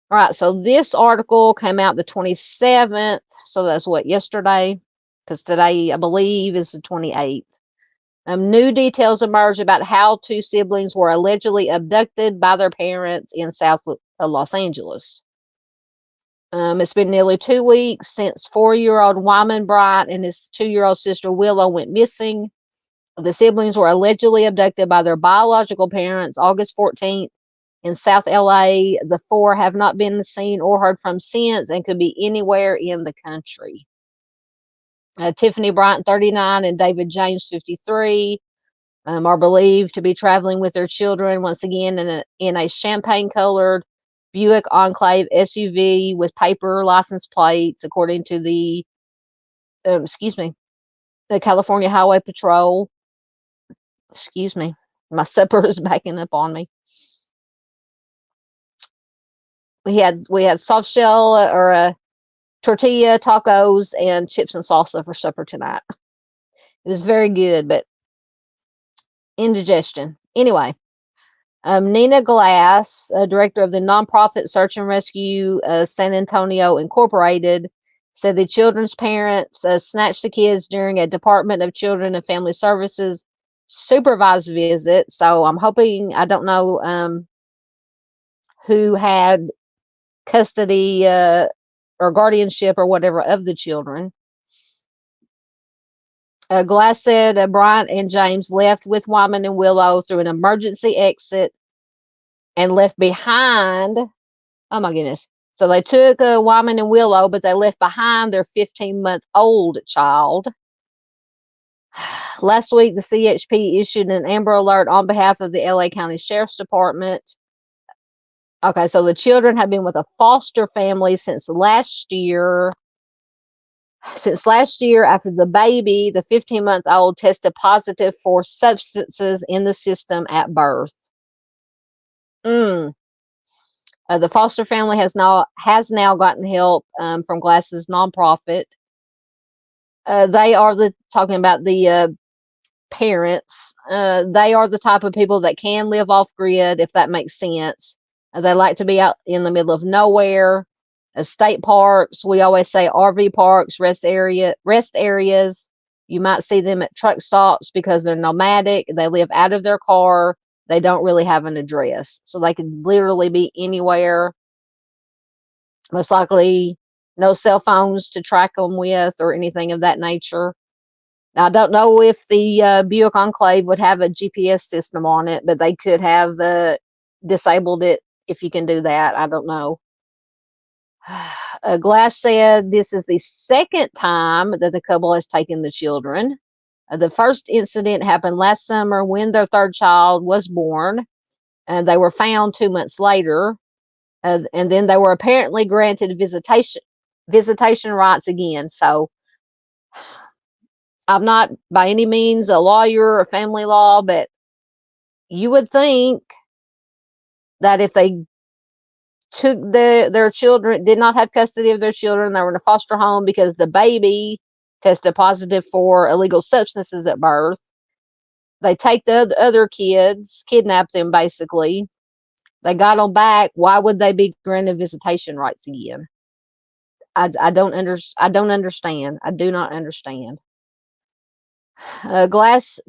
All right, so this article came out the 27th, so that's what, yesterday? Because today, I believe, is the 28th. New details emerged about how two siblings were allegedly abducted by their parents in South Los Angeles. It's been nearly 2 weeks since 4-year-old Wyman Bryant and his 2-year-old sister Willow went missing. The siblings were allegedly abducted by their biological parents August 14th in South LA. The four have not been seen or heard from since and could be anywhere in the country. Tiffany Bryant, 39, and David James, 53, are believed to be traveling with their children once again in a champagne-colored Buick Enclave SUV with paper license plates, according to the California Highway Patrol. Excuse me, my supper is backing up on me. We had soft shell or a tortilla, tacos, and chips and salsa for supper tonight. It was very good, but indigestion. Anyway, Nina Glass, director of the nonprofit Search and Rescue San Antonio Incorporated, said the children's parents snatched the kids during a Department of Children and Family Services supervised visit. So I'm hoping, I don't know who had custody or guardianship or whatever of the children. Glass said Bryant and James left with Wyman and Willow through an emergency exit and left behind, oh my goodness. So they took Wyman and Willow, but they left behind their 15-month-old child. Last week, the CHP issued an Amber Alert on behalf of the LA County Sheriff's Department. Okay, so the children have been with a foster family since last year. After the baby, the 15-month-old, tested positive for substances in the system at birth. The foster family has now gotten help from Glass's nonprofit. They are talking about the parents. They are the type of people that can live off grid, if that makes sense. They like to be out in the middle of nowhere. State parks, we always say RV parks, rest areas. You might see them at truck stops because they're nomadic. They live out of their car. They don't really have an address. So they could literally be anywhere. Most likely no cell phones to track them with or anything of that nature. Now, I don't know if the Buick Enclave would have a GPS system on it, but they could have disabled it if you can do that. I don't know. Glass said this is the second time that the couple has taken the children. The first incident happened last summer when their third child was born, and they were found 2 months later. And then they were apparently granted visitation rights again. So I'm not by any means a lawyer or family law, but you would think that if they took their children, did not have custody of their children, they were in a foster home because the baby tested positive for illegal substances at birth. They take the other kids, kidnap them basically. They got them back. Why would they be granted visitation rights again? I don't understand. I do not understand. Glass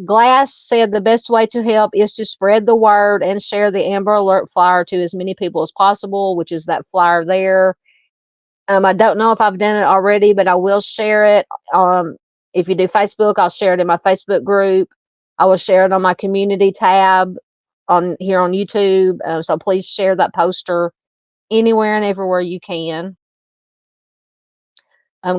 said the best way to help is to spread the word and share the Amber Alert flyer to as many people as possible, which is that flyer there. I don't know if I've done it already, but I will share it. If you do Facebook, I'll share it in my Facebook group. I will share it on my community tab here on YouTube. So please share that poster anywhere and everywhere you can.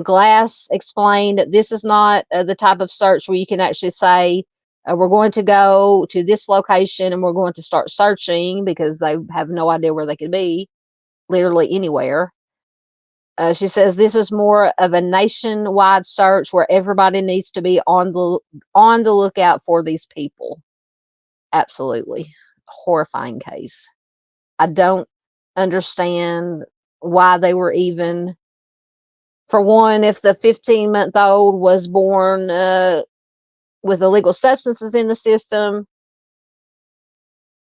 Glass explained that this is not the type of search where you can actually say, we're going to go to this location and we're going to start searching, because they have no idea where they could be, literally anywhere. She says this is more of a nationwide search where everybody needs to be on the lookout for these people. Absolutely. Horrifying case. I don't understand why they were even, for one, if the 15-month-old was born with illegal substances in the system,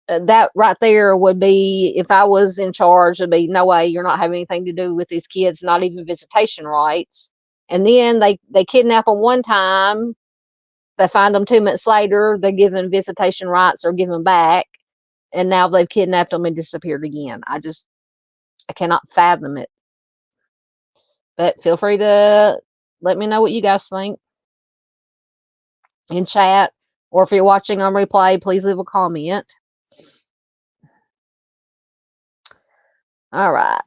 that right there would be, if I was in charge, would be no way, you're not having anything to do with these kids, not even visitation rights. And then they kidnap them one time, they find them 2 months later, they're given visitation rights or given back, and now they've kidnapped them and disappeared again. I cannot fathom it. But feel free to let me know what you guys think in chat, or if you're watching on replay, please leave a comment. All right.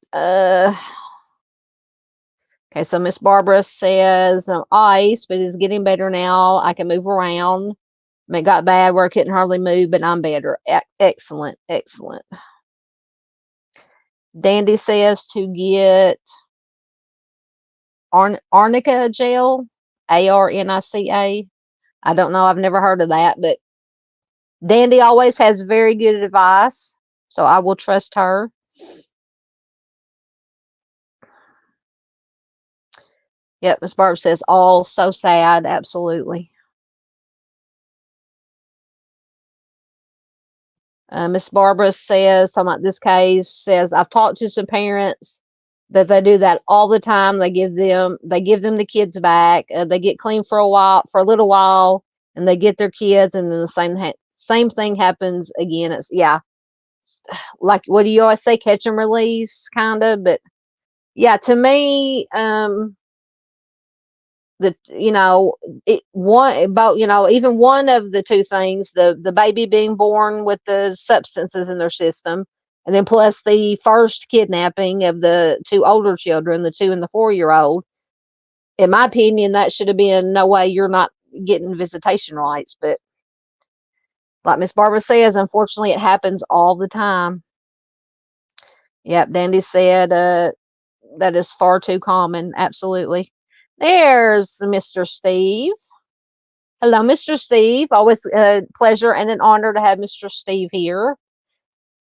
Okay, so Miss Barbara says, ice, but it's getting better now. I can move around. It got bad where I couldn't hardly move, but I'm better. Excellent, excellent. Dandy says to get arnica gel, ARNICA. I don't know. I've never heard of that, but Dandy always has very good advice, so I will trust her. Yep, Miss Barb says, all so sad. Absolutely. Miss Barbara says, talking about this case, says, I've talked to some parents that they do that all the time. They give them the kids back. They get clean for a little while, and they get their kids, and then the same thing happens again. It's, yeah, like, what do you always say, catch and release, kind of. But yeah, to me, even one of the two things, the baby being born with the substances in their system, and then plus the first kidnapping of the 2 older children, the 2 and the 4-year-old, in my opinion, that should have been, no way, you're not getting visitation rights. But like Miss Barbara says, unfortunately, it happens all the time. Yep, Dandy said that is far too common. Absolutely. There's Mr. Steve. Hello, Mr. Steve. Always a pleasure and an honor to have Mr. Steve here.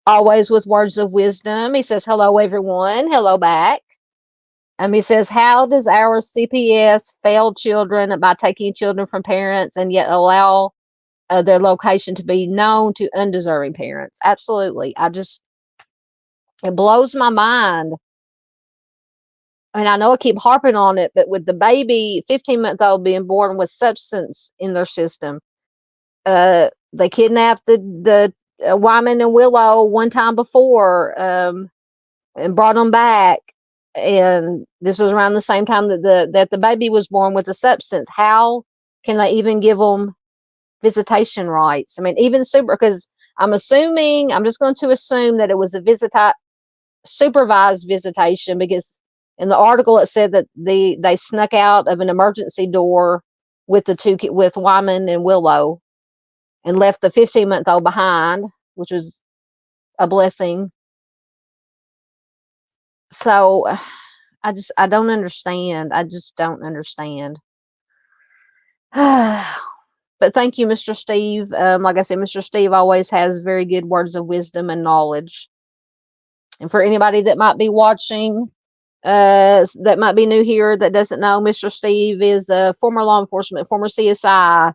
Always with words of wisdom. He says, hello, everyone. Hello back. He says, how does our CPS fail children by taking children from parents and yet allow their location to be known to undeserving parents? Absolutely. It blows my mind. I mean, I know I keep harping on it, but with the baby, 15-month-old being born with substance in their system, they kidnapped the Wyman and Willow one time before, and brought them back. And this was around the same time that the baby was born with the substance. How can they even give them visitation rights? I mean, even because I'm just going to assume that it was a supervised visitation, because in the article it said that they snuck out of an emergency door with with Wyman and Willow, and left the 15-month-old behind, which was a blessing. So I don't understand. I just don't understand. But thank you, Mr. Steve. Like I said, Mr. Steve always has very good words of wisdom and knowledge. And for anybody that might be watching, that might be new here, that doesn't know, Mr. Steve is a former law enforcement, former CSI.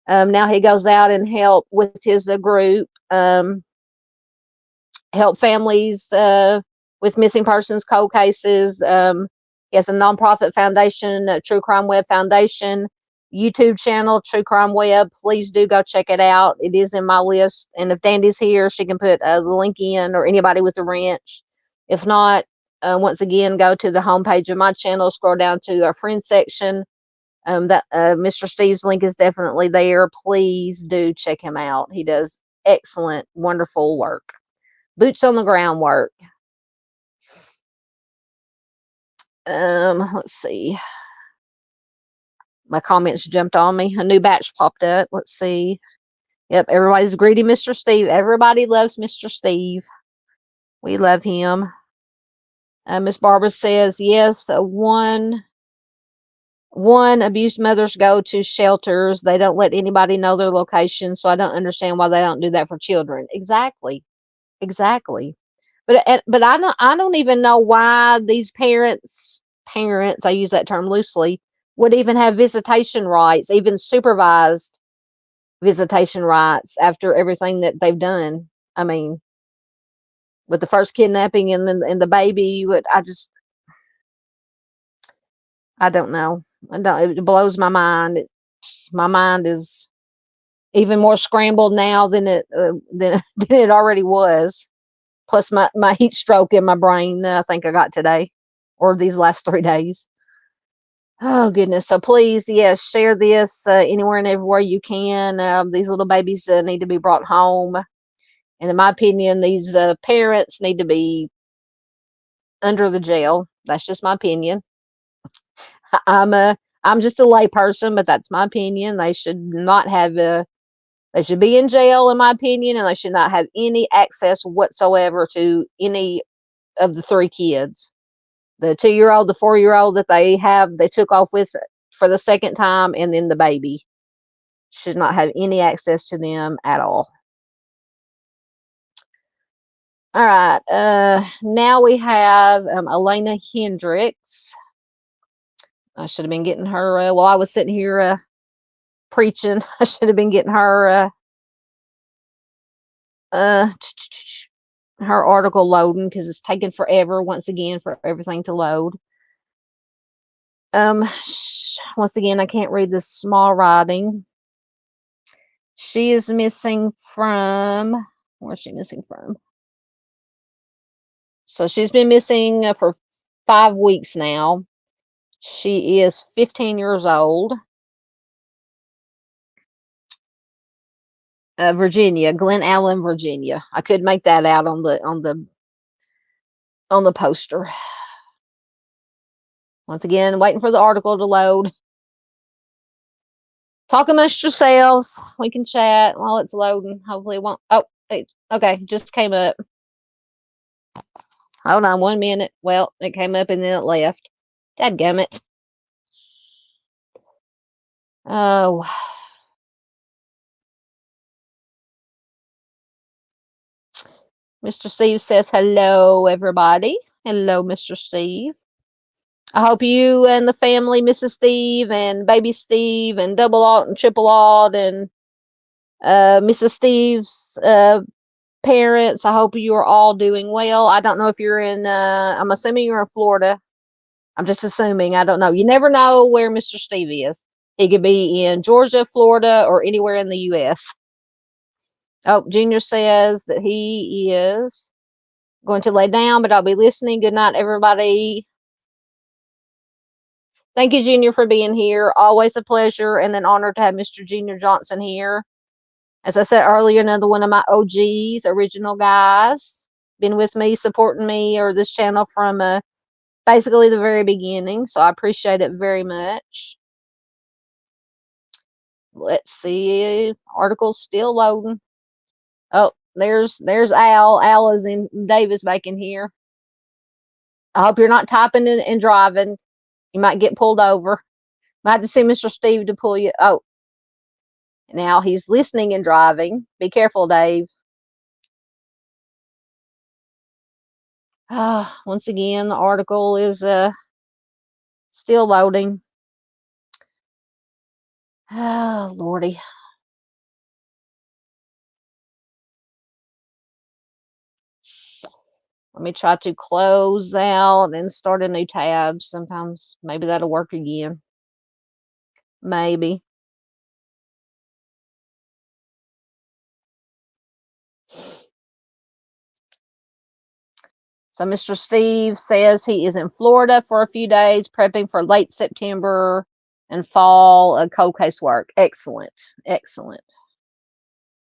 Now he goes out and help with his group, help families with missing persons, cold cases. He has a nonprofit foundation, True Crime Web Foundation, YouTube channel, True Crime Web. Please do go check it out. It is in my list. And if Dandy's here, she can put the link in, or anybody with a wrench. If not, once again, go to the homepage of my channel, scroll down to our friends section. Mr. Steve's link is definitely there. Please do check him out. He does excellent, wonderful work. Boots on the ground work. Let's see. My comments jumped on me. A new batch popped up. Let's see. Yep, everybody's greedy Mr. Steve. Everybody loves Mr. Steve. We love him. Miss Barbara says, yes, one abused mothers go to shelters. They don't let anybody know their location, so I don't understand why they don't do that for children. Exactly. But I don't even know why these parents, I use that term loosely, would even have visitation rights, even supervised visitation rights after everything that they've done. I mean, with the first kidnapping and then and the baby, I don't know. It blows my mind. My mind is even more scrambled now than it than it already was. Plus my heat stroke in my brain that I think I got today or these last 3 days. Oh goodness! So please, yes, share this anywhere and everywhere you can. These little babies need to be brought home, and in my opinion, these parents need to be under the jail. That's just my opinion. I'm just a layperson, but that's my opinion. They should not have they should be in jail, in my opinion, and they should not have any access whatsoever to any of the 3 kids. The 2-year-old, the 4-year-old that they took off with for the second time, and then the baby should not have any access to them at all. All right. Now we have Alaina Hendricks. I should have been getting her while I was sitting here preaching. I should have been getting her her article loading because it's taking forever once again for everything to load. Once again, I can't read this small writing. She is missing from, where's she missing from? So she's been missing for 5 weeks now. She is 15 years old. Virginia, Glen Allen, Virginia. I could make that out on the poster. Once again, waiting for the article to load. Talk amongst yourselves. We can chat while it's loading. Hopefully it won't. Oh, okay, just came up. Hold on 1 minute. Well, it came up and then it left. Dadgummit. Oh. Mr. Steve says hello, everybody. Hello, Mr. Steve. I hope you and the family, Mrs. Steve and baby Steve and double alt and triple alt and Mrs. Steve's parents, I hope you are all doing well. I don't know if you're in, I'm assuming you're in Florida. I'm just assuming. I don't know. You never know where Mr. Steve is. He could be in Georgia, Florida, or anywhere in the U.S. Oh, Junior says that he is going to lay down, but I'll be listening. Good night, everybody. Thank you, Junior, for being here. Always a pleasure and an honor to have Mr. Junior Johnson here. As I said earlier, another one of my OGs, original guys, been with me, supporting me or this channel from basically the very beginning. So I appreciate it very much. Let's see. Article's still loading. Oh, there's Al. Al is in Davis back in here. I hope you're not typing and driving. You might get pulled over. Might have to see Mr. Steve to pull you. Oh, now he's listening and driving. Be careful, Dave. Once again, the article is still loading. Oh, Lordy. Let me try to close out and start a new tab. Sometimes maybe that'll work again. Maybe. So Mr. Steve says he is in Florida for a few days, prepping for late September and fall cold case work. Excellent. Excellent.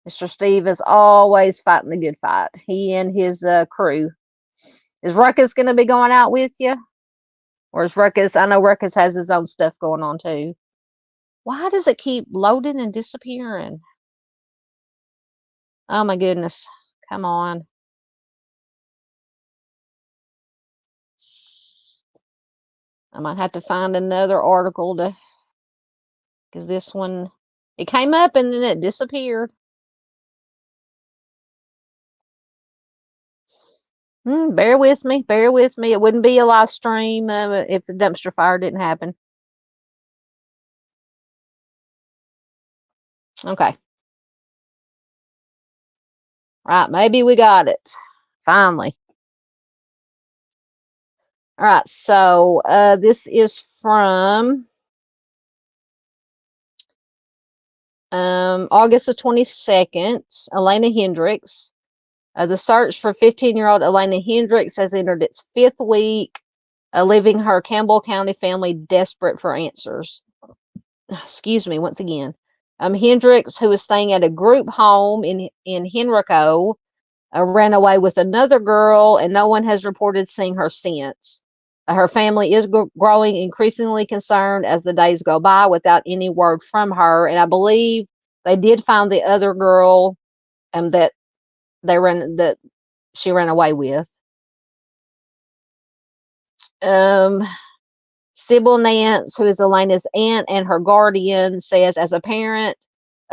Mr. Steve is always fighting the good fight. He and his crew. Is Ruckus going to be going out with you? Or is Ruckus, I know Ruckus has his own stuff going on too. Why does it keep loading and disappearing? Oh my goodness. Come on. I might have to find another article to, because this one, it came up and then it disappeared. Bear with me. Bear with me. It wouldn't be a live stream if the dumpster fire didn't happen. Okay. Right. Maybe we got it. Finally. All right. So this is from August the 22nd. Alaina Hendricks. The search for 15-year-old Alaina Hendricks has entered its 5th week, leaving her Campbell County family desperate for answers. Excuse me, once again. Hendricks, who was staying at a group home in Henrico, ran away with another girl, and no one has reported seeing her since. Her family is growing increasingly concerned as the days go by without any word from her, and I believe they did find the other girl that she ran away with. Sybil Nance, who is Alaina's aunt and her guardian, says, as a parent,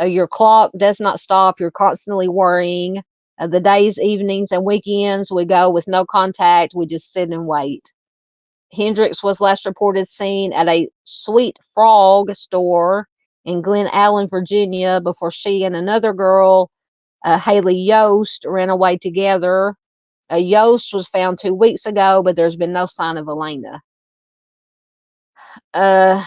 your clock does not stop. You're constantly worrying. The days, evenings, and weekends we go with no contact. We just sit and wait. Hendricks was last reported seen at a Sweet Frog store in Glen Allen, Virginia, before she and another girl, Haley Yost, ran away together. Yost was found 2 weeks ago, but there's been no sign of Alaina. Her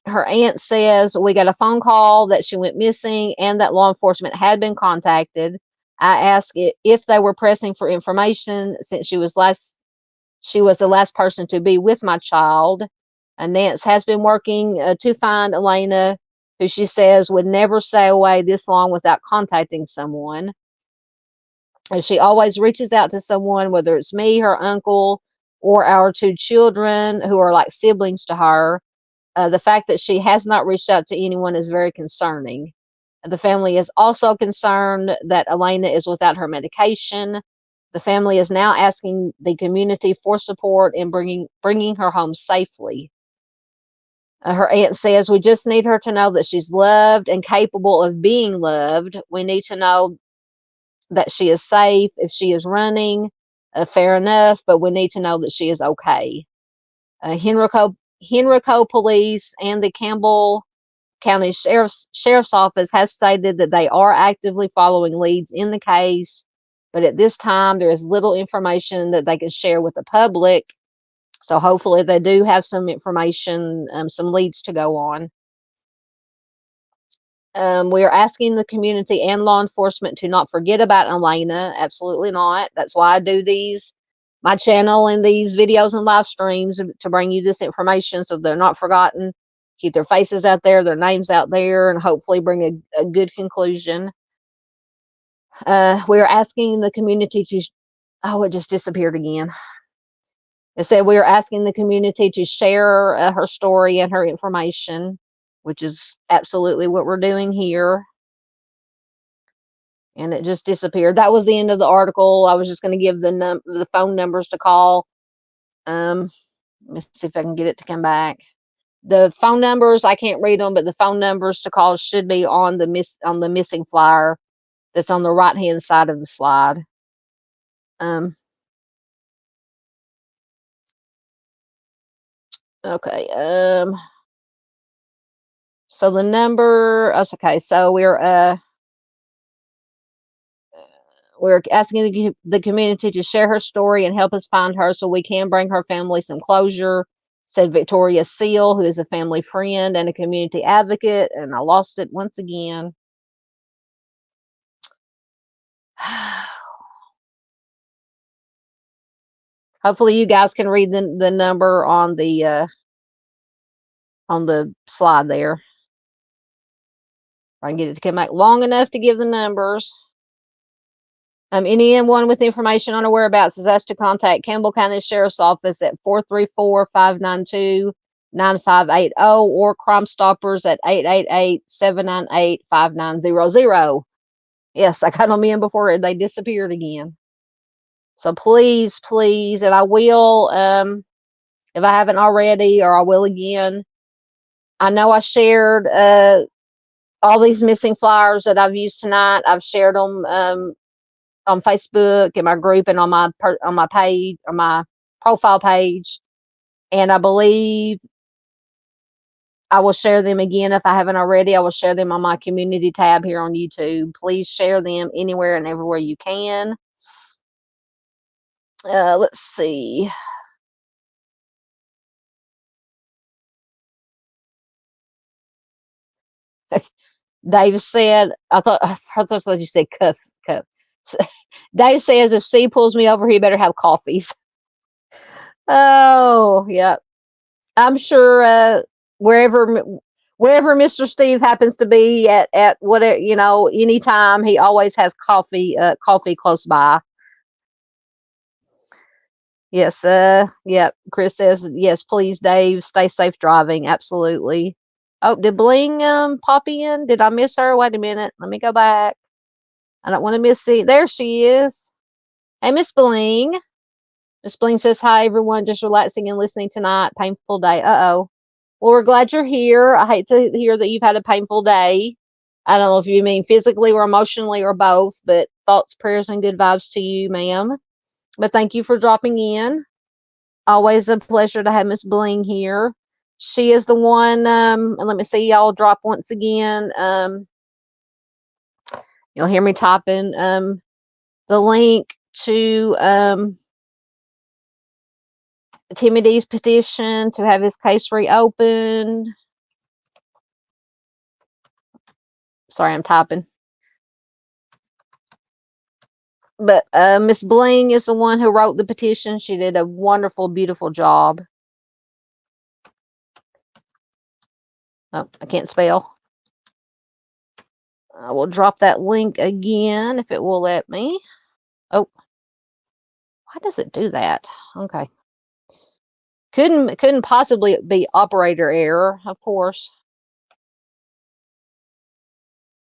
aunt says, we got a phone call that she went missing and that law enforcement had been contacted. I asked if they were pressing for information since she was the last person to be with my child. Nance has been working to find Alaina, who she says would never stay away this long without contacting someone. And she always reaches out to someone, whether it's me, her uncle, or our 2 children who are like siblings to her. The fact that she has not reached out to anyone is very concerning. The family is also concerned that Alaina is without her medication. The family is now asking the community for support in bringing her home safely. Her aunt says, we just need her to know that she's loved and capable of being loved. We need to know that she is safe. If she is running, fair enough, but we need to know that she is okay. Henrico Police and the Campbell County Sheriff's Office have stated that they are actively following leads in the case, but at this time there is little information that they can share with the public. So hopefully they do have some information, some leads to go on. We are asking the community and law enforcement to not forget about Alaina. Absolutely not. That's why I do my channel and these videos and live streams, to bring you this information so they're not forgotten. Keep their faces out there, their names out there, and hopefully bring a good conclusion. We are asking the community to, it just disappeared again. It said we are asking the community to share her story and her information, which is absolutely what we're doing here. And it just disappeared. That was the end of the article. I was just going to give the phone numbers to call. Let me see if I can get it to come back. The phone numbers, I can't read them, but the phone numbers to call should be on the missing flyer that's on the right-hand side of the slide. Okay. So the number, okay, so we're asking the community to share her story and help us find her so we can bring her family some closure, said Victoria Seal, who is a family friend and a community advocate. And I lost it once again. Hopefully you guys can read the number on the slide there. If I can get it to come back long enough to give the numbers. Anyone with information on her whereabouts is asked to contact Campbell County Sheriff's Office at 434-592-9580 or Crime Stoppers at 888-798-5900. Yes, I got them in before they disappeared again. So please, and I will if I haven't already, or I will again. I know I shared all these missing flyers that I've used tonight. I've shared them on Facebook, in my group, and on my page, or my profile page. And I believe I will share them again if I haven't already. I will share them on my community tab here on YouTube. Please share them anywhere and everywhere you can. Let's see. Dave said, I thought you said cuff. Dave says, if Steve pulls me over, he better have coffees. Oh, yeah. I'm sure wherever Mr. Steve happens to be at whatever, anytime, he always has coffee close by. Yes, yeah. Chris says, yes, please, Dave, stay safe driving. Absolutely. Oh, did Bling pop in? Did I miss her? Wait a minute. Let me go back. I don't want to miss it. There she is. Hey, Miss Bling. Miss Bling says, hi, everyone. Just relaxing and listening tonight. Painful day. Uh-oh. Well, we're glad you're here. I hate to hear that you've had a painful day. I don't know if you mean physically or emotionally or both, but thoughts, prayers, and good vibes to you, ma'am. But thank you for dropping in. Always a pleasure to have Miss Bling here. She is the one, and let me see y'all drop once again. You'll hear me typing the link to Timothy's petition to have his case reopened. Sorry, I'm typing. But Miss Bling is the one who wrote the petition. She did a wonderful, beautiful job. Oh, I can't spell. I will drop that link again if it will let me. Oh, why does it do that? Okay. Couldn't possibly be operator error, of course.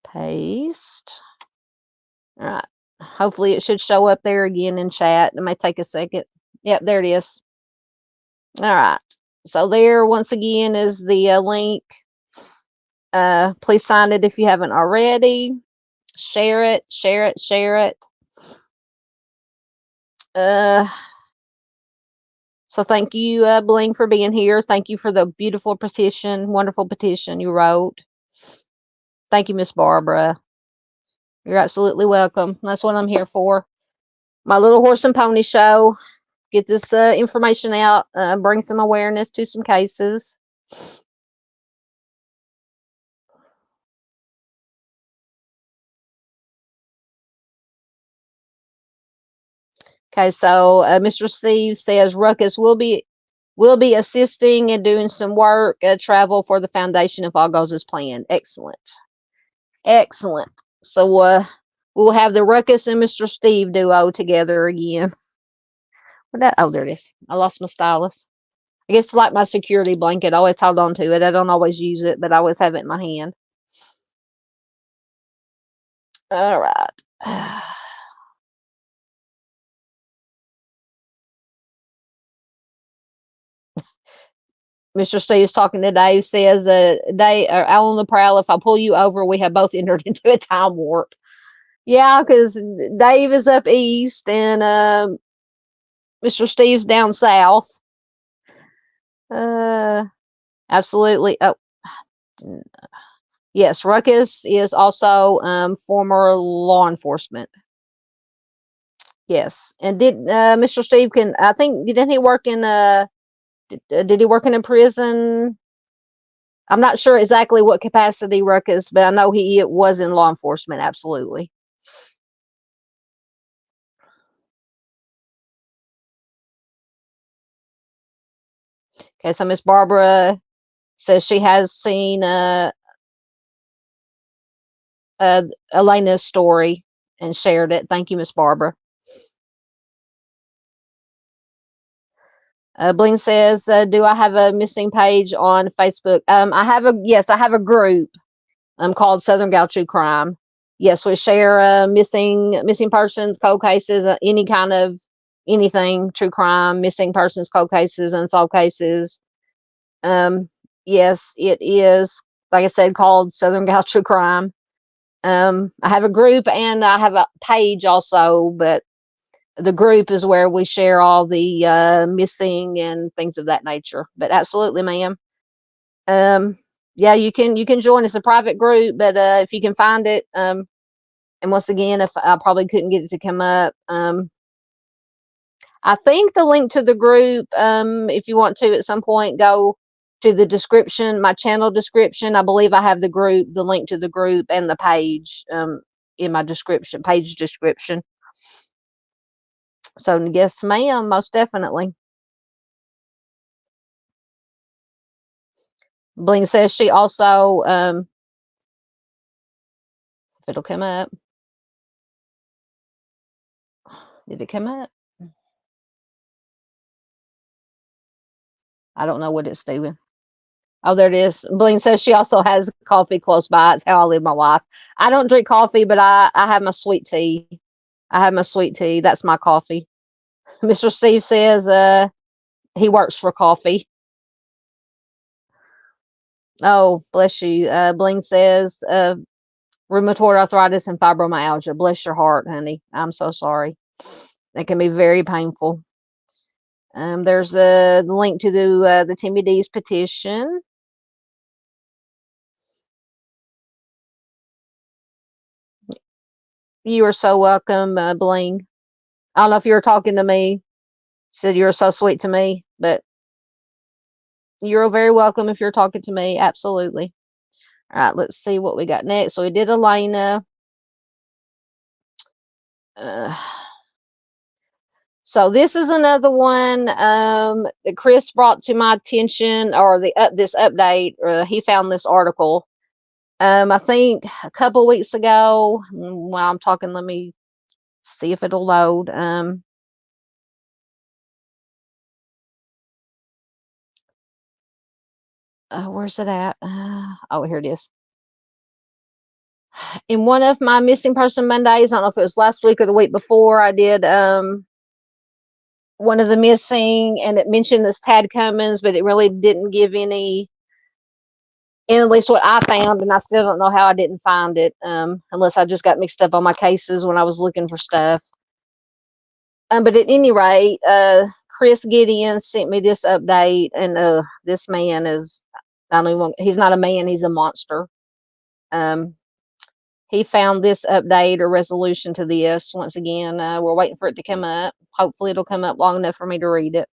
Paste. All right. Hopefully it should show up there again in chat. It may take a second. Yep, there it is. All right. So there, once again, is the link. Please sign it if you haven't already. Share it, share it, share it. So thank you, Bling, for being here. Thank you for the beautiful petition, wonderful petition you wrote. Thank you, Miss Barbara. You're absolutely welcome. That's what I'm here for. My little horse and pony show. Get this information out, bring some awareness to some cases. Okay, so Mr. Steve says Ruckus will be assisting and doing some work, travel for the foundation if all goes as planned. Excellent. Excellent. So we'll have the Ruckus and Mr. Steve duo together again. Oh, there it is. I lost my stylus. I guess it's like my security blanket. I always hold on to it. I don't always use it, but I always have it in my hand. All right. Mr. Steve's talking to Dave, says, Dave, out on the prowl, if I pull you over, we have both entered into a time warp. Yeah, because Dave is up east and Mr. Steve's down south. Absolutely. Oh, yes, Ruckus is also former law enforcement. Yes, and did Mr. Steve I think, didn't he work in did he work in a prison? I'm not sure exactly what capacity, Ruckus, but I know he was in law enforcement. Absolutely. Okay, so Miss Barbara says she has seen Alaina's story and shared it. Thank you, Miss Barbara. Bling says, do I have a missing page on Facebook? I have a group called Southern Gaucho Crime. Yes, we share missing persons, cold cases, any kind of anything true crime, missing persons, cold cases, unsolved cases. Yes, it is, like I said, called Southern Gal True Crime. I have a group and I have a page also, but the group is where we share all the missing and things of that nature. But absolutely, ma'am. Yeah, you can join. It's a private group, but if you can find it, and once again, if I probably couldn't get it to come up, I think the link to the group, if you want to at some point go to the description, my channel description. I believe I have the link to the group and the page in my page description. So yes, ma'am, most definitely. Bling says she also, if it'll come up. Did it come up? I don't know what it's doing. Oh, there it is. Bling says she also has coffee close by. It's how I live my life. I don't drink coffee, but I have my sweet tea. I have my sweet tea. That's my coffee. Mr. Steve says he works for coffee. Oh, bless you. Bling says rheumatoid arthritis and fibromyalgia. Bless your heart, honey. I'm so sorry. It can be very painful. There's the link to the Timmy D's petition. You are so welcome, Bling. I don't know if you were talking to me. You said you were so sweet to me, but you're very welcome if you're talking to me. Absolutely. All right, let's see what we got next. So we did Alaina. So this is another one that Chris brought to my attention, or this update. He found this article. I think a couple weeks ago. While I'm talking, let me see if it'll load. Where's it at? Oh, here it is. In one of my missing person Mondays, I don't know if it was last week or the week before, I did one of the missing, and it mentioned this Tad Cummins, but it really didn't give any, in at least what I found, and I still don't know how I didn't find it, unless I just got mixed up on my cases when I was looking for stuff. But at any rate, Chris Gideon sent me this update, and this man is, I don't even, he's not a man, he's a monster. He found this update or resolution to this. Once again, we're waiting for it to come up. Hopefully it'll come up long enough for me to read it.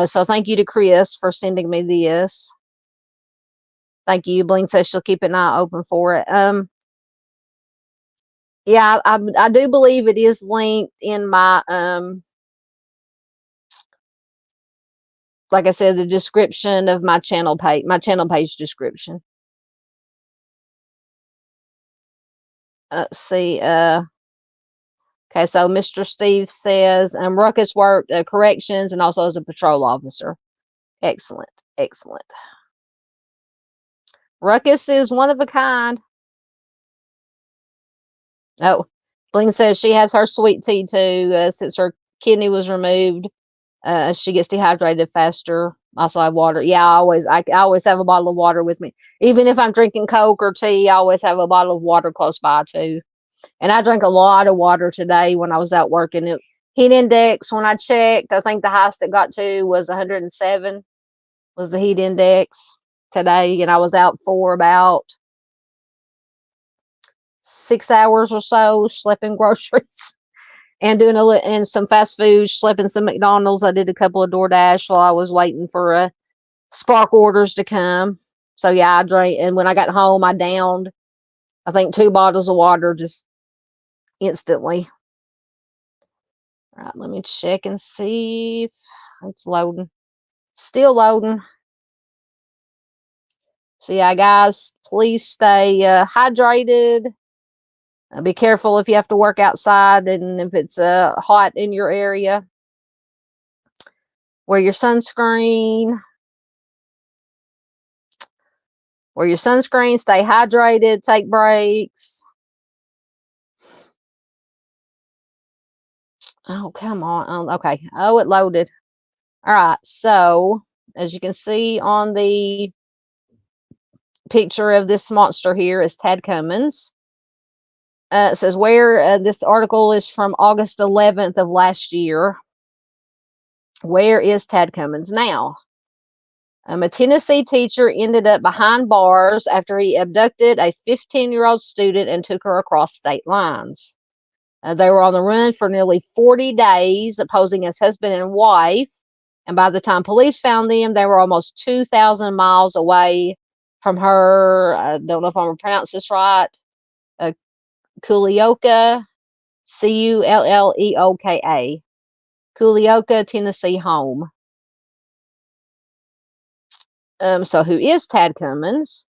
So thank you to Chris for sending me this. Thank you. Bling says she'll keep an eye open for it. Yeah, I do believe it is linked in my, like I said, the description of my channel page description. Let's see. Okay, so Mr. Steve says Ruckus worked corrections and also as a patrol officer. Excellent, excellent. Ruckus is one of a kind. Oh, Bling says she has her sweet tea too. Since her kidney was removed, she gets dehydrated faster. Also, I have water. Yeah, I always have a bottle of water with me. Even if I'm drinking Coke or tea, I always have a bottle of water close by too. And I drank a lot of water today when I was out working. Heat index, when I checked, I think the highest it got to was 107 was the heat index today. And I was out for about 6 hours or so, schlepping groceries and doing and some fast food, schlepping some McDonald's. I did a couple of DoorDash while I was waiting for Spark orders to come. So yeah, I drank. And when I got home, I downed, I think 2 bottles of water just instantly. All right, let me check and see if it's loading. Still loading. So yeah, guys, please stay hydrated. Be careful if you have to work outside and if it's hot in your area. Wear your sunscreen. Wear your sunscreen. Stay hydrated. Take breaks. Oh, come on. Okay. Oh, it loaded. All right. So, as you can see on the picture of this monster here is Tad Cummins. It says where this article is from August 11th of last year. Where is Tad Cummins now? A Tennessee teacher ended up behind bars after he abducted a 15-year-old student and took her across state lines. They were on the run for nearly 40 days, posing as husband and wife. And by the time police found them, they were almost 2,000 miles away from her. I don't know if I'm going to pronounce this right. Culleoka, Culleoka, Culleoka, Tennessee home. So who is Tad Cummins?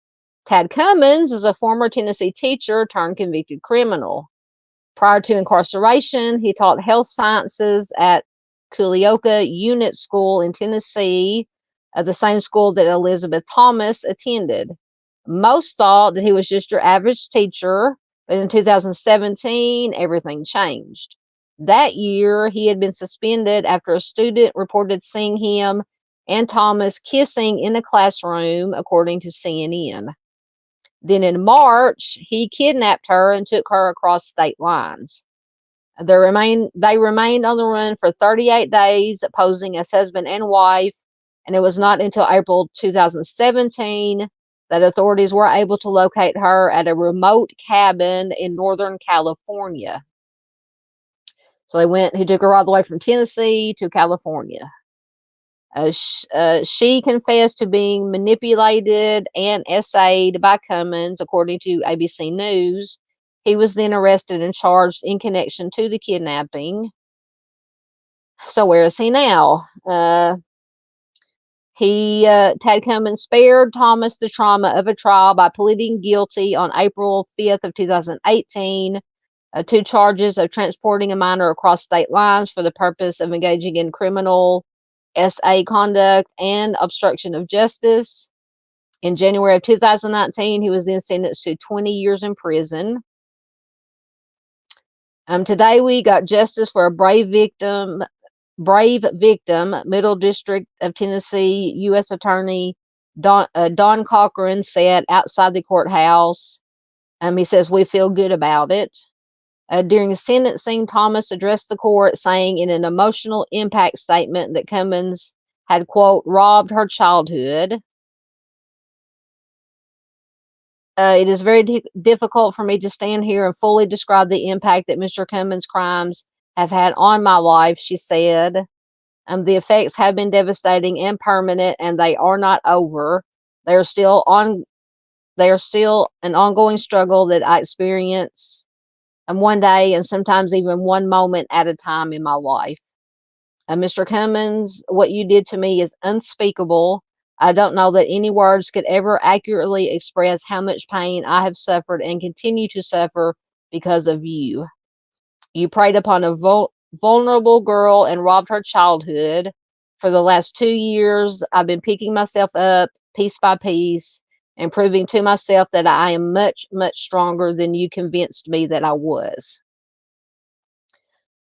Tad Cummins is a former Tennessee teacher turned convicted criminal. Prior to incarceration, he taught health sciences at Culleoka Unit School in Tennessee, at the same school that Elizabeth Thomas attended. Most thought that he was just your average teacher, but in 2017, everything changed. That year, he had been suspended after a student reported seeing him and Thomas kissing in a classroom, according to CNN. Then in March, he kidnapped her and took her across state lines. They remained on the run for 38 days, posing as husband and wife, and it was not until April 2017 that authorities were able to locate her at a remote cabin in Northern California. So he took her all the way from Tennessee to California. She confessed to being manipulated and essayed by Cummins, according to ABC News. He was then arrested and charged in connection to the kidnapping. So where is he now? Tad Cummins spared Thomas the trauma of a trial by pleading guilty on April 5th of 2018 to charges of transporting a minor across state lines for the purpose of engaging in criminal SA conduct and obstruction of justice. In January of 2019, he was then sentenced to 20 years in prison. Today we got justice for a brave victim. Middle District of Tennessee U.S. Attorney Don Cochran said outside the courthouse. He says, "We feel good about it." During sentencing, Thomas addressed the court, saying in an emotional impact statement that Cummins had, quote, robbed her childhood. It is very difficult for me to stand here and fully describe the impact that Mr. Cummins' crimes have had on my life, she said. The effects have been devastating and permanent, and they are not over. They are still an ongoing struggle that I experience one day and sometimes even one moment at a time in my life. Mr. Cummins, what you did to me is unspeakable. I don't know that any words could ever accurately express how much pain I have suffered and continue to suffer because of you. You preyed upon a vulnerable girl and robbed her childhood. For the last 2 years, I've been picking myself up piece by piece and proving to myself that I am much, much stronger than you convinced me that I was.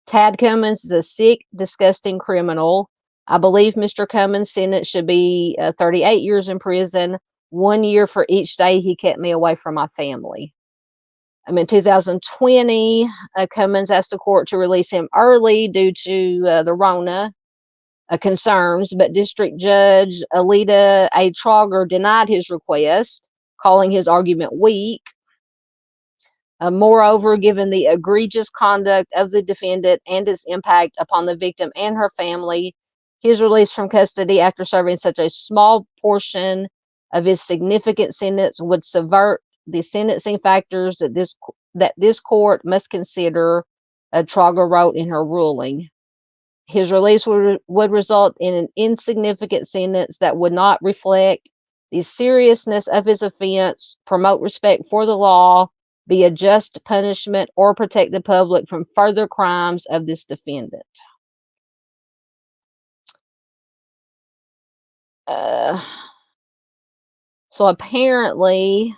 Tad Cummins is a sick, disgusting criminal. I believe Mr. Cummins' sentence should be 38 years in prison, 1 year for each day he kept me away from my family. In 2020, Cummins asked the court to release him early due to the Rona concerns, but District Judge Alaina Hendricks denied his request, calling his argument weak. Moreover, given the egregious conduct of the defendant and its impact upon the victim and her family, his release from custody after serving such a small portion of his significant sentence would subvert the sentencing factors that this court must consider, Trager wrote in her ruling. His release would result in an insignificant sentence that would not reflect the seriousness of his offense, promote respect for the law, be a just punishment, or protect the public from further crimes of this defendant. So apparently,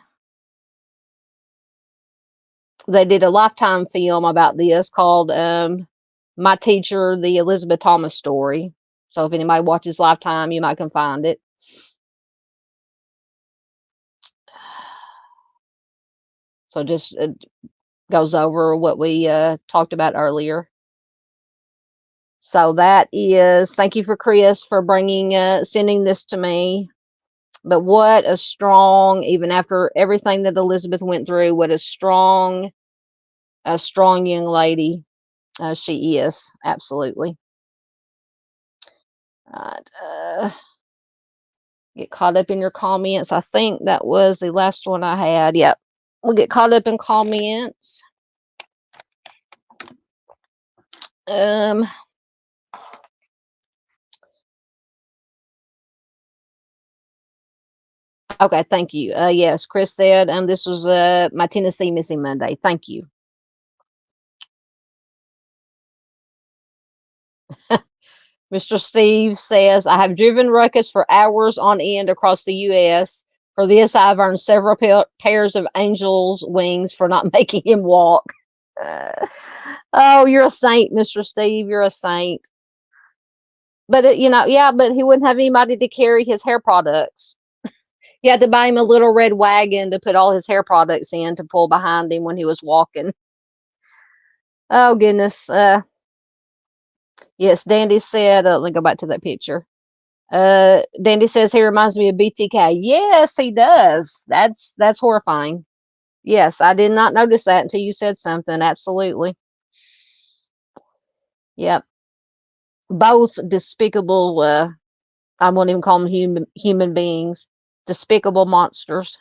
they did a Lifetime film about this called my teacher, the Elizabeth Thomas story. So if anybody watches Lifetime, you might can find it. So just goes over what we talked about earlier. So that is, thank you for Chris for sending this to me. But what a strong, even after everything that Elizabeth went through, what a strong young lady she is. Absolutely. All right. Get caught up in your comments. I think that was the last one I had. Yep. We'll get caught up in comments. Okay, thank you. Yes, Chris said this was my Tennessee Missing Monday. Thank you. Mr. Steve says, I have driven Ruckus for hours on end across the U.S. For this, I've earned several pairs of angel's wings for not making him walk. Oh, you're a saint, Mr. Steve. You're a saint. But, yeah, but he wouldn't have anybody to carry his hair products. You had to buy him a little red wagon to put all his hair products in to pull behind him when he was walking. Oh, goodness. Yes, Dandy said, let me go back to that picture. Dandy says he reminds me of BTK. Yes, he does. That's horrifying. Yes, I did not notice that until you said something. Absolutely. Yep. Both despicable, I won't even call them human beings. Despicable monsters.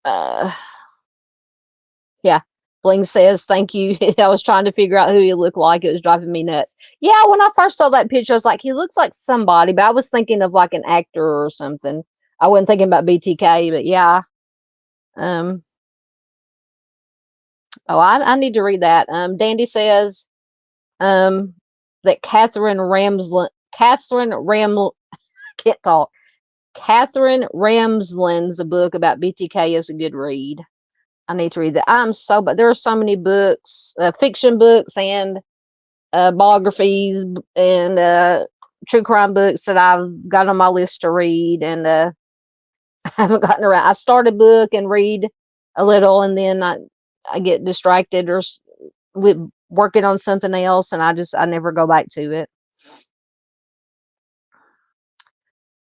Yeah. Bling says, thank you. I was trying to figure out who he looked like. It was driving me nuts. Yeah, when I first saw that picture, I was like, he looks like somebody, but I was thinking of like an actor or something. I wasn't thinking about BTK, but yeah. Oh, I need to read that. Dandy says that Catherine Ramsland's book about BTK is a good read. I need to read that. But there are so many books, fiction books and biographies and true crime books that I've got on my list to read, and I haven't gotten around. I start a book and read a little, and then I get distracted or with working on something else, and I never go back to it.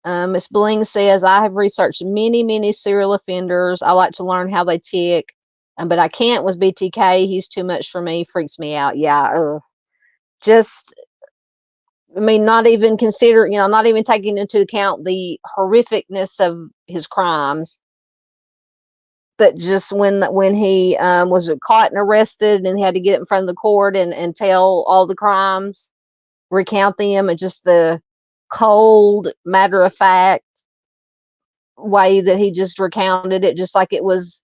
Miss Bling says, I have researched many serial offenders. I like to learn how they tick, but I can't with BTK. He's too much for me. Freaks me out. Yeah. Not even not even taking into account the horrificness of his crimes, but just when he was caught and arrested and he had to get in front of the court and tell all the crimes, recount them, and just the cold, matter of fact way that he just recounted it, just like it was,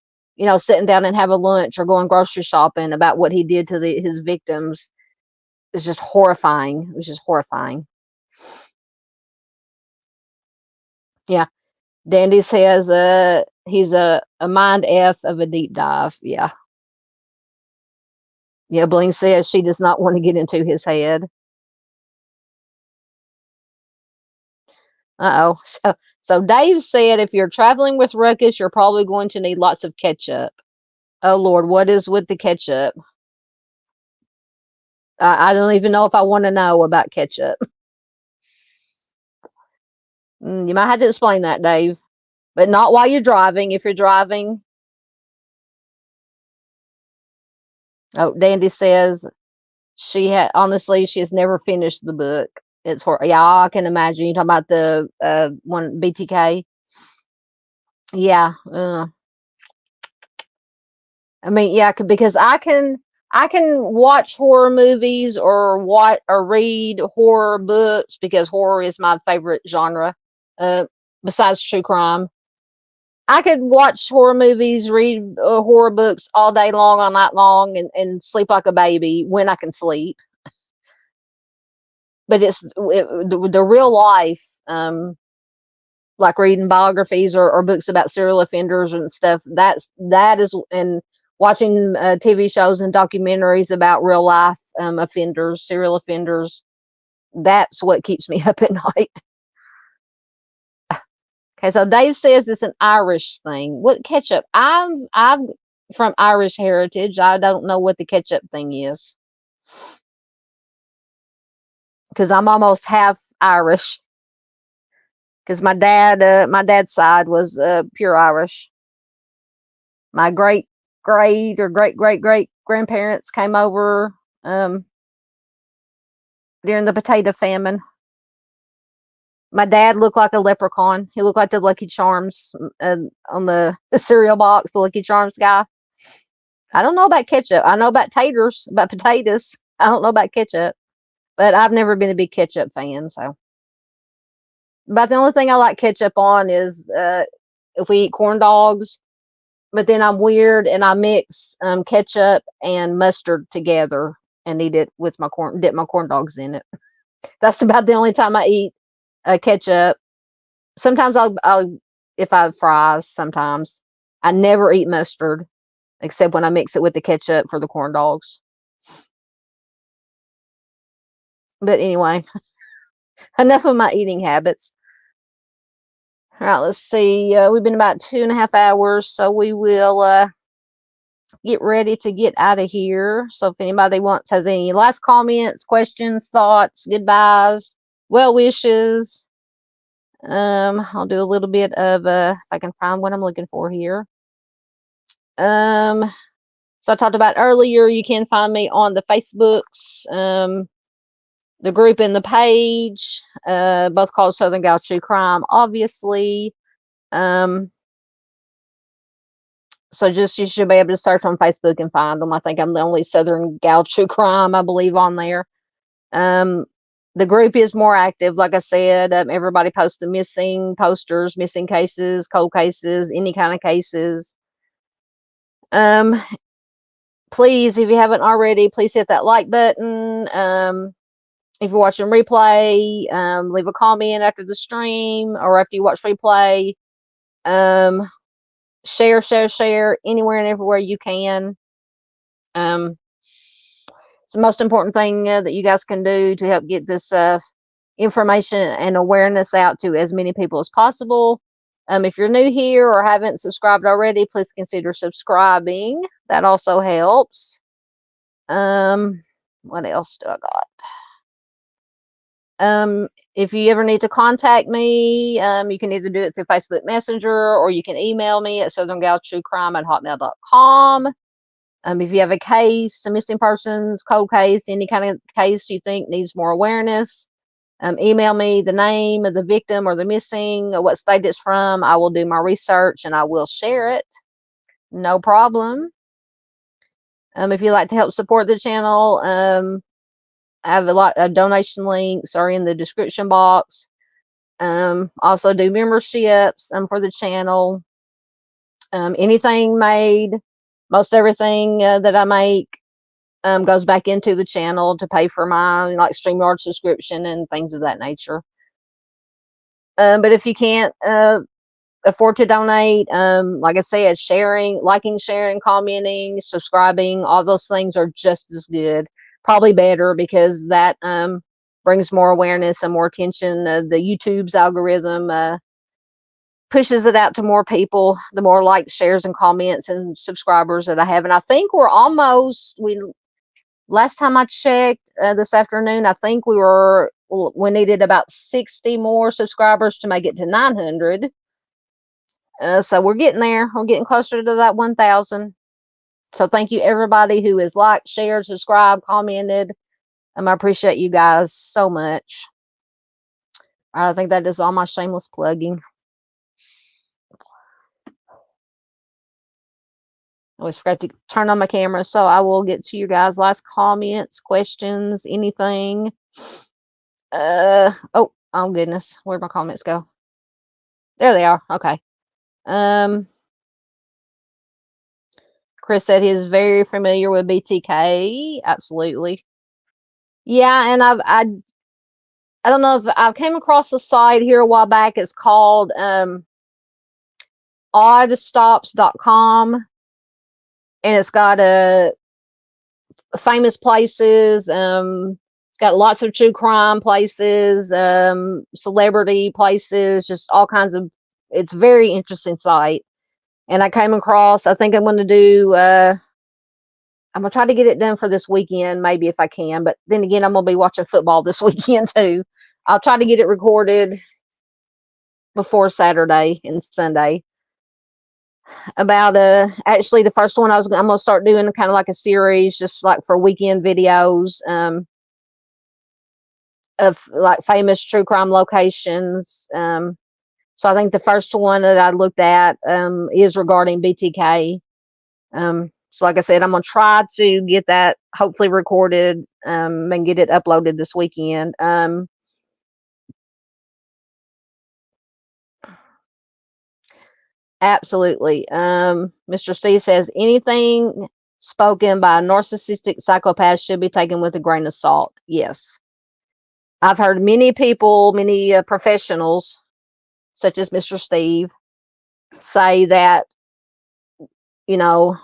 sitting down and have a lunch or going grocery shopping, about what he did to his victims. It's just horrifying. It was just horrifying. Yeah. Dandy says he's a mind F of a deep dive. Yeah. Yeah, Bling says she does not want to get into his head. Uh-oh. So Dave said if you're traveling with Ruckus, you're probably going to need lots of ketchup. Oh, Lord, what is with the ketchup? I don't even know if I want to know about ketchup. You might have to explain that, Dave. But not while you're driving. If you're driving. Oh, Dandy says she has never finished the book. It's horrible. Yeah, I can imagine. You talking about the one BTK? Yeah. I mean, yeah, because I can watch horror movies or read horror books, because horror is my favorite genre. Besides true crime, I could watch horror movies, read horror books all day long, all night long, and sleep like a baby when I can sleep. But the real life, like reading biographies or books about serial offenders and stuff. That is, and watching TV shows and documentaries about real life offenders, serial offenders. That's what keeps me up at night. Okay, so Dave says it's an Irish thing. What ketchup? I'm from Irish heritage. I don't know what the ketchup thing is, because I'm almost half Irish. Because my dad's side was pure Irish. My great grandparents came over during the potato famine. My dad looked like a leprechaun. He looked like the Lucky Charms on the cereal box, the Lucky Charms guy. I don't know about ketchup. I know about taters, about potatoes. I don't know about ketchup, but I've never been a big ketchup fan. So, but the only thing I like ketchup on is if we eat corn dogs. But then I'm weird and I mix ketchup and mustard together and eat it with my corn, dip my corn dogs in it. That's about the only time I eat ketchup. Sometimes I'll if I have fries. Sometimes I never eat mustard except when I mix it with the ketchup for the corn dogs. But anyway, enough of my eating habits. All right, let's see. We've been about 2.5 hours, so we will get ready to get out of here. So if anybody has any last comments, questions, thoughts, goodbyes, well wishes, I'll do a little bit of if I can find what I'm looking for here. So I talked about earlier, you can find me on the Facebooks, the group and the page, both called Southern Gal True Crime, obviously. So you should be able to search on Facebook and find them. I think I'm the only Southern Gal True Crime, I believe, on there. The group is more active. Like I said, everybody posts the missing posters, missing cases, cold cases, any kind of cases. Please, if you haven't already, please hit that like button. If you're watching replay, leave a comment after the stream or after you watch replay. Share anywhere and everywhere you can. It's the most important thing that you guys can do to help get this information and awareness out to as many people as possible. If you're new here or haven't subscribed already, please consider subscribing. That also helps. What else do I got? If you ever need to contact me, you can either do it through Facebook Messenger or you can email me at southerngaltruecrime@hotmail.com. If you have a case, a missing persons, cold case, any kind of case you think needs more awareness, email me the name of the victim or the missing, or what state it's from. I will do my research and I will share it. No problem. If you'd like to help support the channel, I have a lot of donation links are in the description box. Also do memberships for the channel. Anything made, most everything that I make goes back into the channel to pay for my like StreamYard subscription and things of that nature. But if you can't afford to donate, like I said, liking, sharing, commenting, subscribing, all those things are just as good. Probably better because that brings more awareness and more attention. The YouTube's algorithm pushes it out to more people, the more likes, shares, and comments and subscribers that I have. And I think we're almost, last time I checked this afternoon, I think we needed about 60 more subscribers to make it to 900. So we're getting there. We're getting closer to that 1,000. So thank you everybody who has liked, shared, subscribed, commented. I appreciate you guys so much. I think that is all my shameless plugging. I always forgot to turn on my camera, so I will get to you guys' last comments, questions, anything. Oh goodness, where'd my comments go? There they are. Okay. Chris said he's very familiar with BTK. Absolutely. Yeah, and I don't know if I came across a site here a while back. It's called oddstops.com. and it's got famous places. It's got lots of true crime places, celebrity places, just all kinds of. It's a very interesting site. And I came across. I think I'm going to do. I'm gonna try to get it done for this weekend, maybe if I can. But then again, I'm gonna be watching football this weekend too. I'll try to get it recorded before Saturday and Sunday. About actually the first one I'm gonna start doing kind of like a series, just like for weekend videos, of like famous true crime locations. So I think the first one that I looked at is regarding BTK. So like I said, I'm gonna try to get that hopefully recorded and get it uploaded this weekend. Absolutely. Mr. Steve says anything spoken by a narcissistic psychopath should be taken with a grain of salt. Yes. I've heard many people, many professionals, such as Mr. Steve, say that, you know,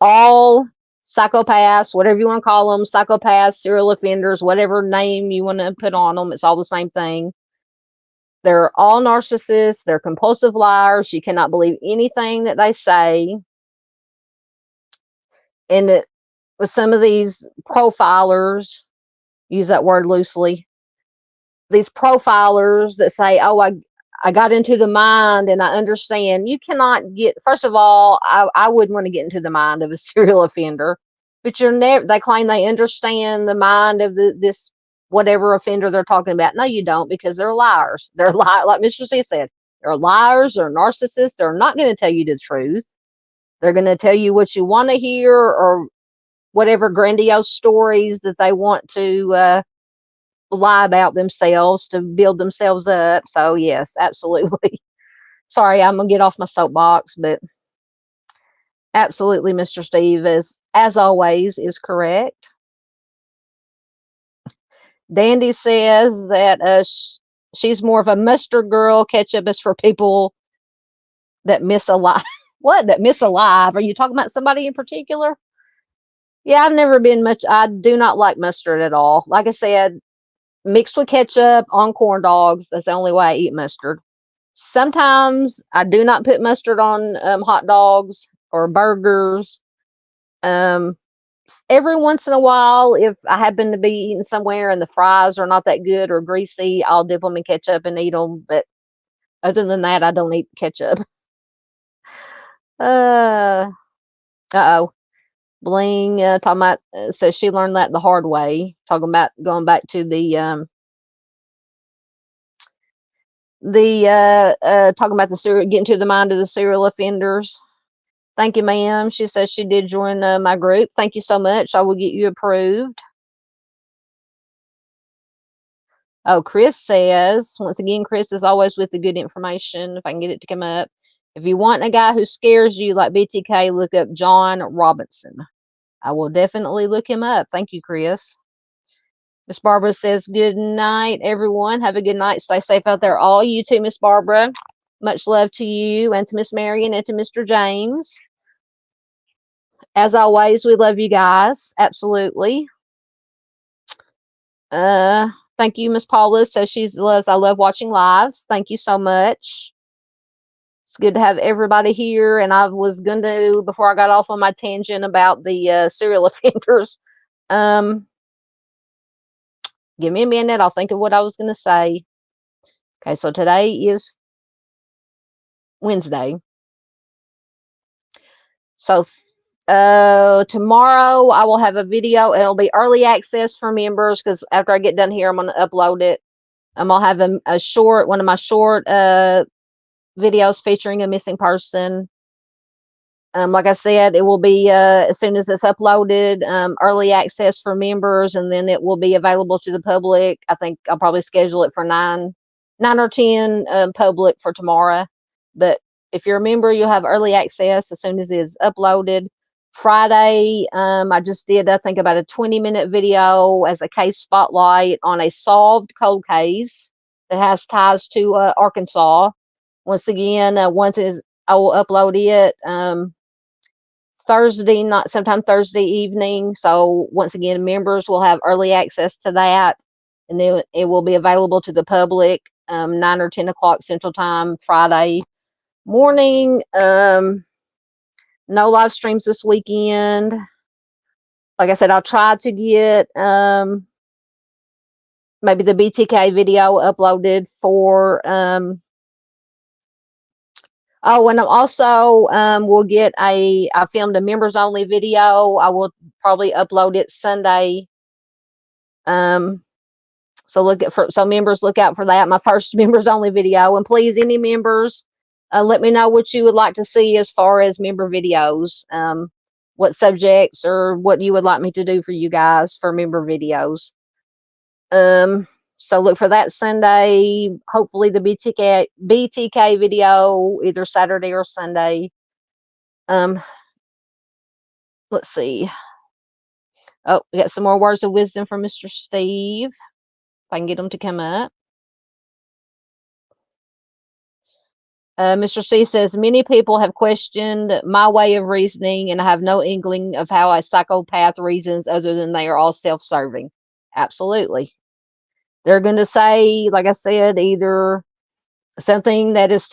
all psychopaths, whatever you want to call them, psychopaths, serial offenders, whatever name you want to put on them, it's all the same thing. They're all narcissists. They're compulsive liars. You cannot believe anything that they say. And with some of these profilers, use that word loosely, these profilers that say, oh, I got into the mind and I understand. You cannot get, first of all, I wouldn't want to get into the mind of a serial offender, but you're never, they claim they understand the mind of this whatever offender they're talking about. No, you don't, because they're liars. They're like Mr. C said, they're liars, they're narcissists. They're not going to tell you the truth. They're going to tell you what you want to hear, or whatever grandiose stories that they want to lie about themselves to build themselves up. So yes, absolutely. Sorry, I'm gonna get off my soapbox, but absolutely, Mr. Steve is, as always, is correct. Dandy says that she's more of a mustard girl. Ketchup is for people that miss a life. What? That miss alive? Are you talking about somebody in particular? Yeah, I've never been much. I do not like mustard at all. Like I said, mixed with ketchup on corn dogs. That's the only way I eat mustard. Sometimes I do not put mustard on hot dogs or burgers. Every once in a while, if I happen to be eating somewhere and the fries are not that good or greasy, I'll dip them in ketchup and eat them. But other than that, I don't eat ketchup. Uh-oh. Bling talking about says she learned that the hard way. Talking about going back to the talking about the serial, getting to the mind of the serial offenders. Thank you, ma'am. She says she did join my group. Thank you so much. I will get you approved. Oh, Chris says, once again, Chris is always with the good information. If I can get it to come up. If you want a guy who scares you like BTK, look up John Robinson. I will definitely look him up. Thank you, Chris. Miss Barbara says, good night, everyone. Have a good night. Stay safe out there. All you too, Miss Barbara. Much love to you and to Miss Marion and to Mr. James. As always, we love you guys. Absolutely. Thank you, Miss Paula. So I love watching lives. Thank you so much. It's good to have everybody here. And I was going to, before I got off on my tangent about the serial offenders, give me a minute. I'll think of what I was going to say. Okay, so today is Wednesday. So tomorrow I will have a video. It'll be early access for members, because after I get done here, I'm going to upload it. I'm going to have one of my short videos featuring a missing person. Like I said, it will be as soon as it's uploaded, early access for members, and then it will be available to the public. I think I'll probably schedule it for 9 or 10 public for tomorrow. But if you're a member, you'll have early access as soon as it is uploaded. Friday, I just did, I think, about a 20-minute video as a case spotlight on a solved cold case that has ties to Arkansas. Once again, I will upload it Thursday night, sometime Thursday evening. So once again, members will have early access to that, and then it will be available to the public 9 or 10 o'clock Central Time Friday morning. No live streams this weekend. Like I said, I'll try to get maybe the BTK video uploaded for oh, and I'm also will get I filmed a members only video. I will probably upload it Sunday. So members look out for that. My first members only video. And please, any members, let me know what you would like to see as far as member videos. What subjects or what you would like me to do for you guys for member videos. So look for that Sunday. Hopefully the BTK video either Saturday or Sunday. Let's see. Oh, we got some more words of wisdom from Mr. Steve. If I can get them to come up. Mr. Steve says, many people have questioned my way of reasoning, and I have no inkling of how a psychopath reasons other than they are all self-serving. Absolutely. They're going to say, like I said, either something that is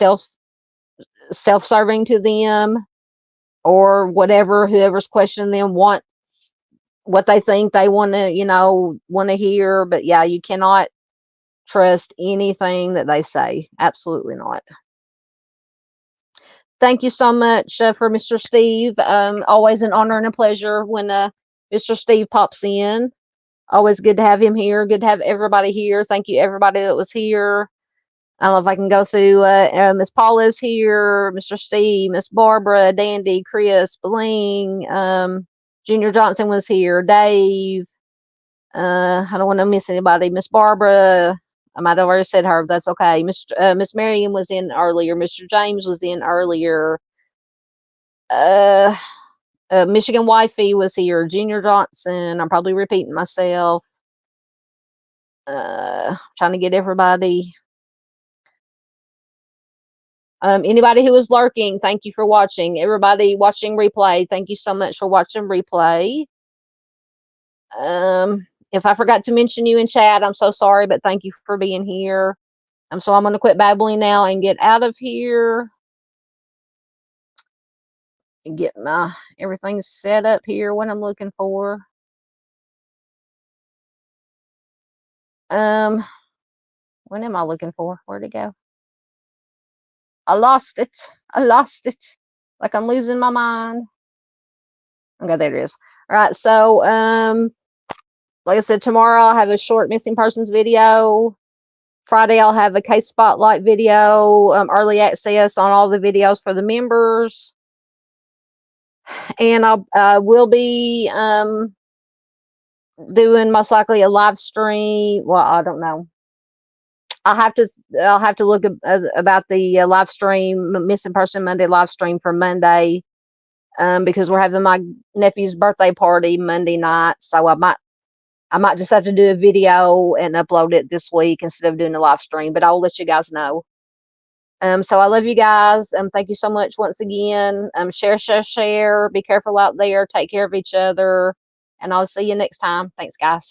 self-serving to them, or whatever, whoever's questioning them wants what they think they want to, want to hear. But yeah, you cannot trust anything that they say. Absolutely not. Thank you so much for Mr. Steve. Always an honor and a pleasure when Mr. Steve pops in. Always good to have him here. Good to have everybody here. Thank you, everybody that was here. I don't know if I can go through. Miss Paula's here. Mr. Steve, Miss Barbara, Dandy, Chris, Bling, Junior Johnson was here. Dave. I don't want to miss anybody. Miss Barbara. I might have already said her, but that's okay. Miss Marion was in earlier. Mr. James was in earlier. Michigan Wifey was here. Junior Johnson. I'm probably repeating myself. Trying to get everybody. Anybody who was lurking, thank you for watching. Everybody watching replay, thank you so much for watching replay. If I forgot to mention you in chat, I'm so sorry, but thank you for being here. So I'm going to quit babbling now and get out of here. And get my everything set up here, what I'm looking for. What am I looking for? Where'd it go? I lost it. Like I'm losing my mind. Okay, there it is. All right, so like I said, tomorrow I'll have a short missing persons video. Friday I'll have a case spotlight video, early access on all the videos for the members. And I will be doing most likely a live stream. Well, I don't know. I'll have to look about the live stream, Missing Person Monday live stream for Monday, because we're having my nephew's birthday party Monday night. So I might just have to do a video and upload it this week instead of doing a live stream. But I'll let you guys know. So I love you guys. Thank you so much once again. Share. Be careful out there. Take care of each other. And I'll see you next time. Thanks, guys.